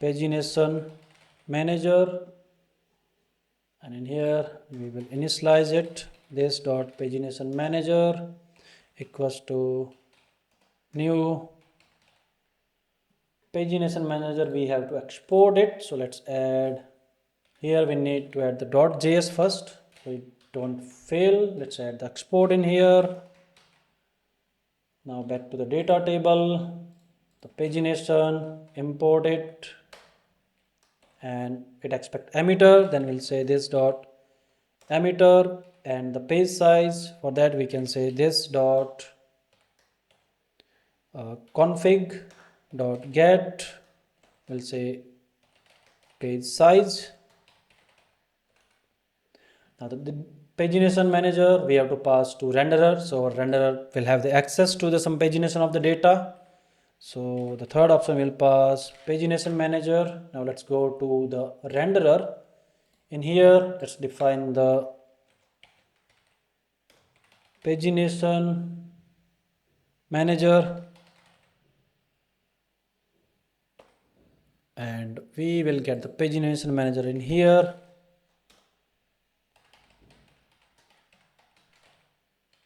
pagination manager, and in here we will initialize it, this dot pagination manager equals to new pagination manager. We have to export it, so let's add, here we need to add the .js first so it don't fail. Let's add the export in here. Now back to the data table, the pagination, import it, and it expect emitter. Then we'll say this dot emitter, and the page size, for that we can say this dot config dot get, we'll say page size. Now the pagination manager we have to pass to renderer, so our renderer will have the access to the some pagination of the data. So the third option will pass pagination manager. Now let's go to the renderer. In here, let's define the pagination manager, and we will get the pagination manager in here.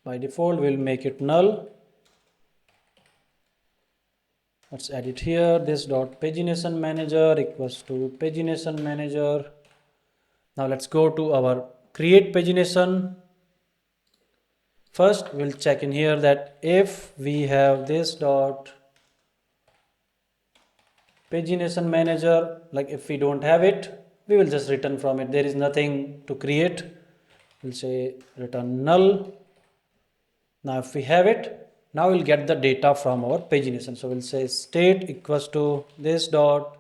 By default, we'll make it null. Let's add it here. This dot pagination manager equals to pagination manager. Now let's go to our create pagination. First, we'll check in here that if we have this dot pagination manager, like if we don't have it, we will just return from it. There is nothing to create. We'll say return null. Now if we have it, now we'll get the data from our pagination. So we'll say state equals to this dot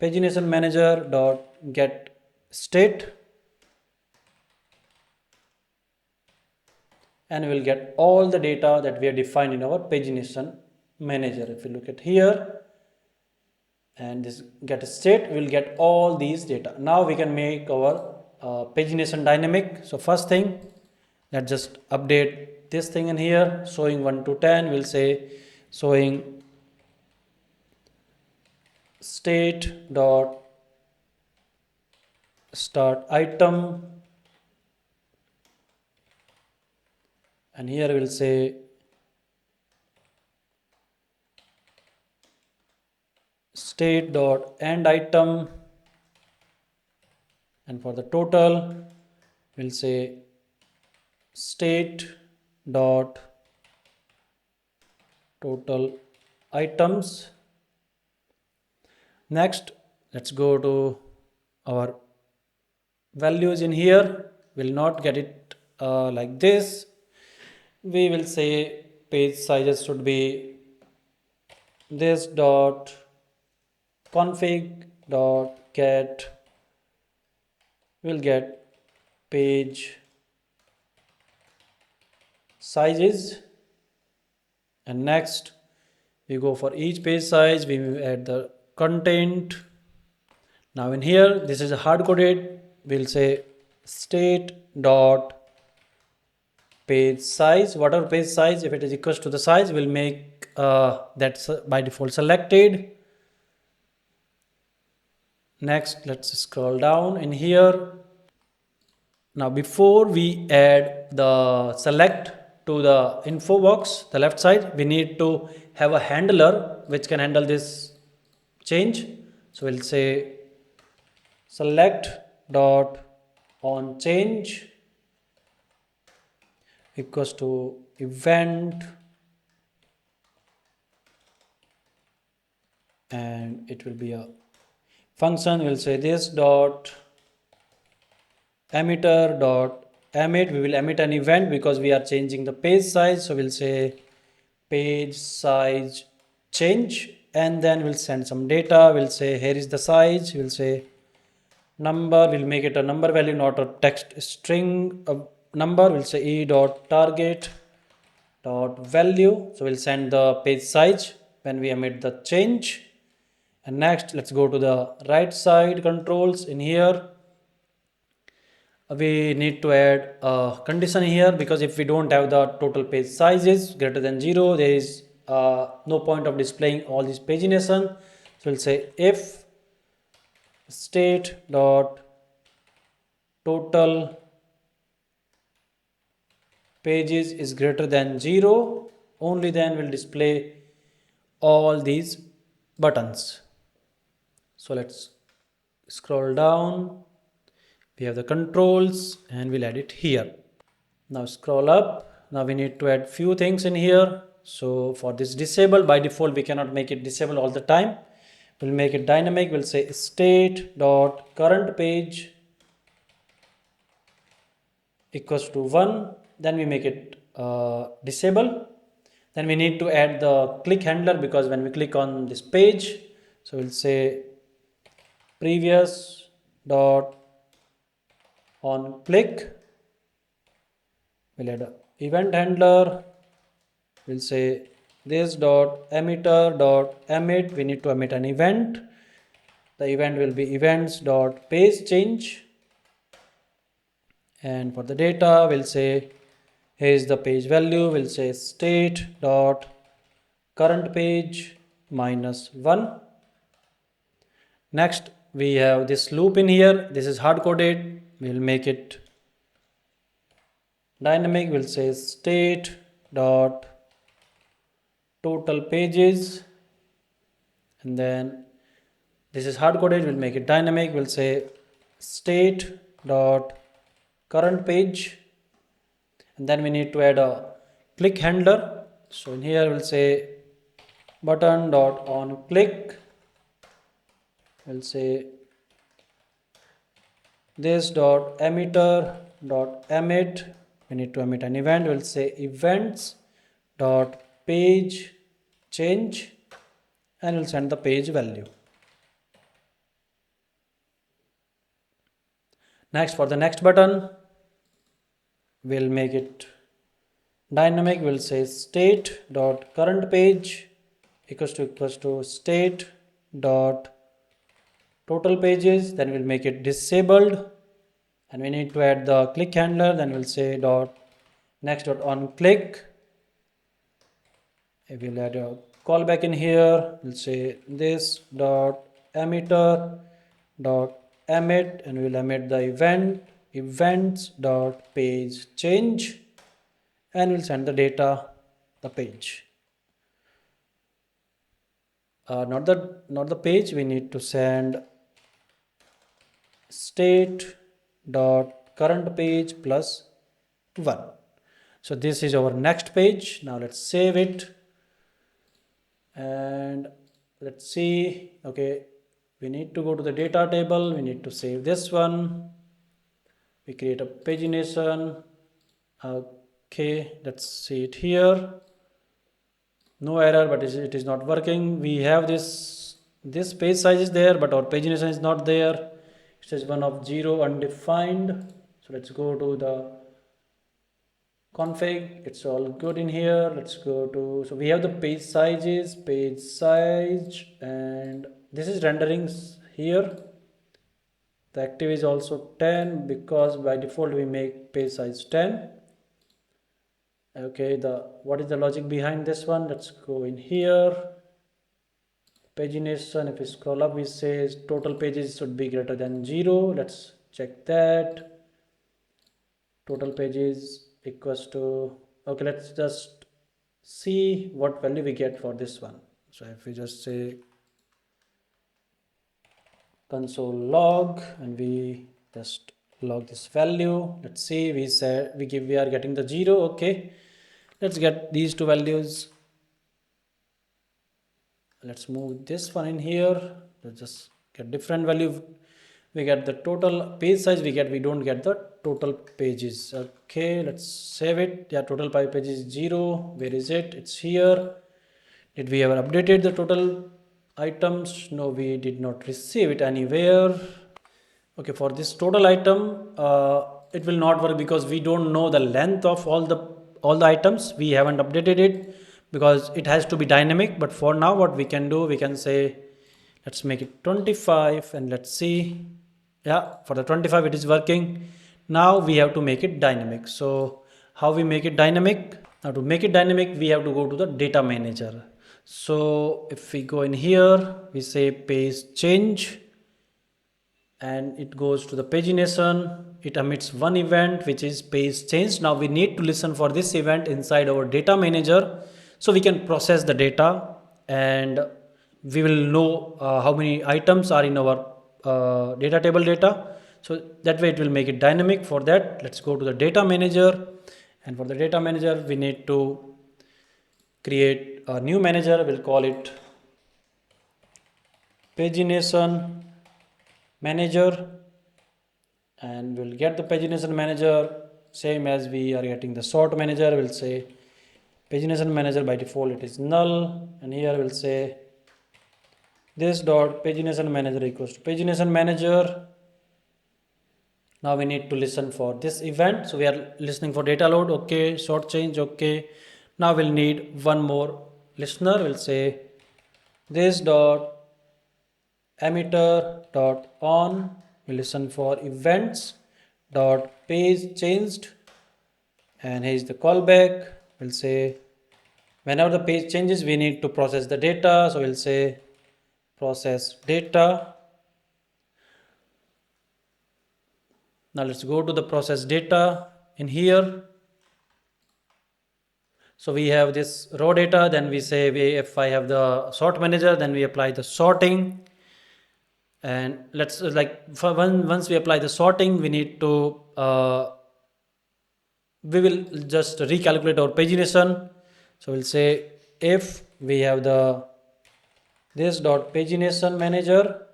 pagination manager dot get state, and we'll get all the data that we have defined in our pagination manager. If you look at here and this get state, we'll get all these data. Now we can make our pagination dynamic. So first thing, let's just update this thing in here, showing 1 to 10. We'll say showing state dot start item, and here we'll say state dot end item, and for the total we'll say state dot total items. Next, let's go to our values in here. We'll not get it like this. We will say page sizes should be this dot config dot get, we'll get page sizes, and next we go for each page size, we will add the content. Now in here, this is a hard coded, we'll say state dot page size, whatever page size, if it is equals to the size, we'll make that's by default selected. Next, let's scroll down in here. Now before we add the select to the info box, the left side, we need to have a handler which can handle this change. So we'll say select dot on change, equals to event, and it will be a function. We'll say this dot emitter dot emit. We will emit an event because we are changing the page size, so we'll say page size change, and then we'll send some data. We'll say here is the size. We'll say number, we'll make it a number value, not a text string number. We'll say e dot target dot value, so we'll send the page size when we emit the change. And next, let's go to the right side controls. In here we need to add a condition here, because if we don't have the total page sizes greater than 0, there is no point of displaying all this pagination. So we'll say if state dot total pages is greater than 0, only then we'll display all these buttons. So let's scroll down. We have the controls and we'll add it here. Now scroll up. Now we need to add few things in here. So for this disable, by default we cannot make it disable all the time. We'll make it dynamic. We'll say state dot current page equals to 1. Then we make it disable. Then we need to add the click handler, because when we click on this page, so we'll say previous dot on click. We'll add a event handler. We'll say this dot emitter dot emit. We need to emit an event. The event will be events dot page change. And for the data, we'll say here is the page value. We'll say state dot current page minus 1. Next, we have this loop in here. This is hard coded. We'll make it dynamic. We'll say state dot total pages, and then this is hard coded. We'll make it dynamic. We'll say state dot current page, and then we need to add a click handler. So in here we'll say button dot on click. We'll say this dot emitter dot emit. We need to emit an event. We'll say events dot page change, and we'll send the page value. Next, for the next button, we'll make it dynamic. We'll say state dot current page equals to state dot total pages. Then we'll make it disabled, and we need to add the click handler. Then we'll say dot next dot on click. We'll add a callback in here. We'll say this dot emitter dot emit, and we'll emit the events dot page change, and we'll send the data the page. Not the page. We need to send state dot current page plus 1. So this is our next page. Now let's save it and let's see. Okay, we need to go to the data table. We need to save this one. We create a pagination. Okay, let's see it here. No error, but it is not working. We have this page size is there, but our pagination is not there. It says 1 of 0 undefined. So let's go to the config. It's all good in here. Let's go to, so we have the page size, and this is rendering here. The active is also 10 because by default we make page size 10. Okay, what is the logic behind this one? Let's go in here. Pagination, if we scroll up, we say total pages should be greater than 0. Let's check that. Total pages equals to, okay, let's just see what value we get for this one. So if we just say console log and we just log this value. Let's see, we said we are getting the 0. Okay, let's get these two values. Let's move this one in here. Let's just get different value. We get the total page size, we don't get the total pages. Okay, let's save it. Yeah, total pages is 0. Where is it? It's here. Did we ever updated the total items? No, we did not receive it anywhere. Okay, for this total item, it will not work because we don't know the length of all the items. We haven't updated it because it has to be dynamic. But for now, what we can do, we can say, let's make it 25 and let's see. Yeah, for the 25 it is working. Now we have to make it dynamic. So how we make it dynamic? Now to make it dynamic, we have to go to the data manager. So if we go in here, we say page change, and it goes to the pagination. It emits one event which is page change. Now we need to listen for this event inside our data manager so we can process the data and we will know how many items are in our data table data. So that way it will make it dynamic. For that, let's go to the data manager, and for the data manager we need to create a new manager. We'll call it pagination manager, and we'll get the pagination manager same as we are getting the sort manager. We'll say pagination manager, by default it is null, and here we'll say this dot pagination manager equals to pagination manager. Now we need to listen for this event, so we are listening for data load. Okay, sort change. Okay, now we'll need one more listener. We'll say this dot emitter dot on. We listen for events dot page changed, and here's the callback. We'll say whenever the page changes, we need to process the data, so we'll say process data. Now let's go to the process data in here. So we have this raw data, then we say if I have the sort manager, then we apply the sorting. And let's once we apply the sorting, we need to we will just recalculate our pagination. So we'll say if we have the this dot pagination manager,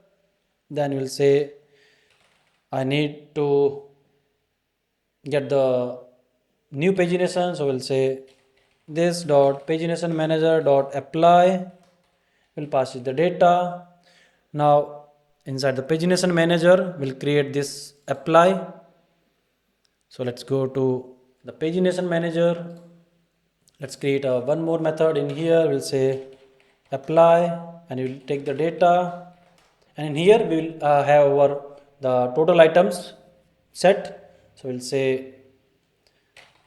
then we'll say I need to get the new pagination. So we'll say this dot pagination manager dot apply. We'll pass it the data. Now inside the pagination manager, we'll create this apply. So let's go to the pagination manager. Let's create one more method in here. We'll say apply, and we'll take the data, and in here we will have our the total items set. So we'll say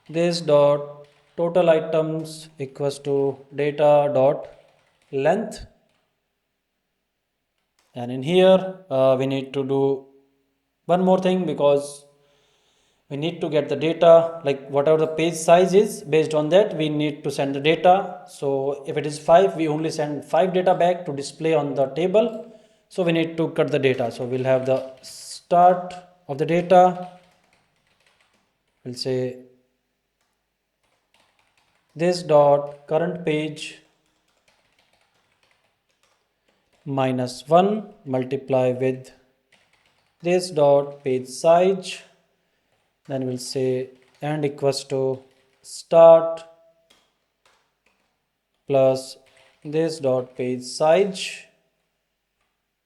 this dot total items equals to data dot length, and in here we need to do one more thing because we need to get the data, like whatever the page size is, based on that we need to send the data. So if it is 5, we only send 5 data back to display on the table, so we need to cut the data. So we'll have the start of the data. We'll say this dot current page minus 1 multiply with this dot page size, then we'll say and equals to start plus this dot page size,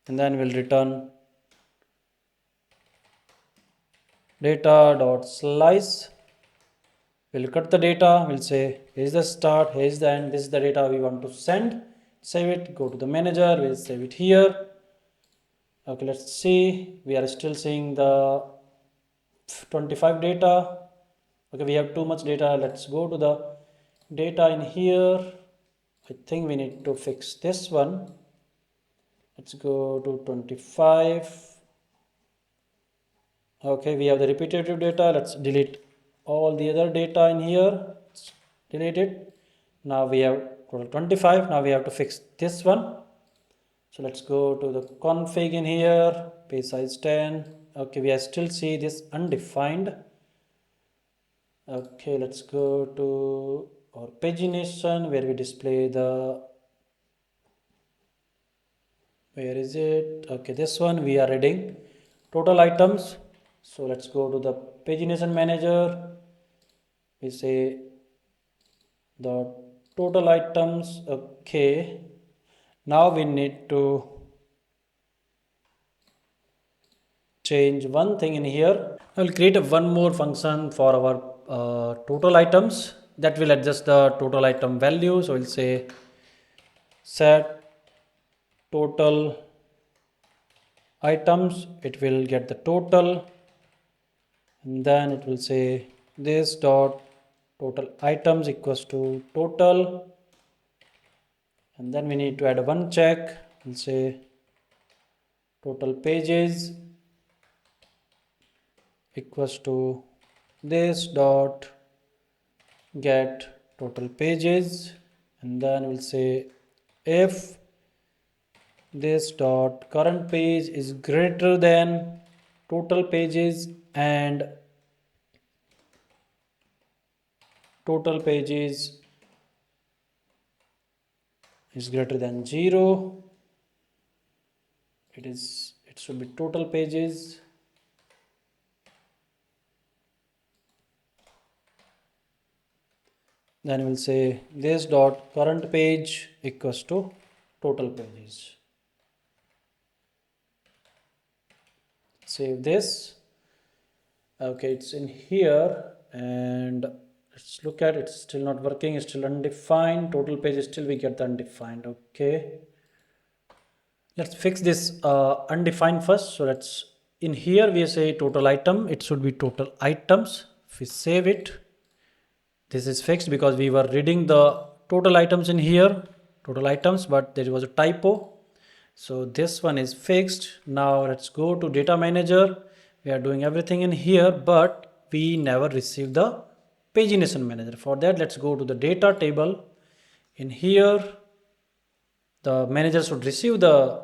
and then we'll return data dot slice. We'll cut the data. We'll say here's the start, here's the end, this is the data we want to send. Save it, go to the manager, we'll save it here. Okay, let's see, we are still seeing the 25 data. Okay, we have too much data. Let's go to the data in here. I think we need to fix this one. Let's go to 25. Okay, we have the repetitive data. Let's delete all the other data in here. Let's delete it. Now we have total 25. Now we have to fix this one. So let's go to the config in here, page size 10. Okay, we still see this undefined. Okay, let's go to our pagination where we display the, where is it? Okay, this one we are reading total items. So let's go to the pagination manager. We say the total items. Okay, now we need to change one thing in here. I will create one more function for our total items that will adjust the total item value. So we'll say set total items, it will get the total, and then it will say this dot total items equals to total, and then we need to add one check. We'll say total pages equals to this dot get total pages, and then we'll say if this dot current page is greater than total pages and total pages is greater than 0, it should be total pages, then we'll say this dot current page equals to total pages. Save this. Okay, it's in here, and let's look at it. It's still not working, it's still undefined. Total page still we get the undefined. Okay, let's fix this undefined first. So let's, in here we say total item, it should be total items. If we save it, this is fixed because we were reading the total items in here, total items, but there was a typo. So this one is fixed. Now let's go to DataManager. We are doing everything in here, but we never received the pagination manager. For that, let's go to the DataTable. In here, the manager should receive the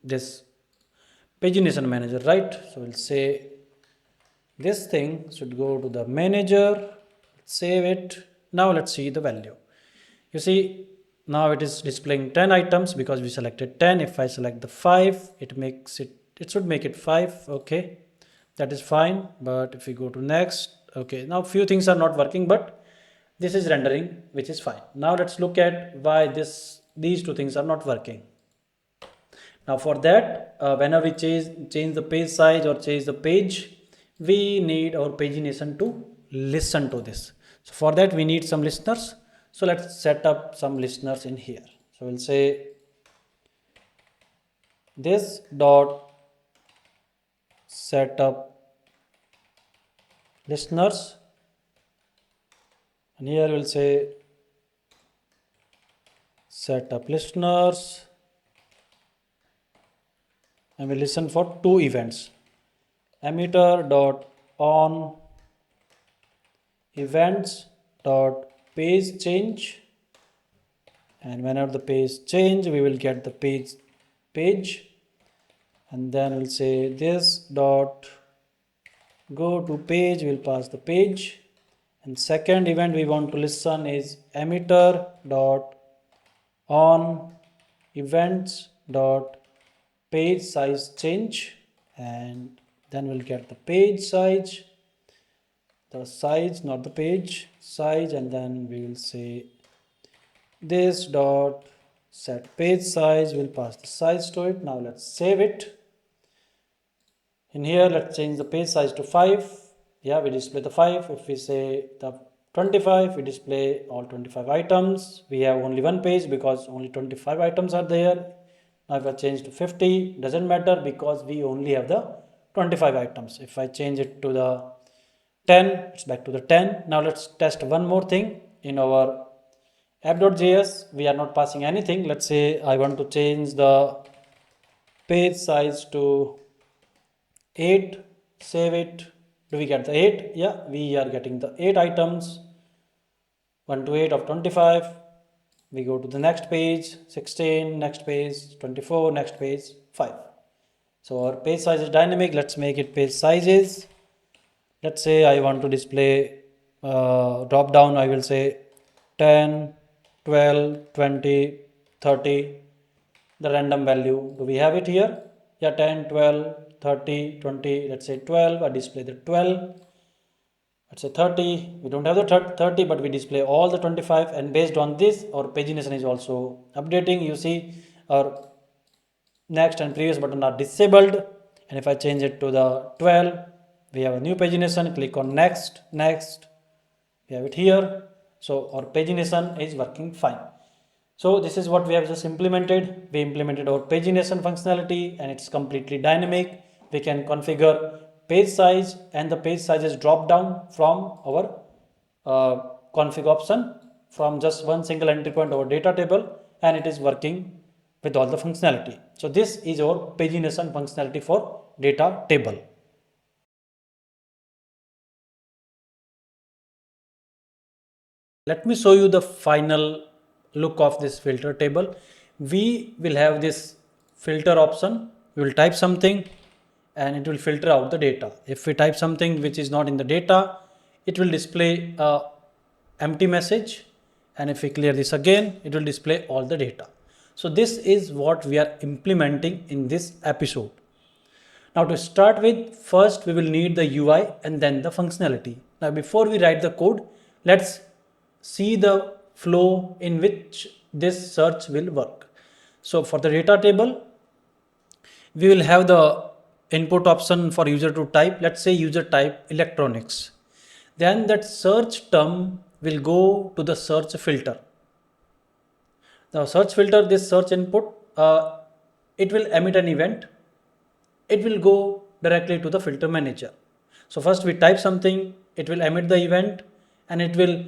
this pagination manager, right? So we'll say this thing should go to the manager. Save it. Now let's see the value. You see, now it is displaying 10 items because we selected 10. If I select the 5, it should make it 5. Okay, that is fine. But if we go to next, okay, now few things are not working, but this is rendering, which is fine. Now let's look at why these two things are not working. Now for that, whenever we change the page size or change the page, we need our pagination to listen to this. So for that we need some listeners. So let's set up some listeners in here. So we'll say this dot set up listeners, and here we'll say set up listeners, and we listen for two events. Emitter dot on events dot page change, and whenever the page change we will get the page, and then we'll say this dot go to page, will pass the page, and second event we want to listen is emitter dot on events dot page size change, and then we'll get the page size, the size, not the page size, and then we will say this dot set page size, will pass the size to it. Now let's save it. In here let's change the page size to 5. Yeah, we display the 5. If we say the 25, we display all 25 items. We have only one page because only 25 items are there. Now if I change to 50, doesn't matter because we only have the 25 items. If I change it to the 10, it's back to the 10. Now let's test one more thing. In our app.js, we are not passing anything. Let's say I want to change the page size to 8. Save it. Do we get the 8? Yeah, we are getting the 8 items. 1 to 8 of 25. We go to the next page, 16, next page, 24, next page, 5. So our page size is dynamic. Let's make it page sizes. Let's say I want to display drop down. I will say 10, 12, 20, 30, the random value. Do we have it here? Yeah, 10, 12, 30, 20, let's say 12. I display the 12. Let's say 30. We don't have the 30, but we display all the 25. And based on this, our pagination is also updating. You see, our next and previous button are disabled. And if I change it to the 12, we have a new pagination. Click on next, next. We have it here. So our pagination is working fine. So this is what we have just implemented. We implemented our pagination functionality and it's completely dynamic. We can configure page size and the page sizes drop down from our config option from just one single entry point over data table, and it is working with all the functionality. So this is our pagination functionality for data table. Let me show you the final look of this filter table. We will have this filter option. We will type something and it will filter out the data. If we type something which is not in the data, it will display a empty message, and if we clear this again, it will display all the data. So this is what we are implementing in this episode. Now to start with, first we will need the UI and then the functionality. Now before we write the code, let's see the flow in which this search will work. So for the data table, we will have the input option for user to type. Let's say user type electronics. Then that search term will go to the search filter. The search filter, this search input, it will emit an event. It will go directly to the filter manager. So first we type something, it will emit the event and it will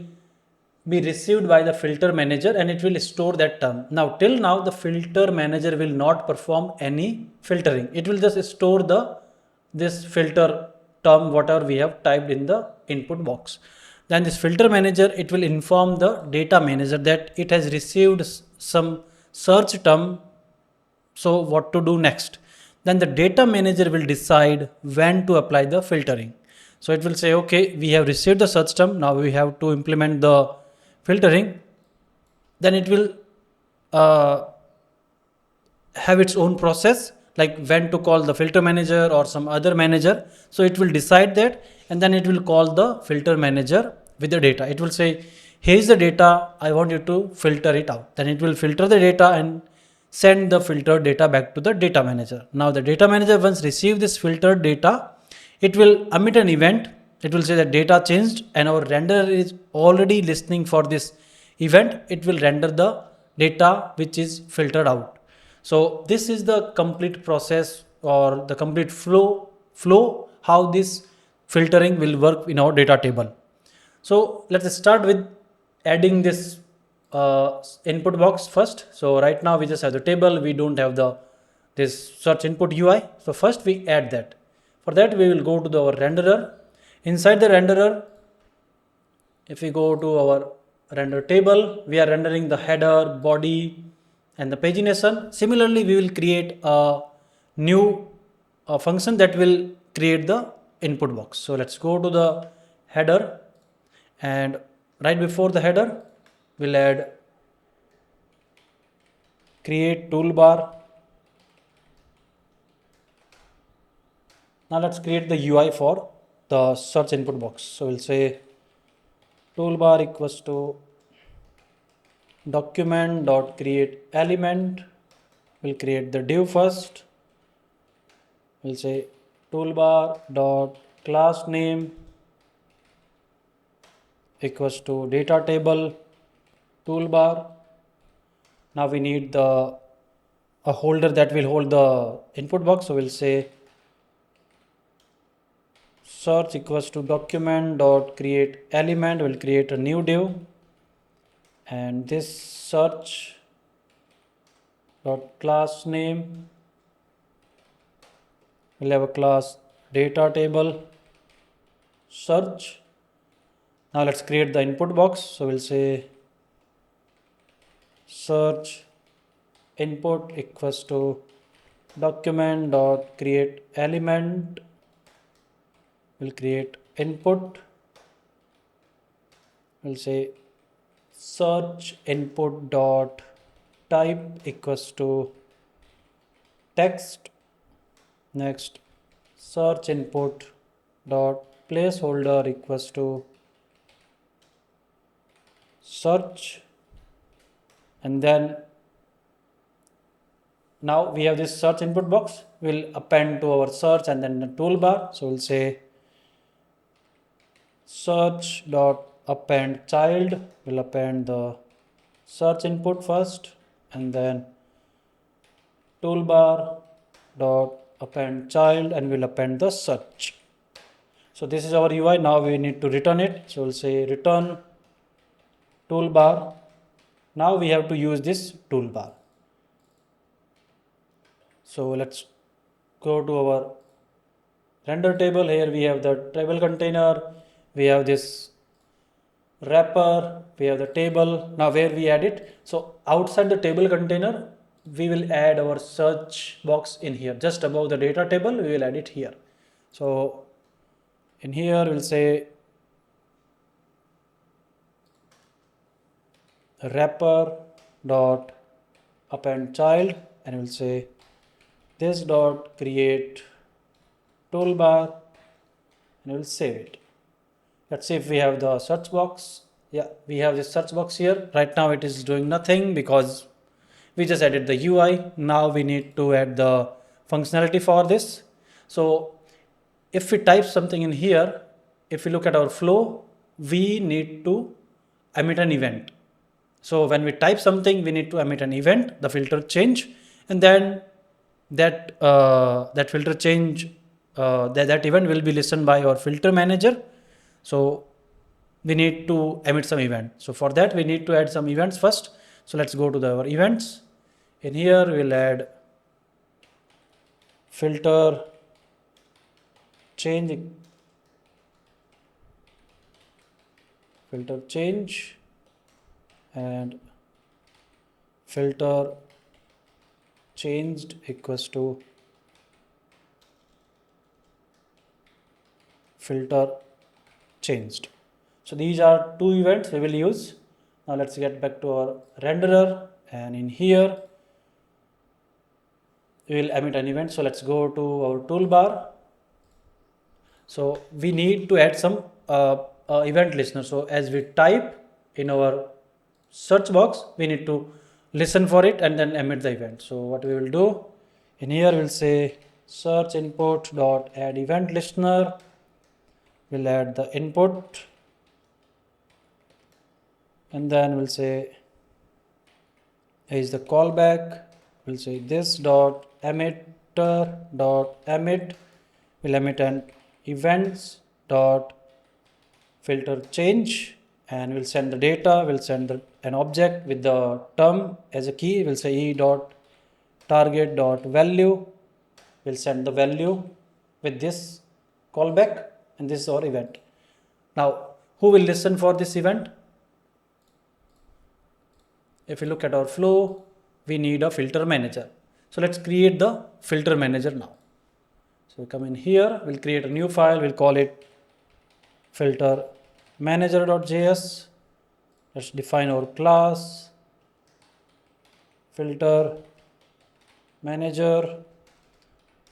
be received by the filter manager and it will store that term. Now till now the filter manager will not perform any filtering. It will just store this filter term whatever we have typed in the input box. Then this filter manager, it will inform the data manager that it has received some search term. So what to do next? Then the data manager will decide when to apply the filtering. So it will say, okay, we have received the search term. Now we have to implement the filtering. Then it will have its own process, like when to call the filter manager or some other manager. So it will decide that, and then it will call the filter manager with the data. It will say, here's the data, I want you to filter it out. Then it will filter the data and send the filtered data back to the data manager. Now the data manager once receive this filtered data, it will emit an event. It will say that data changed and our renderer is already listening for this event. It will render the data which is filtered out. So this is the complete process or the complete flow how this filtering will work in our data table. So let's start with adding this input box first. So right now we just have the table. We don't have this search input UI. So first we add that. For that we will go to our renderer. Inside the renderer, if we go to our render table, we are rendering the header, body, and the pagination. Similarly, we will create a new function that will create the input box. So let's go to the header, and right before the header, we'll add create toolbar. Now let's create the UI for the search input box. So we'll say toolbar equals to document dot create element. We'll create the div first. We'll say toolbar dot class name equals to data table toolbar. Now we need a holder that will hold the input box. So we'll say search equals to document dot create element. We'll create a new div, and this search dot class name will have a class data table search. Now let's create the input box. So we'll say search input equals to document dot create element will create input. We'll say search input dot type equals to text. Next, search input dot placeholder equals to search, and then now we have this search input box. We'll append to our search and then the toolbar. So we'll say search dot append child. We'll append the search input first, and then toolbar dot append child, and we'll append the search. So this is our UI. Now we need to return it. So we'll say return toolbar. Now we have to use this toolbar. So let's go to our render table. Here we have the table container, we have this wrapper, we have the table. Now where we add it? So outside the table container, we will add our search box in here. Just above the data table, we will add it here. So in here we'll say wrapper dot append child, and we'll say this dot create toolbar, and we'll save it. Let's see if we have the search box. Yeah, we have this search box here. Right now it is doing nothing because we just added the UI. Now we need to add the functionality for this. So if we type something in here, if we look at our flow, we need to emit an event. So when we type something, we need to emit an event, the filter change, and then that filter change, that event will be listened by our filter manager. So we need to emit some event. So for that we need to add some events first. So let's go to our events. In here we'll add filter change and filter changed equals to filter changed. So these are two events we will use. Now let's get back to our renderer, and in here we will emit an event. So let's go to our toolbar. So we need to add some event listener. So as we type in our search box, we need to listen for it and then emit the event. So what we will do, in here we'll say search input dot add event listener. We'll add the input, and then we'll say is the callback. We'll say this dot emitter dot emit. We'll emit an events dot filter change, and we'll send the data. We'll send an object with the term as a key. We'll say e dot target dot value. We'll send the value with this callback, and this is our event. Now who will listen for this event? If we look at our flow, we need a filter manager. So let's create the filter manager now. So we come in here, we'll create a new file, we'll call it filter manager.js. Let's define our class filter manager.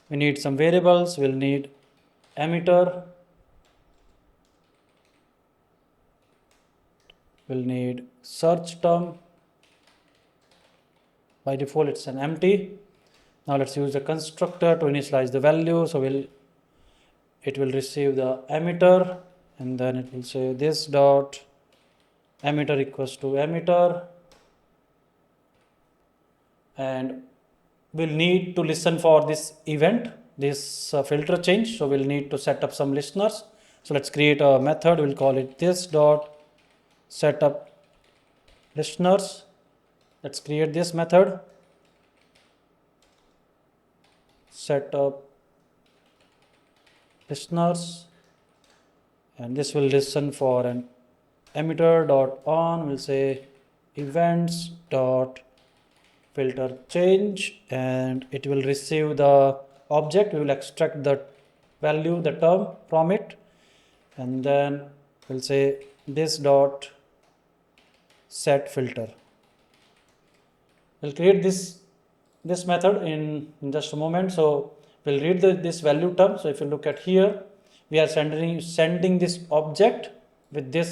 We need some variables. We'll need emitter, we'll need search term. By default it's an empty. Now let's use the constructor to initialize the value. So it will receive the emitter, and then it will say this dot emitter equals to emitter, and we'll need to listen for this event, this filter change. So we'll need to set up some listeners. So let's create a method. We'll call it this dot setup listeners. Let's create this method, setup listeners, and this will listen for an emitter dot on. We'll say events dot filter change, and it will receive the object. We will extract the value, the term from it, and then we'll say this dot set filter. We'll create this method in just a moment. So we'll read this value term. So if you look at here, we are sending this object with this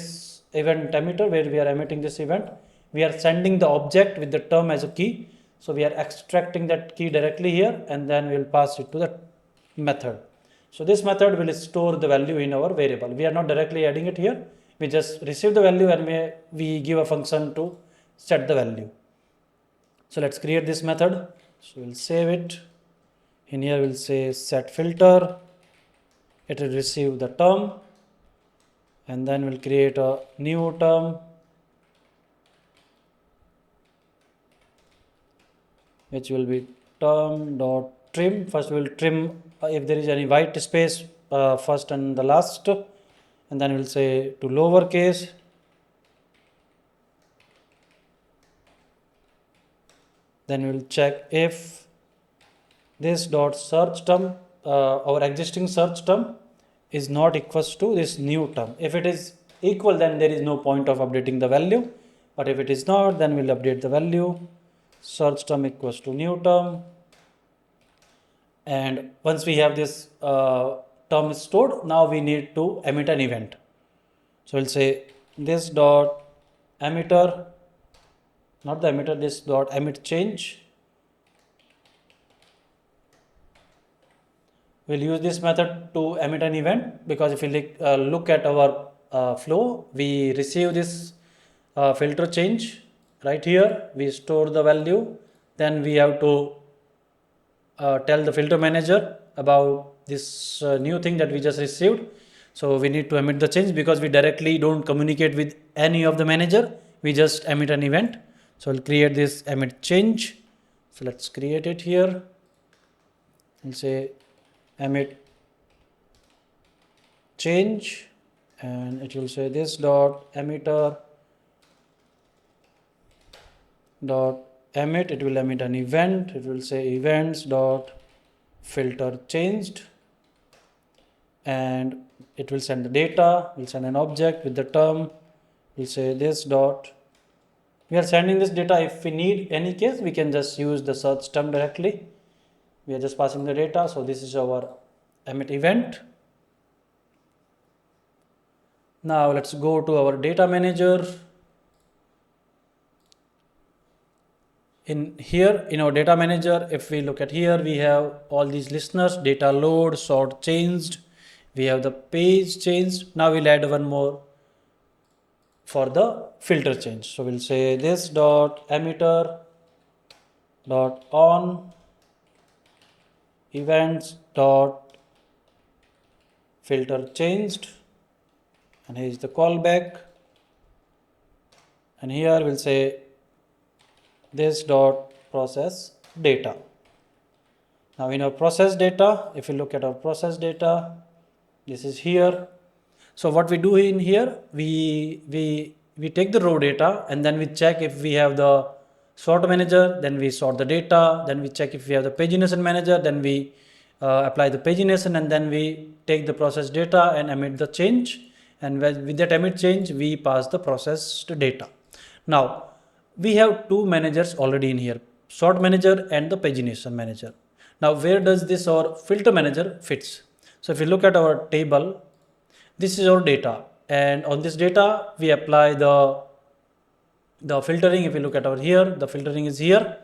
event emitter where we are emitting this event. We are sending the object with the term as a key. So we are extracting that key directly here, and then we'll pass it to the method. So this method will store the value in our variable. We are not directly adding it here. We just receive the value and we give a function to set the value. So let's create this method. So we'll save it. In here we'll say set filter. It will receive the term, and then we'll create a new term which will be term.trim. First we'll trim if there is any white space first and the last, and then we'll say to lowercase. Then we'll check if this dot search term, our existing search term, is not equals to this new term. If it is equal, then there is no point of updating the value. But if it is not, then we'll update the value. Search term equals to new term. And once we have this term stored, now we need to emit an event. So we'll say this dot emitter, not the emitter, this dot emit change. We'll use this method to emit an event, because if you look at our flow, we receive this filter change right here. We store the value, then we have to tell the filter manager about this new thing that we just received. So we need to emit the change, because we directly don't communicate with any of the manager. We just emit an event. So we'll create this emit change. So let's create it here and say emit change, and it will say this dot emitter dot emit. It will emit an event. It will say events dot filter changed, and it will send the data. We'll send an object with the term. We'll say this dot. We are sending this data. If we need any case, we can just use the search term directly. We are just passing the data. So this is our emit event. Now let's go to our data manager. In here, in our data manager, if we look at here, we have all these listeners: data load, sort changed. We have the page changed. Now we'll add one more for the filter change. So we'll say this dot emitter dot on events dot filter changed, and here is the callback, and here we'll say this dot process data. Now in our process data, if you look at our process data, this is here. So what we do in here, we take the raw data, and then we check if we have the sort manager, then we sort the data, then we check if we have the pagination manager, then we apply the pagination, and then we take the process data and emit the change, and with that emit change we pass the processed data. Now we have two managers already in here, sort manager and the pagination manager. Now where does this our filter manager fits? So if you look at our table, this is our data, and on this data we apply the filtering. If you look at over here, the filtering is here,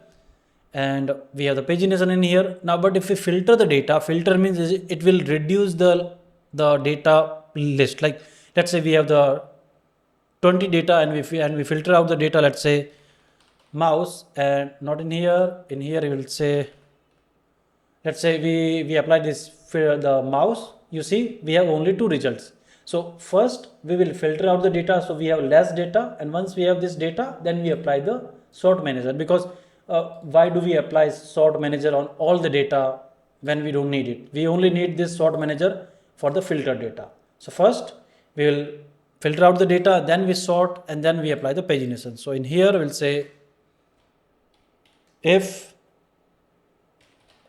and we have the pagination in here. Now but if we filter the data, filter means it will reduce the data list. Like let's say we have the 20 data, and we filter out the data, let's say mouse, and not in here. In here we will say, let's say we apply this for the mouse. You see we have only two results. So first we will filter out the data, so we have less data, and once we have this data, then we apply the sort manager. Because why do we apply sort manager on all the data when we don't need it? We only need this sort manager for the filter data. So first we will filter out the data, then we sort, and then we apply the pagination. So in here we'll say if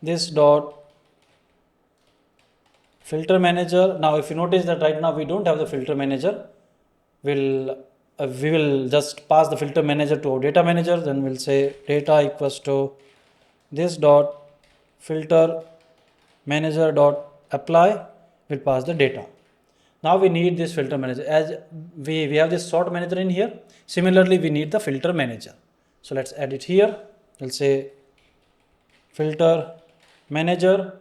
this dot filter manager. Now if you notice that right now we don't have the filter manager, we will just pass the filter manager to our data manager. Then we'll say data equals to this dot filter manager dot apply. We'll pass the data. Now we need this filter manager, as we have this sort manager in here. Similarly, we need the filter manager. So let's add it here. We'll say filter manager.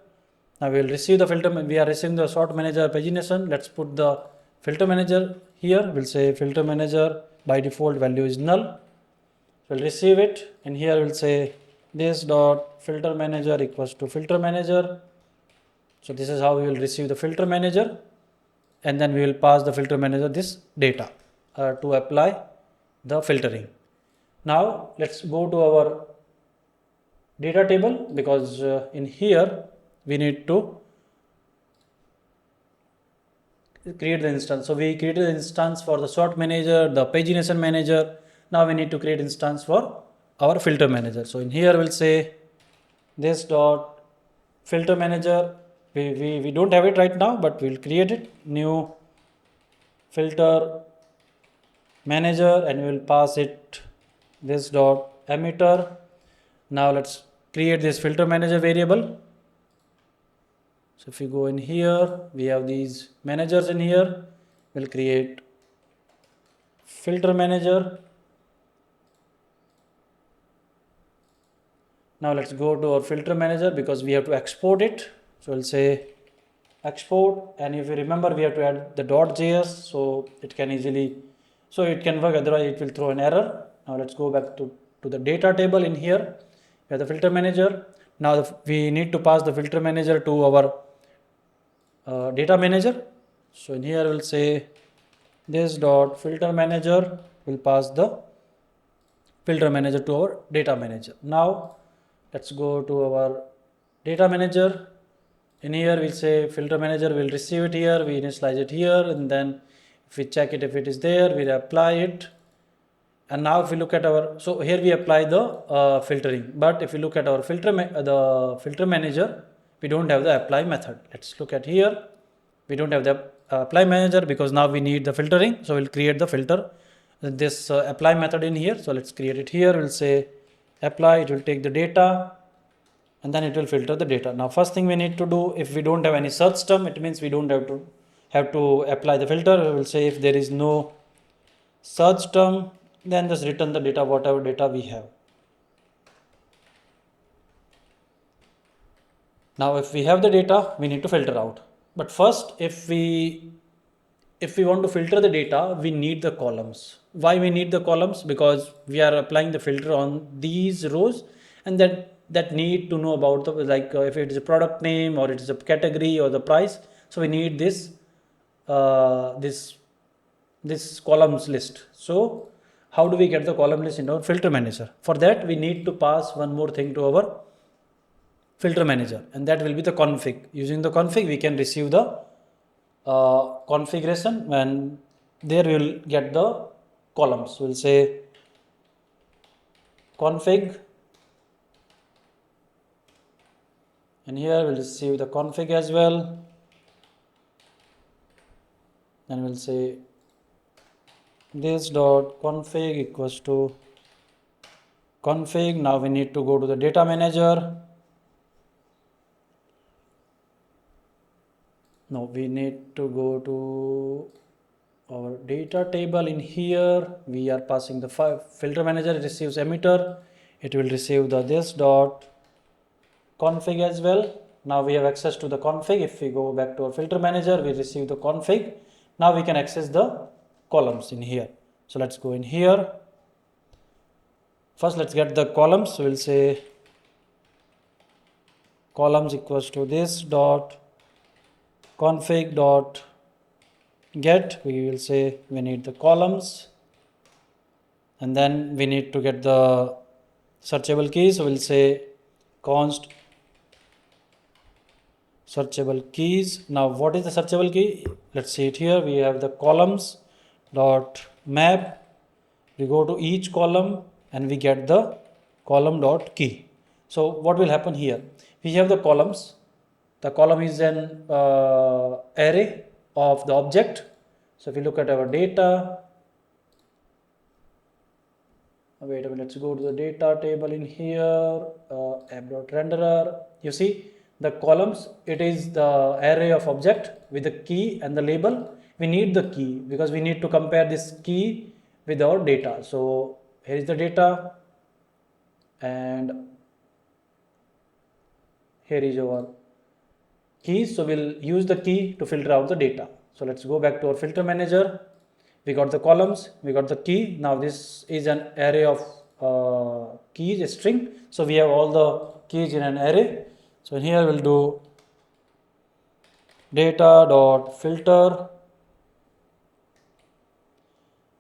Now we will receive the filter. We are receiving the sort manager pagination. Let's put the filter manager here. We'll say filter manager, by default value is null. We'll receive it, and here we'll say this dot filter manager equals to filter manager. So this is how we will receive the filter manager, and then we will pass the filter manager this data to apply the filtering. Now let's go to our data table, because in here we need to create the instance. So we created the instance for the sort manager, the pagination manager. Now we need to create instance for our filter manager. So in here we'll say this dot filter manager. We don't have it right now, but we'll create it. New filter manager, and we will pass it this dot emitter. Now let's create this filter manager variable. So if we go in here, we have these managers in here. We'll create filter manager. Now let's go to our filter manager, because we have to export it. So we'll say export, and if you remember, we have to add the .js, so it can easily, so it can work, otherwise it will throw an error. Now let's go back to the data table. In here we have the filter manager. Now we need to pass the filter manager to our data manager. So in here we'll say this dot filter manager will pass the filter manager to our data manager. Now let's go to our data manager. In here we'll say filter manager will receive it here, we initialize it here, and then if we check it, if it is there, we apply it. And now if we look at our, so here we apply the filtering, but if we look at our the filter manager, we don't have the apply method. Let's look at here. We don't have the apply manager, because now we need the filtering. So we'll create the filter, this apply method in here. So let's create it here. We'll say apply, it will take the data, and then it will filter the data. Now first thing we need to do, if we don't have any search term, it means we don't have to apply the filter. We will say if there is no search term, then just return the data, whatever data we have. Now if we have the data, we need to filter out. But first, if we want to filter the data, we need the columns. Why we need the columns? Because we are applying the filter on these rows, and that need to know about the, like if it is a product name, or it is a category, or the price. So we need this this columns list. So how do we get the column list in our filter manager? For that we need to pass one more thing to our filter manager, and that will be the config. Using the config we can receive the configuration, and there we will get the columns. We'll say config, and here we'll receive the config as well, and we'll say this dot config equals to config. Now we need to go to the data manager. Now we need to go to our data table. In here we are passing the filter manager. It receives emitter, it will receive the this dot config as well. Now we have access to the config. If we go back to our filter manager, we receive the config. Now we can access the columns in here. So let's go in here. First let's get the columns. So we'll say columns equals to this dot config dot get. We will say we need the columns, and then we need to get the searchable keys. So we'll say const searchable keys. Now what is the searchable key? Let's see it here. We have the columns dot map. We go to each column and we get the column dot key. So what will happen here? We have the columns. The column is an array of the object. So if you look at our data, wait a minute, let's go to the data table in here, app.renderer. You see the columns, it is the array of object with the key and the label. We need the key because we need to compare this key with our data. So here is the data and here is our keys. So we'll use the key to filter out the data. So let's go back to our filter manager. We got the columns, we got the key. Now this is an array of keys, a string. So we have all the keys in an array. So here we'll do data.filter.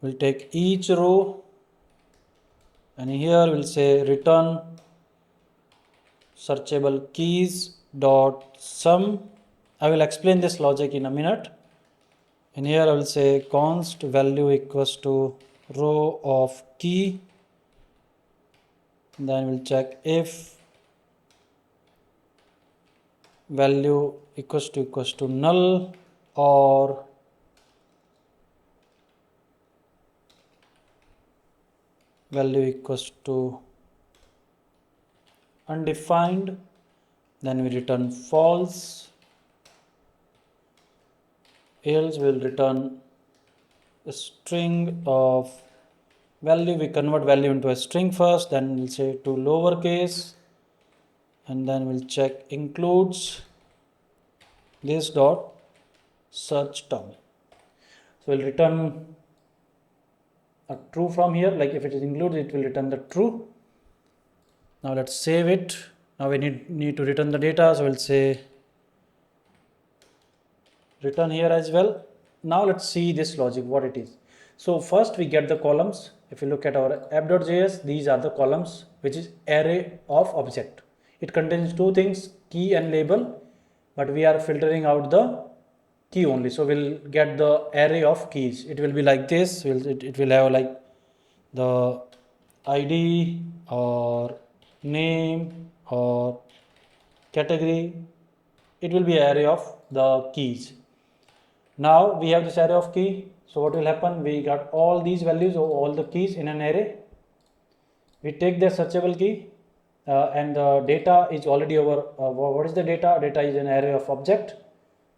We'll take each row and here we'll say return searchable keys dot sum. I will explain this logic in a minute. And here I will say const value equals to row of key. Then we'll check if value equals to null or value equals to undefined. Then we return false. Else we'll return a string of value. We convert value into a string first, then we'll say to lowercase, and then we'll check includes this dot search term. So we'll return a true from here, like if it is included, it will return the true. Now let's save it. Now we need to return the data, so we'll say return here as well. Now let's see this logic, what it is. So first we get the columns. If you look at our app.js, these are the columns, which is array of object. It contains two things, key and label, but we are filtering out the key only. So we'll get the array of keys. It will be like this. It will have like the ID or name or category. It will be an array of the keys. Now we have this array of key. So what will happen? We got all these values of all the keys in an array. We take the searchable key and the data is already over. What is the data? Data is an array of object.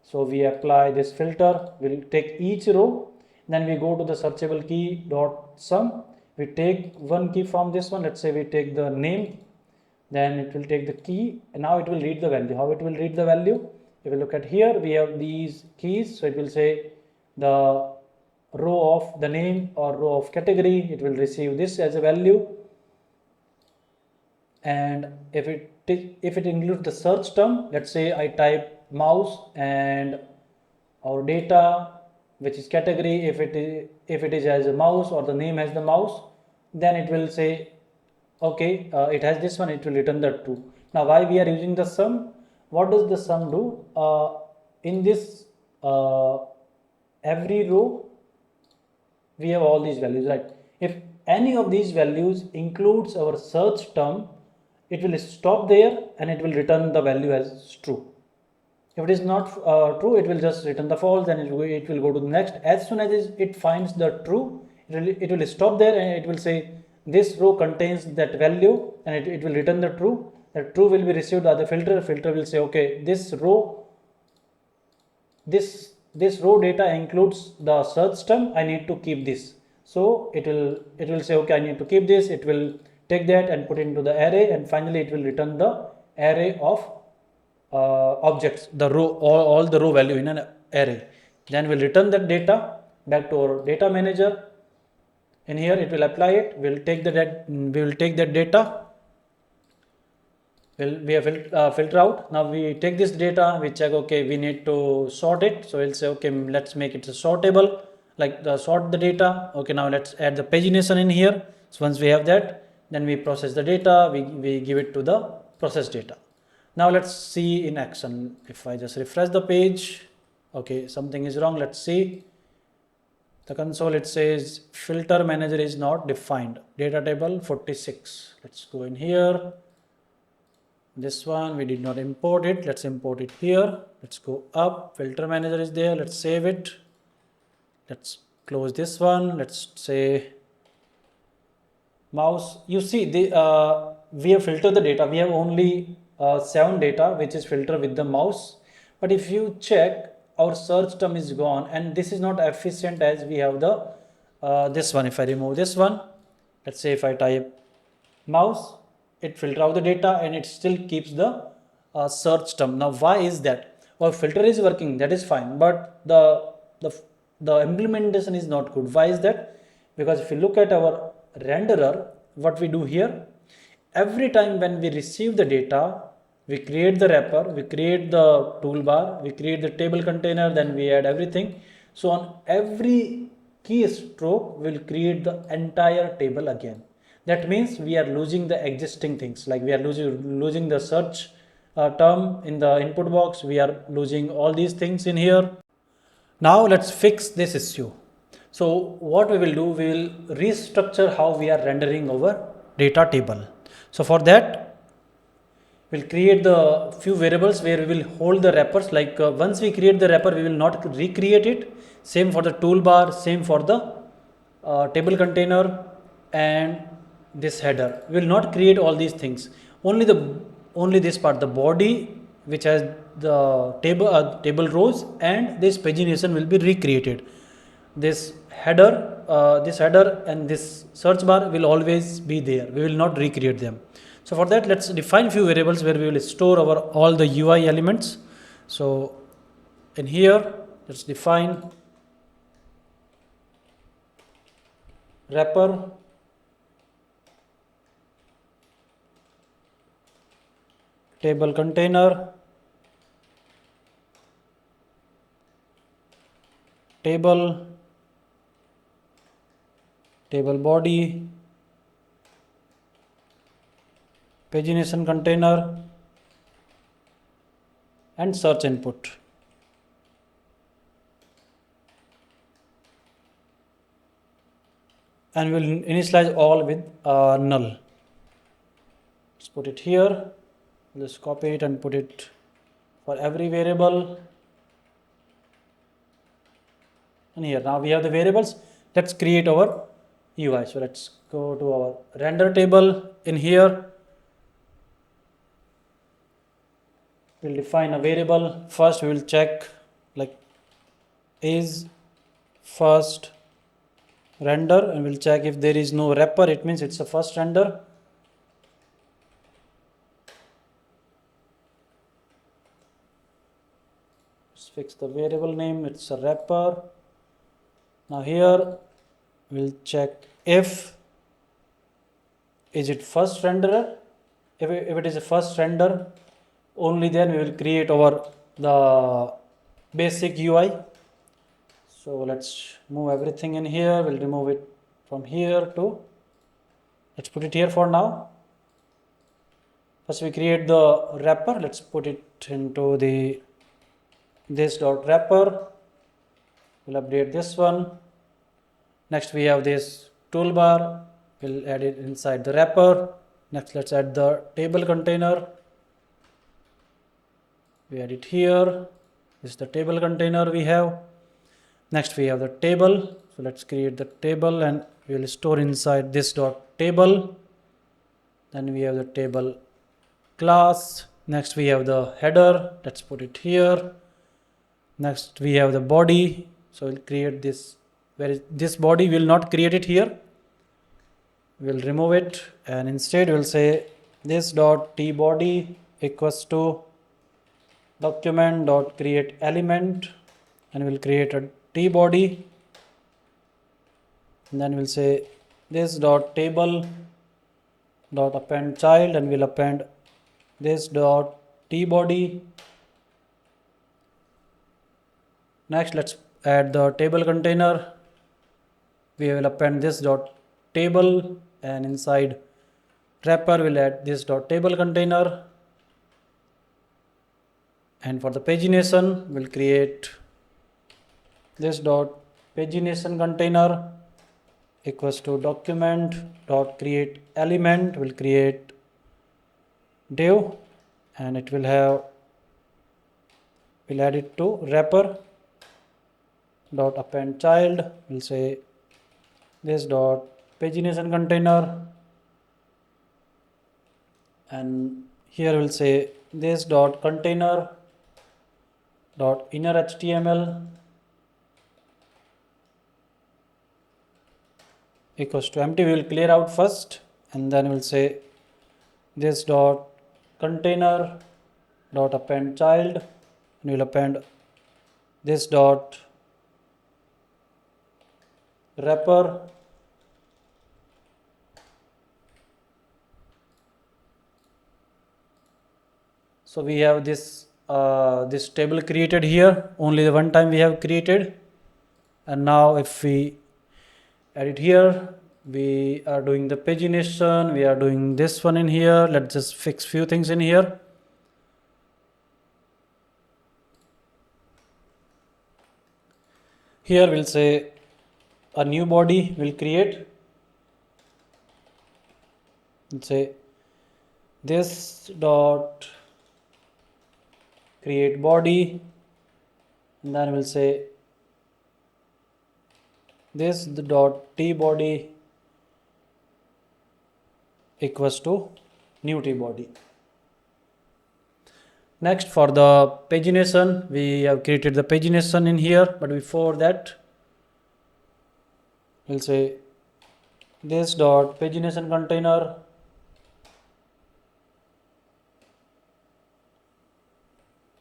So we apply this filter. We'll take each row. Then we go to the searchable key dot sum. We take one key from this one. Let's say we take the name. Then it will take the key. And now it will read the value. How it will read the value? If you look at here, we have these keys. So it will say the row of the name or row of category. It will receive this as a value. And if it includes the search term, let's say I type mouse and our data, which is category, if it is as a mouse or the name has the mouse, then it will say okay, it has this one, it will return the true. Now why we are using the sum? What does the sum do? In this every row we have all these values, right? If any of these values includes our search term, it will stop there and it will return the value as true. If it is not true, it will just return the false, then it will go to the next. As soon as it finds the true, it will stop there and it will say this row contains that value, and it will return the true. The true will be received by the filter. Filter will say okay, this row data includes the search term, I need to keep this. So it will say okay, I need to keep this. It will take that and put it into the array, and finally it will return the array of objects, the row, all the row value in an array. Then we'll return that data back to our data manager. In here it will apply it. We will take that data. We have filter out. Now we take this data, we check okay, we need to sort it. So we'll say okay, let's make it a sortable, like sort the data. Okay, now let's add the pagination in here. So once we have that, then we process the data, we give it to the process data. Now let's see in action. If I just refresh the page, okay, something is wrong. Let's see. the console it says filter manager is not defined, data table 46. Let's go in here. This one we did not import it. Let's import it here. Let's go up. Filter manager is there. Let's save it. Let's close this one. Let's say mouse. You see, we have filtered the data. We have only 7 data which is filtered with the mouse. But if you check, our search term is gone, and this is not efficient as we have the this one. If I remove this one, let's say if I type mouse, it filter out the data and it still keeps the search term. Now why is that? Our filter is working, that is fine, but the implementation is not good. Why is that? Because if you look at our renderer, what we do here, every time when we receive the data, we create the wrapper, we create the toolbar, we create the table container, then we add everything. So on every keystroke, we'll create the entire table again. That means we are losing the existing things, like we are losing the search term in the input box, we are losing all these things in here. Now let's fix this issue. So what we will do, we will restructure how we are rendering our data table. So for that, we'll create the few variables where we will hold the wrappers. Like once we create the wrapper, we will not recreate it. Same for the toolbar, same for the table container and this header. We will not create all these things. Only this part, the body which has the table rows, and this pagination will be recreated. This header and this search bar will always be there. We will not recreate them. So for that, let's define few variables where we will store our all the UI elements. So in here, let's define wrapper, table container, table body, pagination container, and search input. And we'll initialize all with null. Let's put it here. Let's copy it and put it for every variable. And here now we have the variables. Let's create our UI. So let's go to our render table. In here, we'll define a variable. First we will check like is first render, and we'll check if there is no wrapper, it means it's a first render. Let's fix the variable name, it's a wrapper. Now here we'll check if is it first renderer. If it is a first render, only then we will create the basic UI. So let's move everything in here. We'll remove it from here to, let's put it here for now. First we create the wrapper. Let's put it into the this dot wrapper. We'll update this one. Next we have this toolbar. We'll add it inside the wrapper. Next let's add the table container. We add it here. This is the table container we have. Next we have the table. So let's create the table and we will store inside this dot table. Then we have the table class. Next we have the header. Let's put it here. Next we have the body. So we'll create this. Where is this body? We will not create it here. We'll remove it and instead we'll say this dot tbody equals to document dot create element, and we'll create a tbody, and then we'll say this dot table dot append child, and we'll append this dot tbody. Next let's add the table container. We will append this dot table, and inside wrapper we'll add this dot table container. And for the pagination, we'll create this dot pagination container equals to document dot create element will create div, and it will have, we'll add it to wrapper dot append child, we'll say this dot pagination container, and here we'll say this dot container dot inner HTML equals to empty. We will clear out first, and then we'll say this dot container dot append child, and we'll append this dot wrapper so we have this this table created here, only the one time we have created, and now if we edit here, we are doing the pagination, we are doing this one in here. Let's just fix few things in here. Here we'll say a new body will create. Let's say this dot create body, and then we'll say this the dot t body equals to new t body. Next, for the pagination, we have created the pagination in here, but before that we'll say this dot pagination container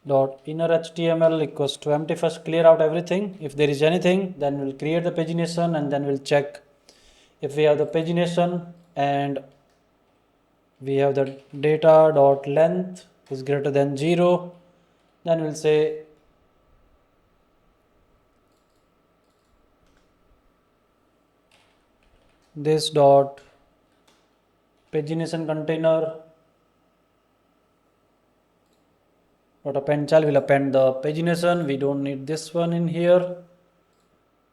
dot inner HTML equals to empty. First clear out everything. If there is anything, then we'll create the pagination, and then we'll check if we have the pagination and we have the data dot length is greater than 0, then we'll say this dot pagination container dot append child will append the pagination. We don't need this one in here.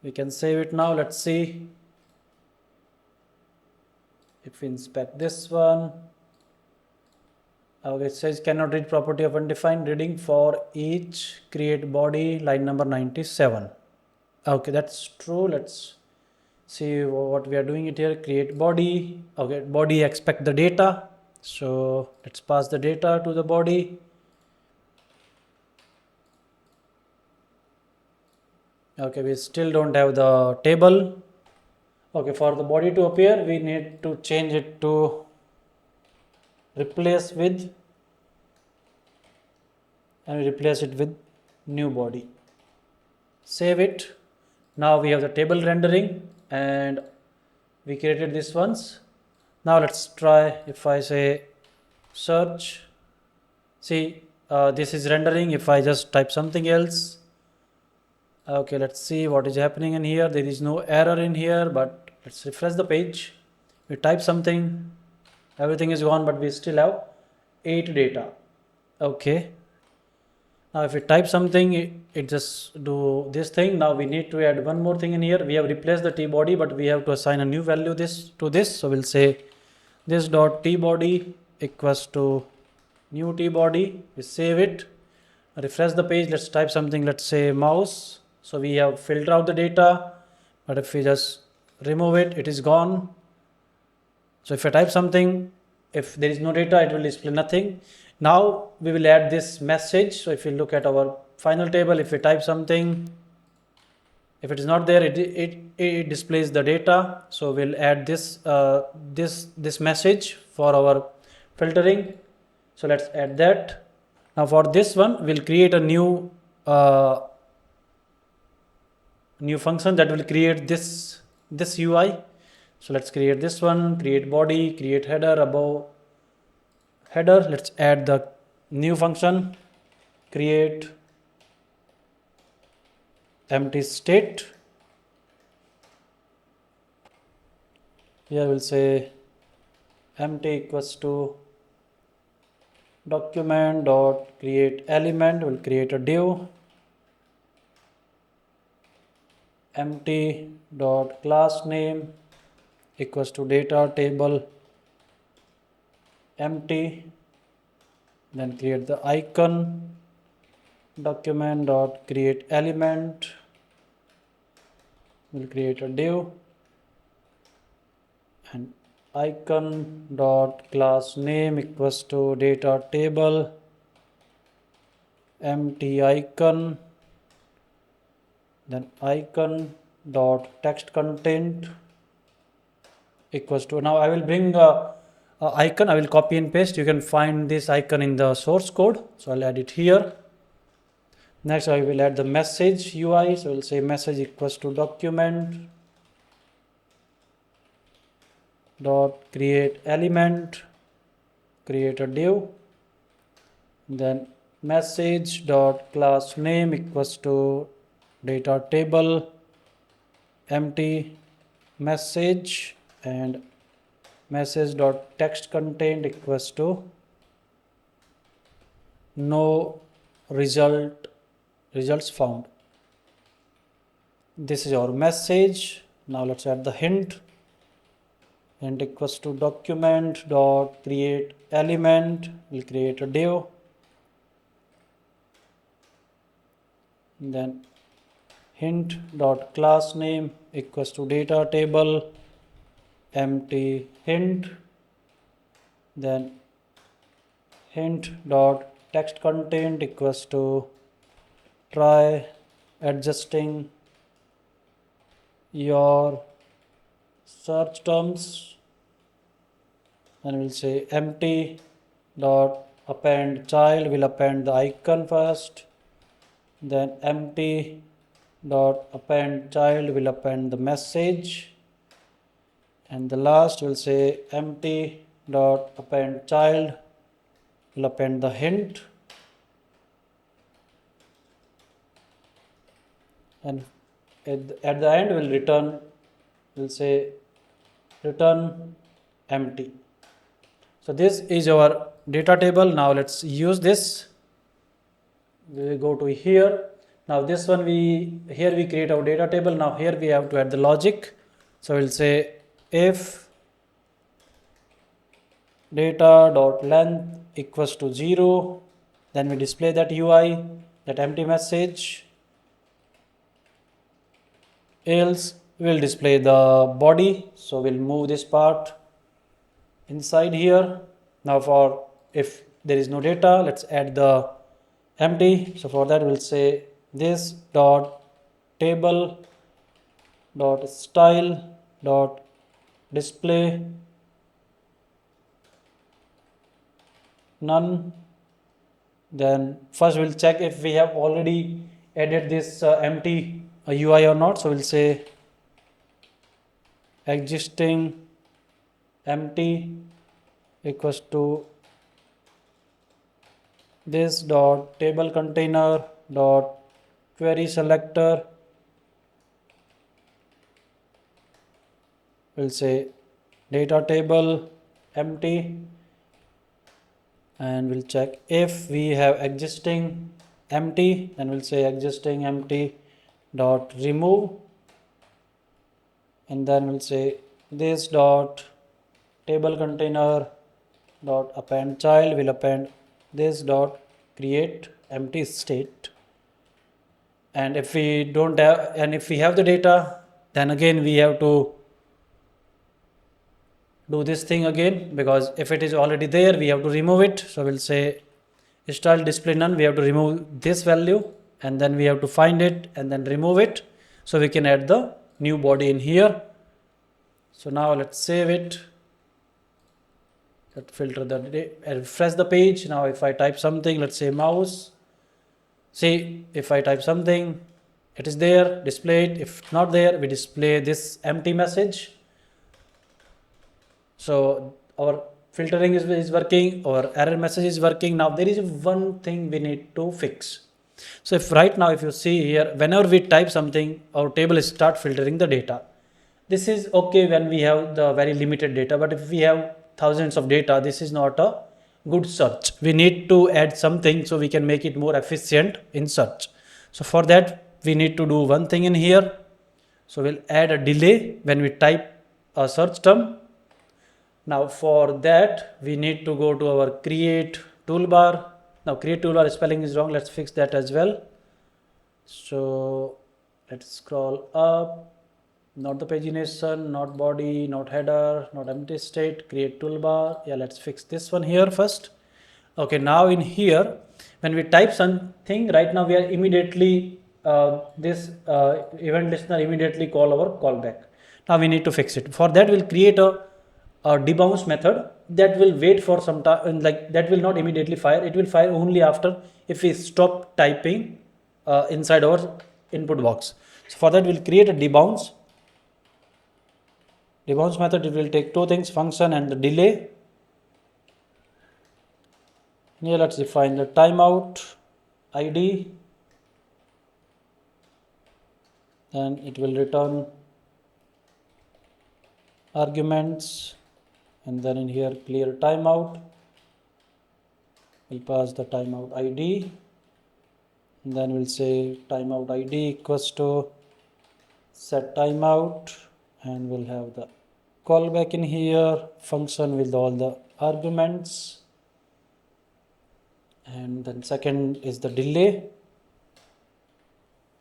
We can save it now. Let's see if we inspect this one. Okay, it says cannot read property of undefined reading for each create body, line number 97. Okay, that's true. Let's see what we are doing it here. Create body. Okay, body expect the data, so let's pass the data to the body. Okay, we still don't have the table. Okay, for the body to appear, we need to change it to replace with, and we replace it with new body. Save it. Now we have the table rendering, and we created this once. Now let's try. If I say search, see this is rendering. If I just type something else, okay, let's see what is happening in here. There is no error in here, but let's refresh the page. We type something, everything is gone, but we still have 8 data. Okay, now if we type something, it just do this thing. Now we need to add one more thing in here. We have replaced the t body, but we have to assign a new value to this. So we'll say this dot t body equals to new t body. We save it, refresh the page. Let's type something. Let's say mouse. So we have filtered out the data, but if we just remove it, it is gone. So if I type something, if there is no data, it will display nothing. Now we will add this message. So if you look at our final table, if we type something, if it is not there, it displays the data. So we'll add this this message for our filtering. So let's add that. Now for this one, we'll create a new new function that will create this UI. So let's create this one, create body, create header, above header. Let's add the new function, create empty state. Here we'll say empty equals to document dot create element. We'll create a div empty dot class name equals to data table empty, then create the icon, document dot create element, we'll create a div, and icon dot class name equals to data table empty icon, then icon dot text content equals to, now I will bring a icon, I will copy and paste. You can find this icon in the source code, so I'll add it here. Next I will add the message UI, so we'll say message equals to document dot create element, create a div, then message dot class name equals to data table empty message, and message dot text content equals to no results found. This is our message. Now let's add the hint equals to document dot create element, we'll create a div, then hint dot class name equals to data table empty hint, then hint dot text content equals to try adjusting your search terms, and we'll say empty dot append child, will append the icon first, then empty dot append child will append the message, and the last will say empty dot append child will append the hint, and at the end we'll say return empty. So this is our data table. Now let's use this. We will go to here. Now this one we create our data table. Now here we have to add the logic. So we'll say if data dot length equals to 0, then we display that UI, that empty message, else we'll display the body. So we'll move this part inside here. Now for if there is no data, let's add the empty. So for that we'll say this dot table dot style dot display none. Then first we'll check if we have already added this empty UI or not. So we'll say existing empty equals to this dot table container dot query selector, we'll say data table empty, and we'll check if we have existing empty, then we'll say existing empty dot remove, and then we'll say this dot table container dot append child will append this dot create empty state. And if we don't have, and if we have the data, then again we have to do this thing again, because if it is already there we have to remove it. So we'll say style display none, we have to remove this value, and then we have to find it and then remove it, so we can add the new body in here. So now let's save it, let's filter the refresh the page. Now if I type something, let's say mouse, see if I type something, it is there, display it. If not there, we display this empty message. So our filtering is working, our error message is working. Now there is one thing we need to fix. So if right now, if you see here, whenever we type something, our table start filtering the data. This is okay when we have the very limited data, but if we have thousands of data, this is not a good search. We need to add something so we can make it more efficient in search. So for that we need to do one thing in here. So we'll add a delay when we type a search term. Now for that we need to go to our create toolbar. Now create toolbar spelling is wrong. Let's fix that as well. So let's scroll up. Not the pagination, not body, not header, not empty state, create toolbar. Yeah, let's fix this one here first. Okay, now in here, when we type something, right now we are immediately, this event listener immediately call our callback. Now we need to fix it. For that, we'll create a debounce method that will wait for some time, like that will not immediately fire. It will fire only after if we stop typing inside our input box. So for that, we'll create a debounce. Debounce method, it will take two things, function and the delay. Here let's define the timeout ID, and it will return arguments, and then in here clear timeout. We'll pass the timeout ID, and then we'll say timeout ID equals to set timeout, and we'll have the callback in here, function with all the arguments, and then second is the delay,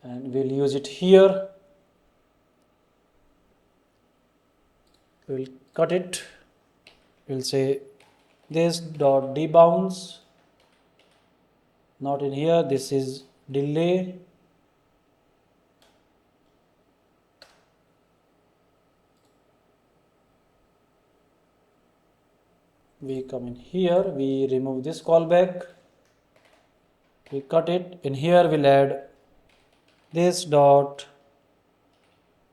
and we'll use it here. We'll cut it. We'll say this dot debounce, not in here, this is delay. We come in here, we remove this callback, we cut it. In here we'll add this dot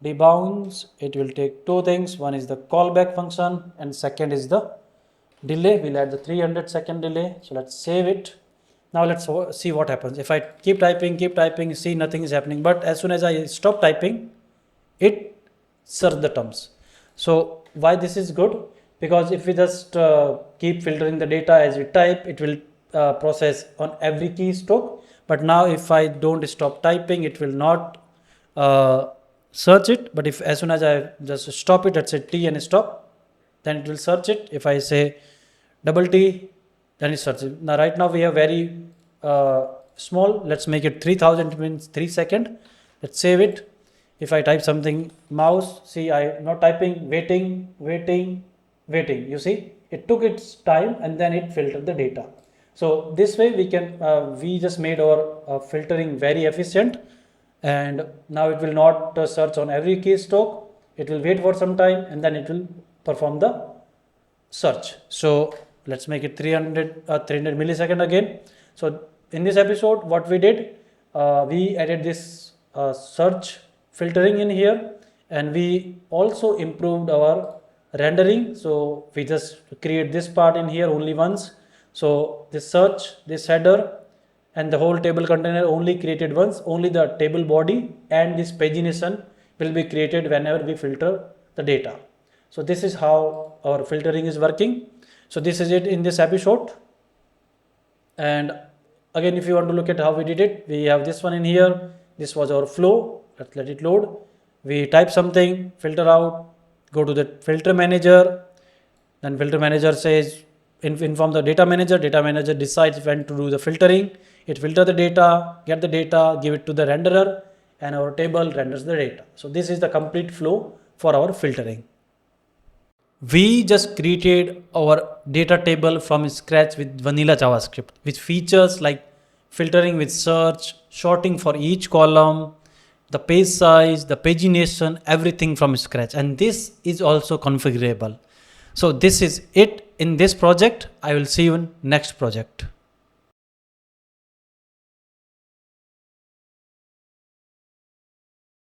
debounce. It will take two things, one is the callback function and second is the delay. We'll add the 300 second delay. So let's save it. Now let's see what happens. If I keep typing, see nothing is happening, but as soon as I stop typing, it serves the terms. So why this is good? Because if we just keep filtering the data as we type, it will process on every keystroke. But now if I don't stop typing, it will not search it. But if as soon as I just stop it, let's say T and stop, then it will search it. If I say double T, then it searches. Now right now we have very small. Let's make it 3000, means 3 seconds. Let's save it. If I type something mouse, see I'm not typing, waiting. You see, it took its time and then it filtered the data. So this way we can, we just made our filtering very efficient, and now it will not search on every keystroke. It will wait for some time and then it will perform the search. So let's make it 300 millisecond again. So in this episode, what we did, we added this search filtering in here, and we also improved our rendering. So we just create this part in here only once. So this search, this header and the whole table container only created once. Only the table body and this pagination will be created whenever we filter the data. So this is how our filtering is working. So this is it in this episode. And again, if you want to look at how we did it, we have this one in here. This was our flow. Let's let it load. We type something, filter out, go to the filter manager, then filter manager says inform the data manager. Data manager decides when to do the filtering. It filter the data, get the data, give it to the renderer, and our table renders the data. So this is the complete flow for our filtering. We just created our data table from scratch with vanilla JavaScript, with features like filtering with search, sorting for each column, the page size, the pagination, everything from scratch. And this is also configurable. So this is it in this project. I will see you in next project.